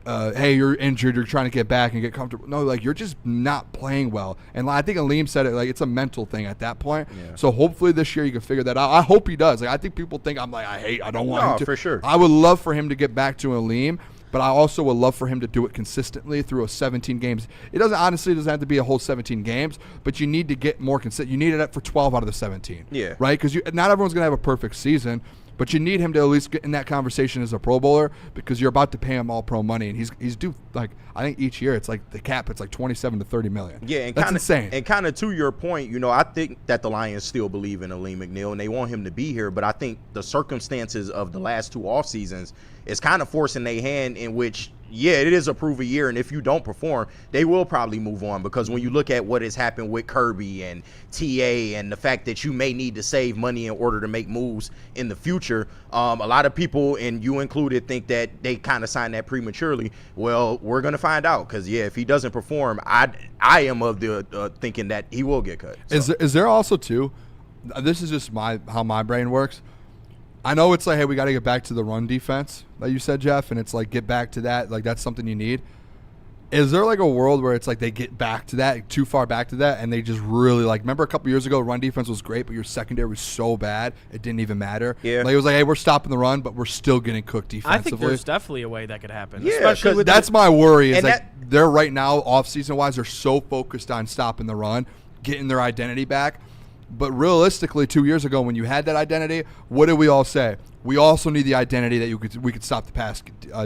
hey, you're injured, you're trying to get back and get comfortable. No, like, you're just not playing well. And I think Aleem said it, like, it's a mental thing at that point. Yeah. So hopefully this year you can figure that out. I hope he does. Like, I think people think I'm like, I don't want him to. For sure. I would love for him to get back to Aleem. But I also would love for him to do it consistently through a 17 games. It doesn't have to be a whole 17 games, but you need to get more consistent. You need it for 12 out of the 17. Yeah. Right? Because not everyone's going to have a perfect season. But you need him to at least get in that conversation as a Pro Bowler because you're about to pay him All-Pro money, and he's due, like, I think each year it's like the cap, it's like 27 to 30 million. Yeah, and that's insane. And kind of to your point, you know, I think that the Lions still believe in Aleem McNeil and they want him to be here, but I think the circumstances of the last 2 off seasons is kind of forcing their hand, in which, yeah, it is a prove a year, and if you don't perform, they will probably move on, because when you look at what has happened with Kirby and TA and the fact that you may need to save money in order to make moves in the future, a lot of people, and you included, think that they kind of signed that prematurely. Well, we're going to find out, because, yeah, if he doesn't perform, I am of the thinking that he will get cut. So. Is there also, too, this is just how my brain works, I know it's like, hey, we got to get back to the run defense, like you said, Jeff, and it's like, get back to that. Like, that's something you need. Is there like a world where it's like they get back to that, too far back to that, and they just really, like, remember a couple years ago, run defense was great, but your secondary was so bad, it didn't even matter. Yeah. Like, it was like, hey, we're stopping the run, but we're still getting cooked defensively. I think there's definitely a way that could happen. Yeah, especially with that's my worry, is like they're right now, off-season-wise, they're so focused on stopping the run, getting their identity back. But realistically, 2 years ago, when you had that identity, what did we all say? We also need the identity that we could stop the pass.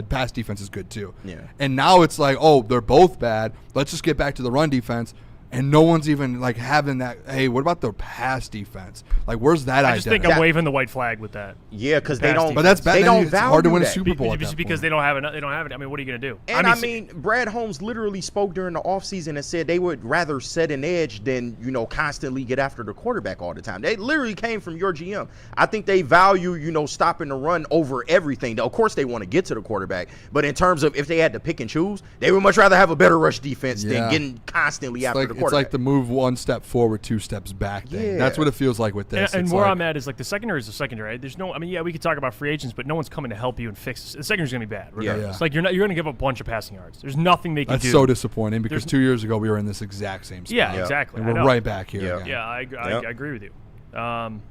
Pass defense is good too. Yeah. And now it's like, oh, they're both bad. Let's just get back to the run defense. And no one's even like having that. Hey, what about the pass defense? Like, where's that identity? I just think I'm waving the white flag with that. Yeah, because they don't. But that's bad. They don't it's value hard to win a that. Super Bowl Just because they don't have it. They don't have it. I mean, what are you going to do? And I mean, Brad Holmes literally spoke during the offseason and said they would rather set an edge than, you know, constantly get after the quarterback all the time. They literally came from your GM. I think they value, you know, stopping the run over everything. Of course, they want to get to the quarterback, but in terms of if they had to pick and choose, they would much rather have a better rush defense than getting constantly after the quarterback. It's like the move 1 step forward, 2 steps back thing. Yeah. That's what it feels like with this. And where I'm at is like the secondary is the secondary. There's no, I mean, yeah, we could talk about free agents, but no one's coming to help you and fix this. The secondary's going to be bad. Regardless. Yeah. Like you're going to give up a bunch of passing yards. There's nothing they can do. That's so disappointing because 2 years ago we were in this exact same spot. Yeah, exactly. And we're right back here. Yeah, yeah, I agree with you.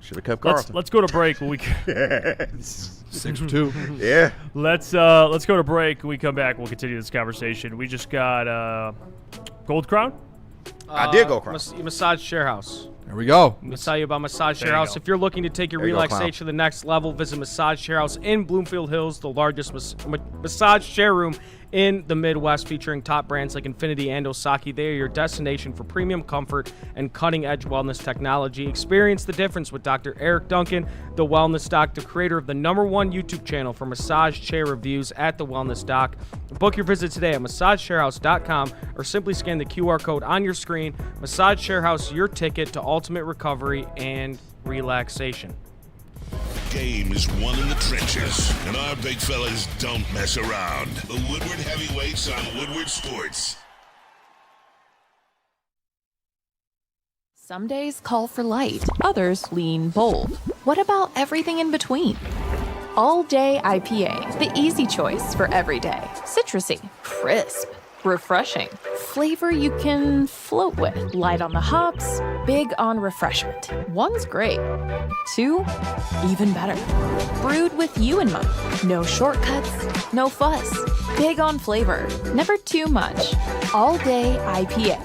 Should have kept Carlton. Let's go to break. When we 6-2. Yeah. Let's go to break. When we come back, we'll continue this conversation. We just got Gold Crown. I did go Crown. Massage Share House. There we go. Let me tell you about Massage Share House. If you're looking to take your relaxation to the next level, visit Massage Share House in Bloomfield Hills, the largest massage share room in the Midwest, featuring top brands like Infinity and Osaki. They are your destination for premium comfort and cutting-edge wellness technology. Experience the difference with Dr. Eric Duncan, the Wellness Doc, the creator of the #1 YouTube channel for massage chair reviews at the Wellness Doc. Book your visit today at massagesharehouse.com or simply scan the QR code on your screen. Massage Share House, your ticket to ultimate recovery and relaxation. Game is won in the trenches, and our big fellas don't mess around. The Woodward Heavyweights on Woodward Sports. Some days call for light, others lean bold. What about everything in between? All Day IPA, the easy choice for every day. Citrusy, crisp, refreshing. Flavor you can float with. Light on the hops, big on refreshment. One's great. 2, even better. Brewed with you in mind. No shortcuts, no fuss. Big on flavor, never too much. All Day IPA.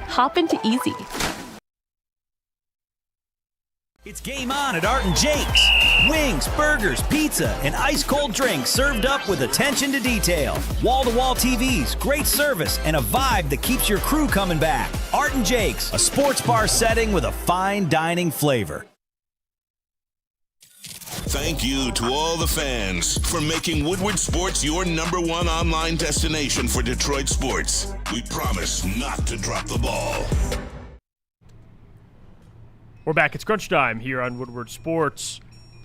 Hop into easy. It's game on at Art & Jake's. Wings, burgers, pizza, and ice-cold drinks served up with attention to detail. Wall-to-wall TVs, great service, and a vibe that keeps your crew coming back. Art & Jake's, a sports bar setting with a fine dining flavor. Thank you to all the fans for making Woodward Sports your #1 online destination for Detroit sports. We promise not to drop the ball. We're back. It's crunch time here on Woodward Sports.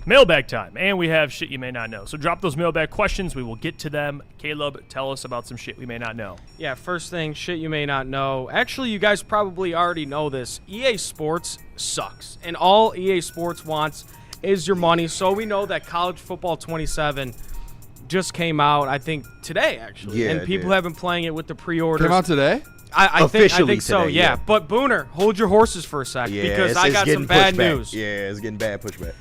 Mailbag time. And we have shit you may not know. So drop those mailbag questions. We will get to them. Caleb, tell us about some shit we may not know. Yeah, first thing, shit you may not know. Actually, you guys probably already know this. EA Sports sucks. And all EA Sports wants is your money. So we know that College Football 27 just came out, I think, today, actually. Yeah, and people have been playing it with the pre-orders. Came out today? I think so, today, yeah. But Booner, hold your horses for a sec, because I got some bad news. Yeah, it's getting bad pushback.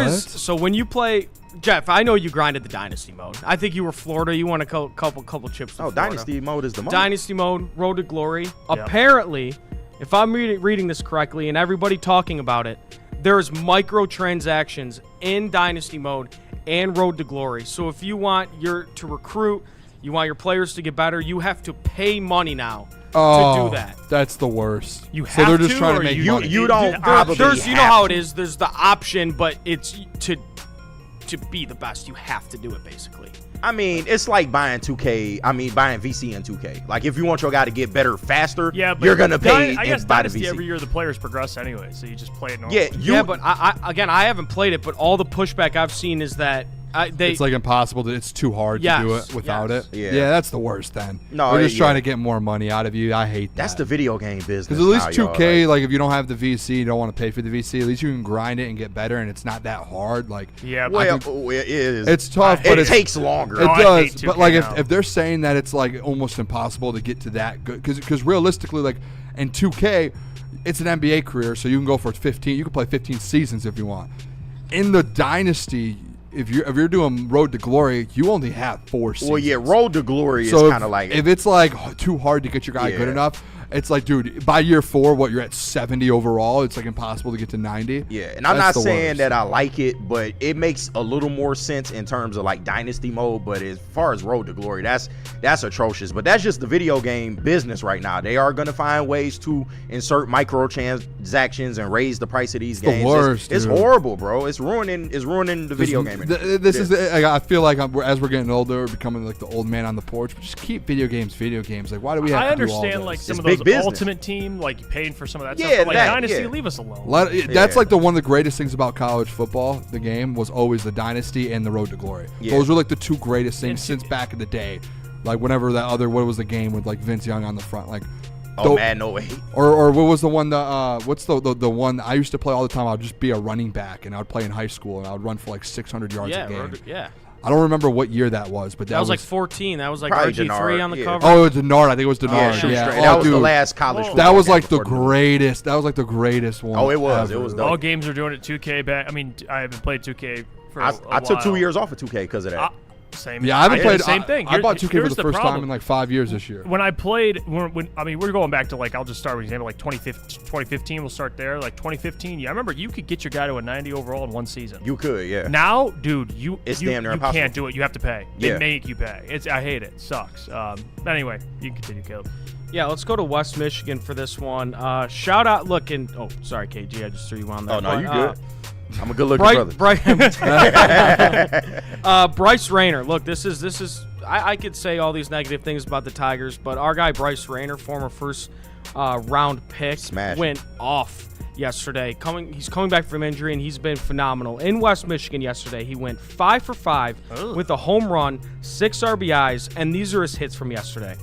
So when you play, Jeff, I know you grinded the Dynasty mode. I think you were Florida. You won a couple chips. Oh, Dynasty mode is the mode. Dynasty mode, Road to Glory. Yep. Apparently, if I'm reading this correctly, and everybody talking about it, there's microtransactions in Dynasty mode and Road to Glory. So if you want to recruit, you want your players to get better, you have to pay money now to do that. That's the worst. You so have they're just to, trying to or make you money. You don't there's you know how it is. There's the option, but it's to be the best. You have to do it basically. I mean, it's like buying 2K. I mean, buying VC in 2K. Like, if you want your guy to get better faster, but you're gonna pay. I guess buy the Dynasty VC. every year the players progress anyway, so you just play it normally. Yeah, but I haven't played it, but all the pushback I've seen is that it's like impossible. It's too hard to do it without it. Yeah, that's the worst. Then no, they're just trying to get more money out of you. I hate that. That's the video game business. Because at least now, 2K, like if you don't have the VC, you don't want to pay for the VC. At least you can grind it and get better, and it's not that hard. Like it is. It's tough, but it takes longer. It does, but like if they're saying that it's like almost impossible to get to that good, because realistically, like in 2K, it's an NBA career, so you can go for 15. You can play 15 seasons if you want. In the Dynasty, if you're doing Road to Glory, you only have 4 seasons. Well, yeah, Road to Glory is kind of like if it's like too hard to get your guy good enough. It's like, dude, by year 4, you're at 70 overall. It's like impossible to get to 90. Yeah, and I'm not saying that I like it, but it makes a little more sense in terms of like Dynasty mode. But as far as Road to Glory, that's atrocious. But that's just the video game business right now. They are gonna find ways to insert microtransactions and raise the price of these games. The worst, it's horrible, bro. It's ruining the video game. This is. I feel like as we're getting older, we're becoming like the old man on the porch. But just keep video games. Like, why do we have to do all this? I understand like some of those Ultimate Team, like paying for some of that stuff. But like Dynasty, leave us alone. That's like one of the greatest things about college football. The game was always the Dynasty and the Road to Glory. Those were like the 2 greatest things since back in the day. Like whenever that other, what was the game with like Vince Young on the front, like. Madden 08. Or what was the one that what's the one I used to play all the time? I'd just be a running back and I would play in high school and I would run for like 600 yards a game. I don't remember what year that was, but that was like 14. That was like RG3 Denard, on the cover. Oh, it was Denard. I think it was Denard. That was the last college football That was like game the greatest. That was like the greatest one. Oh, it was. Ever. It was dope. All games are doing it 2K back. I mean, I haven't played 2K for a while. I took 2 years off of 2K because of that. Same. Yeah, I haven't played. The same thing. I bought 2K for the first problem. time in like 5 years this year. When I played, I mean, we're going back to like, I'll just start with an example, like 2015. We'll start there. Like 2015. Yeah, I remember you could get your guy to a 90 overall in one season. You could, yeah. Now, dude, you damn near impossible. Can't do it. You have to pay. They make you pay. I hate it. It sucks. Anyway, you can continue, Caleb. Yeah, let's go to West Michigan for this one. Shout out, sorry, KG, I just threw you on there. Oh, no, you good. I'm a good-looking brother. Bryce Rayner. Look, this is. I could say all these negative things about the Tigers, but our guy Bryce Rayner, former first round pick, went off yesterday. He's coming back from injury, and he's been phenomenal. In West Michigan yesterday, he went 5 for 5 with a home run, 6 RBIs, and these are his hits from yesterday.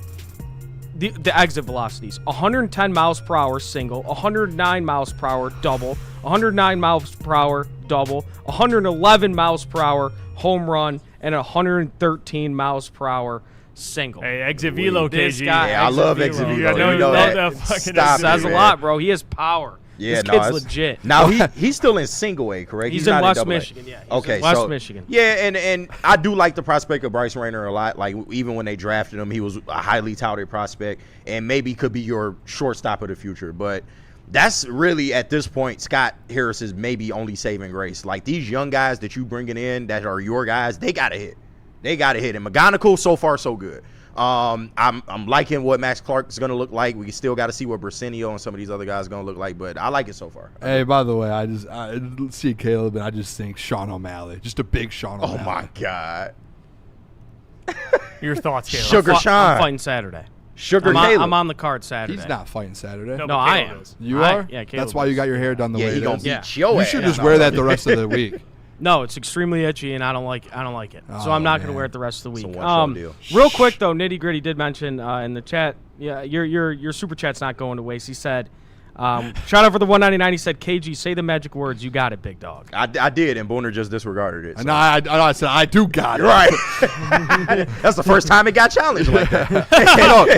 The exit velocities: 110 miles per hour single, 109 miles per hour double, 109 miles per hour double, 111 miles per hour home run, and 113 miles per hour single. Hey, exit velo, KG. I love exit velo. You know that fucking says a lot, bro. He has power. Yeah, this kid's legit. Now he's still in single A, correct? He's in West Michigan. Yeah. Okay, West Michigan. Yeah, and I do like the prospect of Bryce Rayner a lot. Like even when they drafted him, he was a highly touted prospect, and maybe could be your shortstop of the future. But that's really at this point Scott Harris's maybe only saving grace. Like these young guys that you bringing in that are your guys, they gotta hit. They gotta hit. And McGonigal, so far so good. I'm liking what Max Clark is going to look like. We still got to see what Bersenio and some of these other guys are going to look like, but I like it so far. Hey, by the way, I see Caleb, and I just think Sean O'Malley. Just a big Sean O'Malley. Oh, my God. Your thoughts, Caleb? Sugar Sean. I'm fighting Saturday. Sugar Caleb. I'm on the card Saturday. He's not fighting Saturday. No, I am. You are? Yeah, Caleb That's why you got your hair done the way it is. He going to beat your ass. You should just wear that the rest of the week. No, it's extremely itchy, and I don't like it. So I'm not going to wear it the rest of the week. It's a one-show deal. Real quick though, Nitty Gritty did mention in the chat. Yeah, your super chat's not going to waste. He said, shout out for the 199. He said, KG, say the magic words. You got it, big dog. I did, and Booner just disregarded it. So. No, I said I do got it. Right. That's the first time it got challenged like that.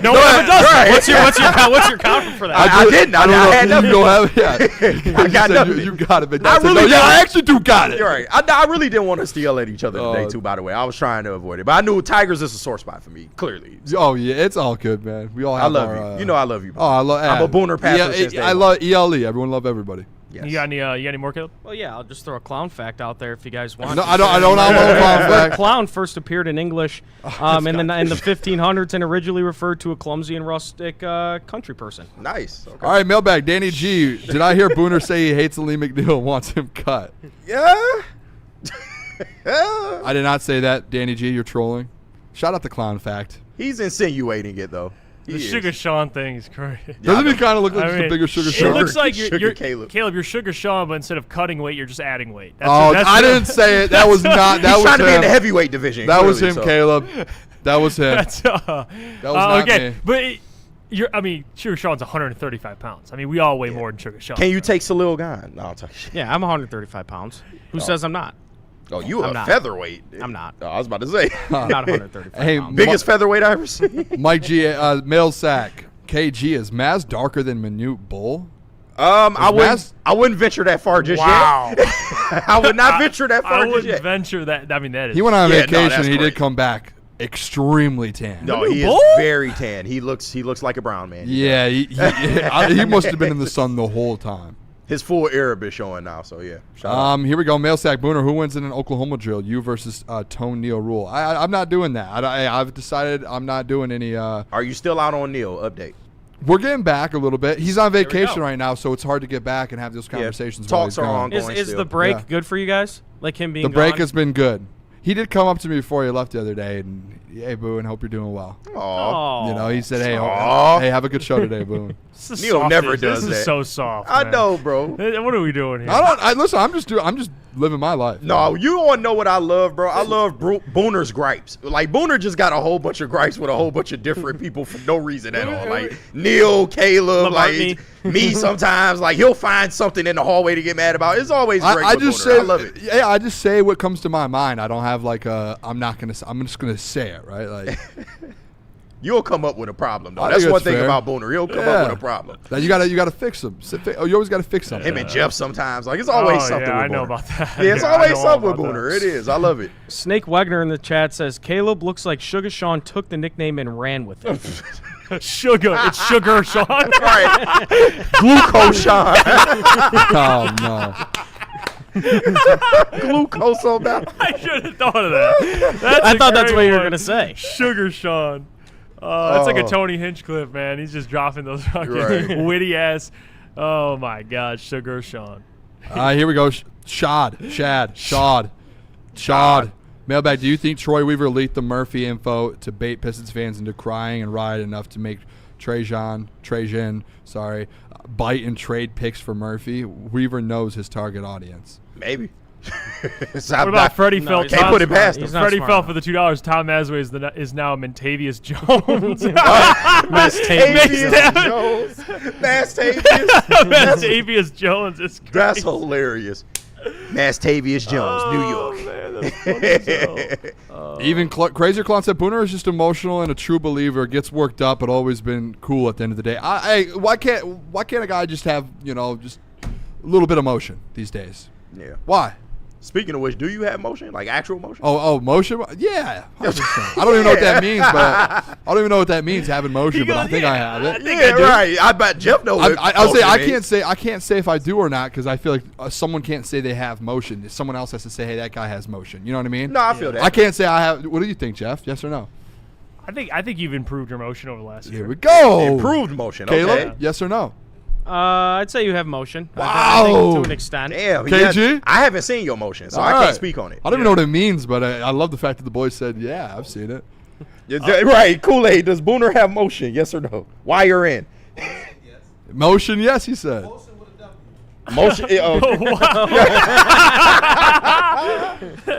no one ever does that. What's your counter for that? I didn't. I had nothing. You don't have it. Yeah. I got nothing. You got it, big I dog. really I actually do got it. You're right. I really didn't want us to yell at each other today, too, by the way. I was trying to avoid it. But I knew Tigers is a sore spot for me, clearly. Oh, yeah. It's all good, man. We all have I love you. You know I love you. Bro. Oh, I love I'm a Booner passer since day I love ELE. Everyone love everybody. Yes. You got any more, Caleb? Well, yeah, I'll just throw a clown fact out there if you guys want. No, I don't know a clown fact. Clown first appeared in English in the 1500s and originally referred to a clumsy and rustic country person. Nice. Okay. All right, mailbag. Danny G. Did I hear Booner say he hates Lee McNeil and wants him cut? Yeah. I did not say that, Danny G. You're trolling. Shout out the clown fact. He's insinuating it, though. The Sugar Sean thing is crazy. Doesn't he kind of look like just a bigger Sugar Sean? It looks like you're Caleb. You're Sugar Sean, but instead of cutting weight, you're just adding weight. I didn't say it. That was not. That He's was trying to him. be in the heavyweight division. That was clearly, him, Caleb. That was him. That was not okay. me. But Sugar Sean's 135 pounds. I mean, we all weigh more than Sugar Sean. Can you take Salil Ghan? No, I'll talk shit. Yeah, I'm 135 pounds. Who says I'm not? Oh, you I'm a not. featherweight. I'm not. Oh, I was about to say. I'm not 135 Hey, pounds. Biggest featherweight I ever seen. Mike G. Mail sack. KG, is Maz darker than Manute Bull? I wouldn't venture that far just yet. I would not venture that far I just wouldn't yet. venture that. I mean, that is. He went on Yeah, no, vacation. that's He great. did come back extremely tan. No, he Bull? is very tan. He looks like a brown man. Yeah, he must have been in the sun the whole time. His full Arab is showing now, so yeah. Shout out. Here we go. Mail sack Booner. Who wins in an Oklahoma drill? You versus Tone Neal Rule. I'm not doing that. I've decided I'm not doing any. Are you still out on Neil? Update. We're getting back a little bit. He's on we vacation go. right now, so it's hard to get back and have those conversations. talks while he's are gone. ongoing. Is still. the break Yeah. good for you guys? Like him being The break gone? has been good. He did come up to me before he left the other day, and hey, Boone, hope you're doing well. Aw. You know, he said, hey, Aw. hey, have a good show today, Boone. This is Neil soft. never does This that. is so soft. I man. know, bro. What are we doing here? Listen. I'm just living my life. No, you don't know what I love, bro. I love Booner's gripes. Like, Booner just got a whole bunch of gripes with a whole bunch of different people for no reason at all. Like, Neil, Caleb, Lamartine. like, me sometimes. Like, he'll find something in the hallway to get mad about. It's always great I with just Booner. say, I love it. Yeah, I just say what comes to my mind. I don't have like I'm just gonna say it, right? Like, You'll come up with a problem, though. I That's think one it's thing fair. about Booner. He'll come up with a problem. Now you gotta fix them. You always gotta fix something. Him and Jeff sometimes. Like, it's always something yeah, with I know Booner. about that. Yeah, it's I always know all something with about Booner. that. It is. I love it. Snake Wagner in the chat says Caleb looks like Sugar Sean took the nickname and ran with it. Sugar. It's Sugar Sean. Right. Glucose Sean. Oh no. Glucose on that. I should have thought of that. I thought that's what you were gonna say. Sugar Sean. That's like a Tony Hinchcliffe, man. He's just dropping those fucking Right. witty ass. Oh my God, Sugar Sean. Here we go. Shad. Mailbag. Do you think Troy Weaver leaked the Murphy info to bait Pistons fans into crying and riot enough to make Trajan, bite and trade picks for Murphy? Weaver knows his target audience. Maybe. What about Freddie fell? Can't put it past him. Freddie fell for the $2. Tom Asway is now Montavious Jones. Mastavious Jones is crazy. That's hilarious. Mastavious Jones, New York. Man, that's funny as hell. Even Crazier Clown said Booner is just emotional and a true believer. Gets worked up, but always been cool at the end of the day. Why can't a guy just have just a little bit of motion these days? Yeah. Why? Speaking of which, do you have motion? Like actual motion? Oh, motion? Yeah. 100%. I don't even know what that means, but I don't even know what that means having motion, but I think I have it. Right. I bet Jeff knows. I'll say I can't say if I do or not because I feel like someone can't say they have motion. Someone else has to say, hey, that guy has motion. You know what I mean? No, I feel that. I can't say I have. What do you think, Jeff? Yes or no? I think you've improved your motion over the last year. Here we go. Improved motion. Caleb, Okay. yes or no? I'd say you have motion. Wow. I think to an extent. Damn. KG? I haven't seen your motion, so I can't speak on it. I don't even know what it means, but I love the fact that the boys said, yeah, I've seen it. Right. Kool-Aid, does Booner have motion? Yes or no? Why you're in? Motion, yes, he said. Motion.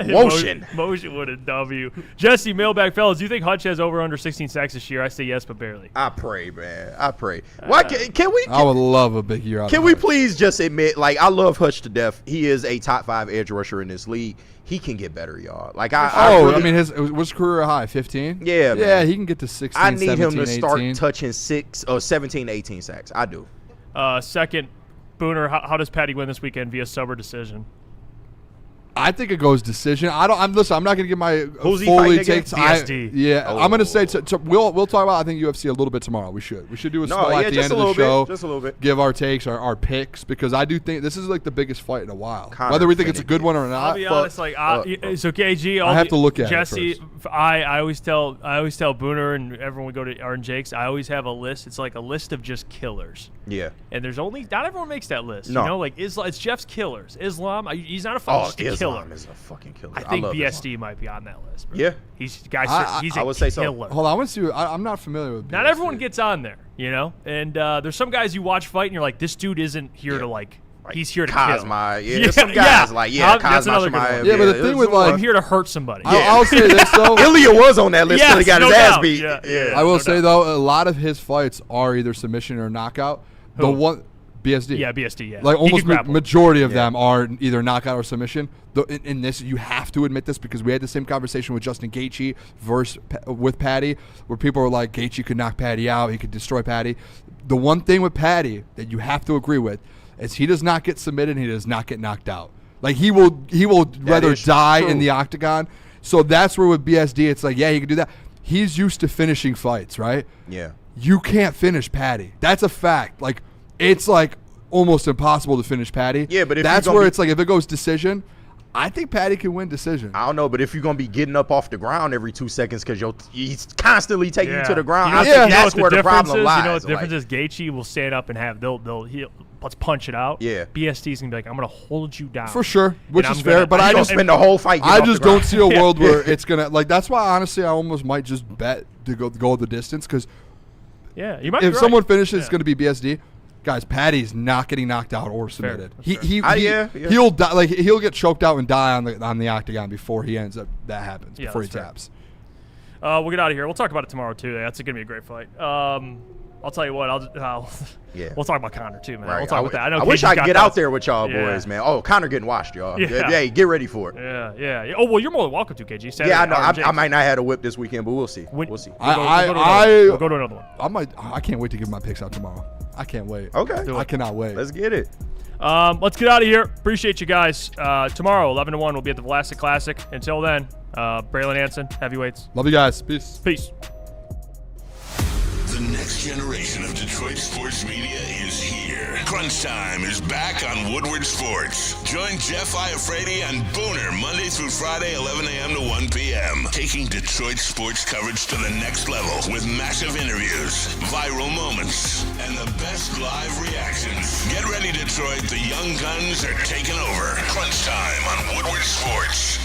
Motion. Motion with a W. Jesse, mailbag fellas, do you think Hutch has over under 16 sacks this year? I say yes, but barely. I pray, man. I pray. Why can we? I would love a big year out of Can we Hutch. please just admit, like, I love Hutch to death. He is a top 5 edge rusher in this league. He can get better, y'all. Like I mean, his career high 15. Yeah, yeah, man. he can get to 16. I need 17, him to start 18. touching 17, 18 sacks. I do. Second, Booner, how does Patty win this weekend via sub or decision? I think it goes decision. I'm not going to give my Who's he fully fighting against? takes. BSD. I'm going to say we'll talk about I think UFC a little bit tomorrow. We should do a small at the end of the show. Just a little bit. Give our takes, our picks, because I do think this is like the biggest fight in a while. Whether we think it's a good one or not. I'll be honest, so KG. I have to look at Jesse, it first. I always tell Booner and everyone we go to Art and Jake's. I always have a list. It's like a list of just killers. Yeah. And there's only not everyone makes that list. No. You know, like Islam. It's Jeff's killers. Islam. He's not a fighter. Just a Islam killer. is a fucking killer. I think BSD Islam. might be on that list. Bro. Yeah. He's I would say so. killer. Hold on, I want to see. I'm not familiar with BSD. Not everyone gets on there, you know. And there's some guys you watch fight and you're like, this dude isn't here to like. He's here to Cosma, kill. there's some guys like that's Cosma another good Shemaev. one. Yeah, but the thing with I'm here to hurt somebody. I'll say this though. Ilya was on that list until he got his ass beat. Yeah, I will say though, a lot of his fights are either submission or knockout. The one BSD. Yeah, BSD. Yeah, Like almost majority of Yeah. them are either knockout or submission. In this, you have to admit this because we had the same conversation with Justin Gaethje with Patty, where people were like, Gaethje could knock Patty out, he could destroy Patty. The one thing with Patty that you have to agree with is he does not get submitted, and he does not get knocked out. Like he will rather die in the octagon. So that's where with BSD, it's like, yeah, he can do that. He's used to finishing fights, right? Yeah. You can't finish Patty. That's a fact. Like it's like almost impossible to finish Patty. Yeah, but if that's where it's like if it goes decision, I think Patty can win decision. I don't know, but if you're gonna be getting up off the ground every 2 seconds because he's constantly taking you to the ground, I think that's where the problem lies. You know what the difference is? Gaethje will stand up and let's punch it out. Yeah. BSD's gonna be like, I'm gonna hold you down For sure, which is fair. But I don't spend the whole fight. I just don't see a world where it's gonna like. That's why honestly, I almost might just bet to go the distance because you might. If someone finishes, it's gonna be BSD. Guys, Patty's not getting knocked out or submitted. He'll die, like he'll get choked out and die on the octagon before he ends up. That happens before he taps. We'll get out of here. We'll talk about it tomorrow too. That's gonna be a great fight. I'll tell you what. We'll talk about Conor too, man. Right. We'll talk about that. I know. I wish I could get out there with y'all boys, man. Oh, Conor getting washed, y'all. Yeah, get ready for it. Yeah. Oh well, you're more than welcome to, KG. Saturday, I know. I might not have a whip this weekend, but we'll see. We'll see. We'll go to another one. I can't wait to give my picks out tomorrow. I can't wait. Okay. I cannot wait. Let's get it. Let's get out of here. Appreciate you guys. Tomorrow, 11 to 1, we'll be at the Vlasic Classic. Until then, Braylon Hansen, heavyweights. Love you guys. Peace. The next generation of Detroit sports media is here. Crunch Time is back on Woodward Sports. Join Jeff Iafrate and Booner Monday through Friday, 11 a.m. to 1 p.m. Taking Detroit sports coverage to the next level with massive interviews, viral moments, and the best live reactions. Get ready, Detroit. The young guns are taking over. Crunch Time on Woodward Sports.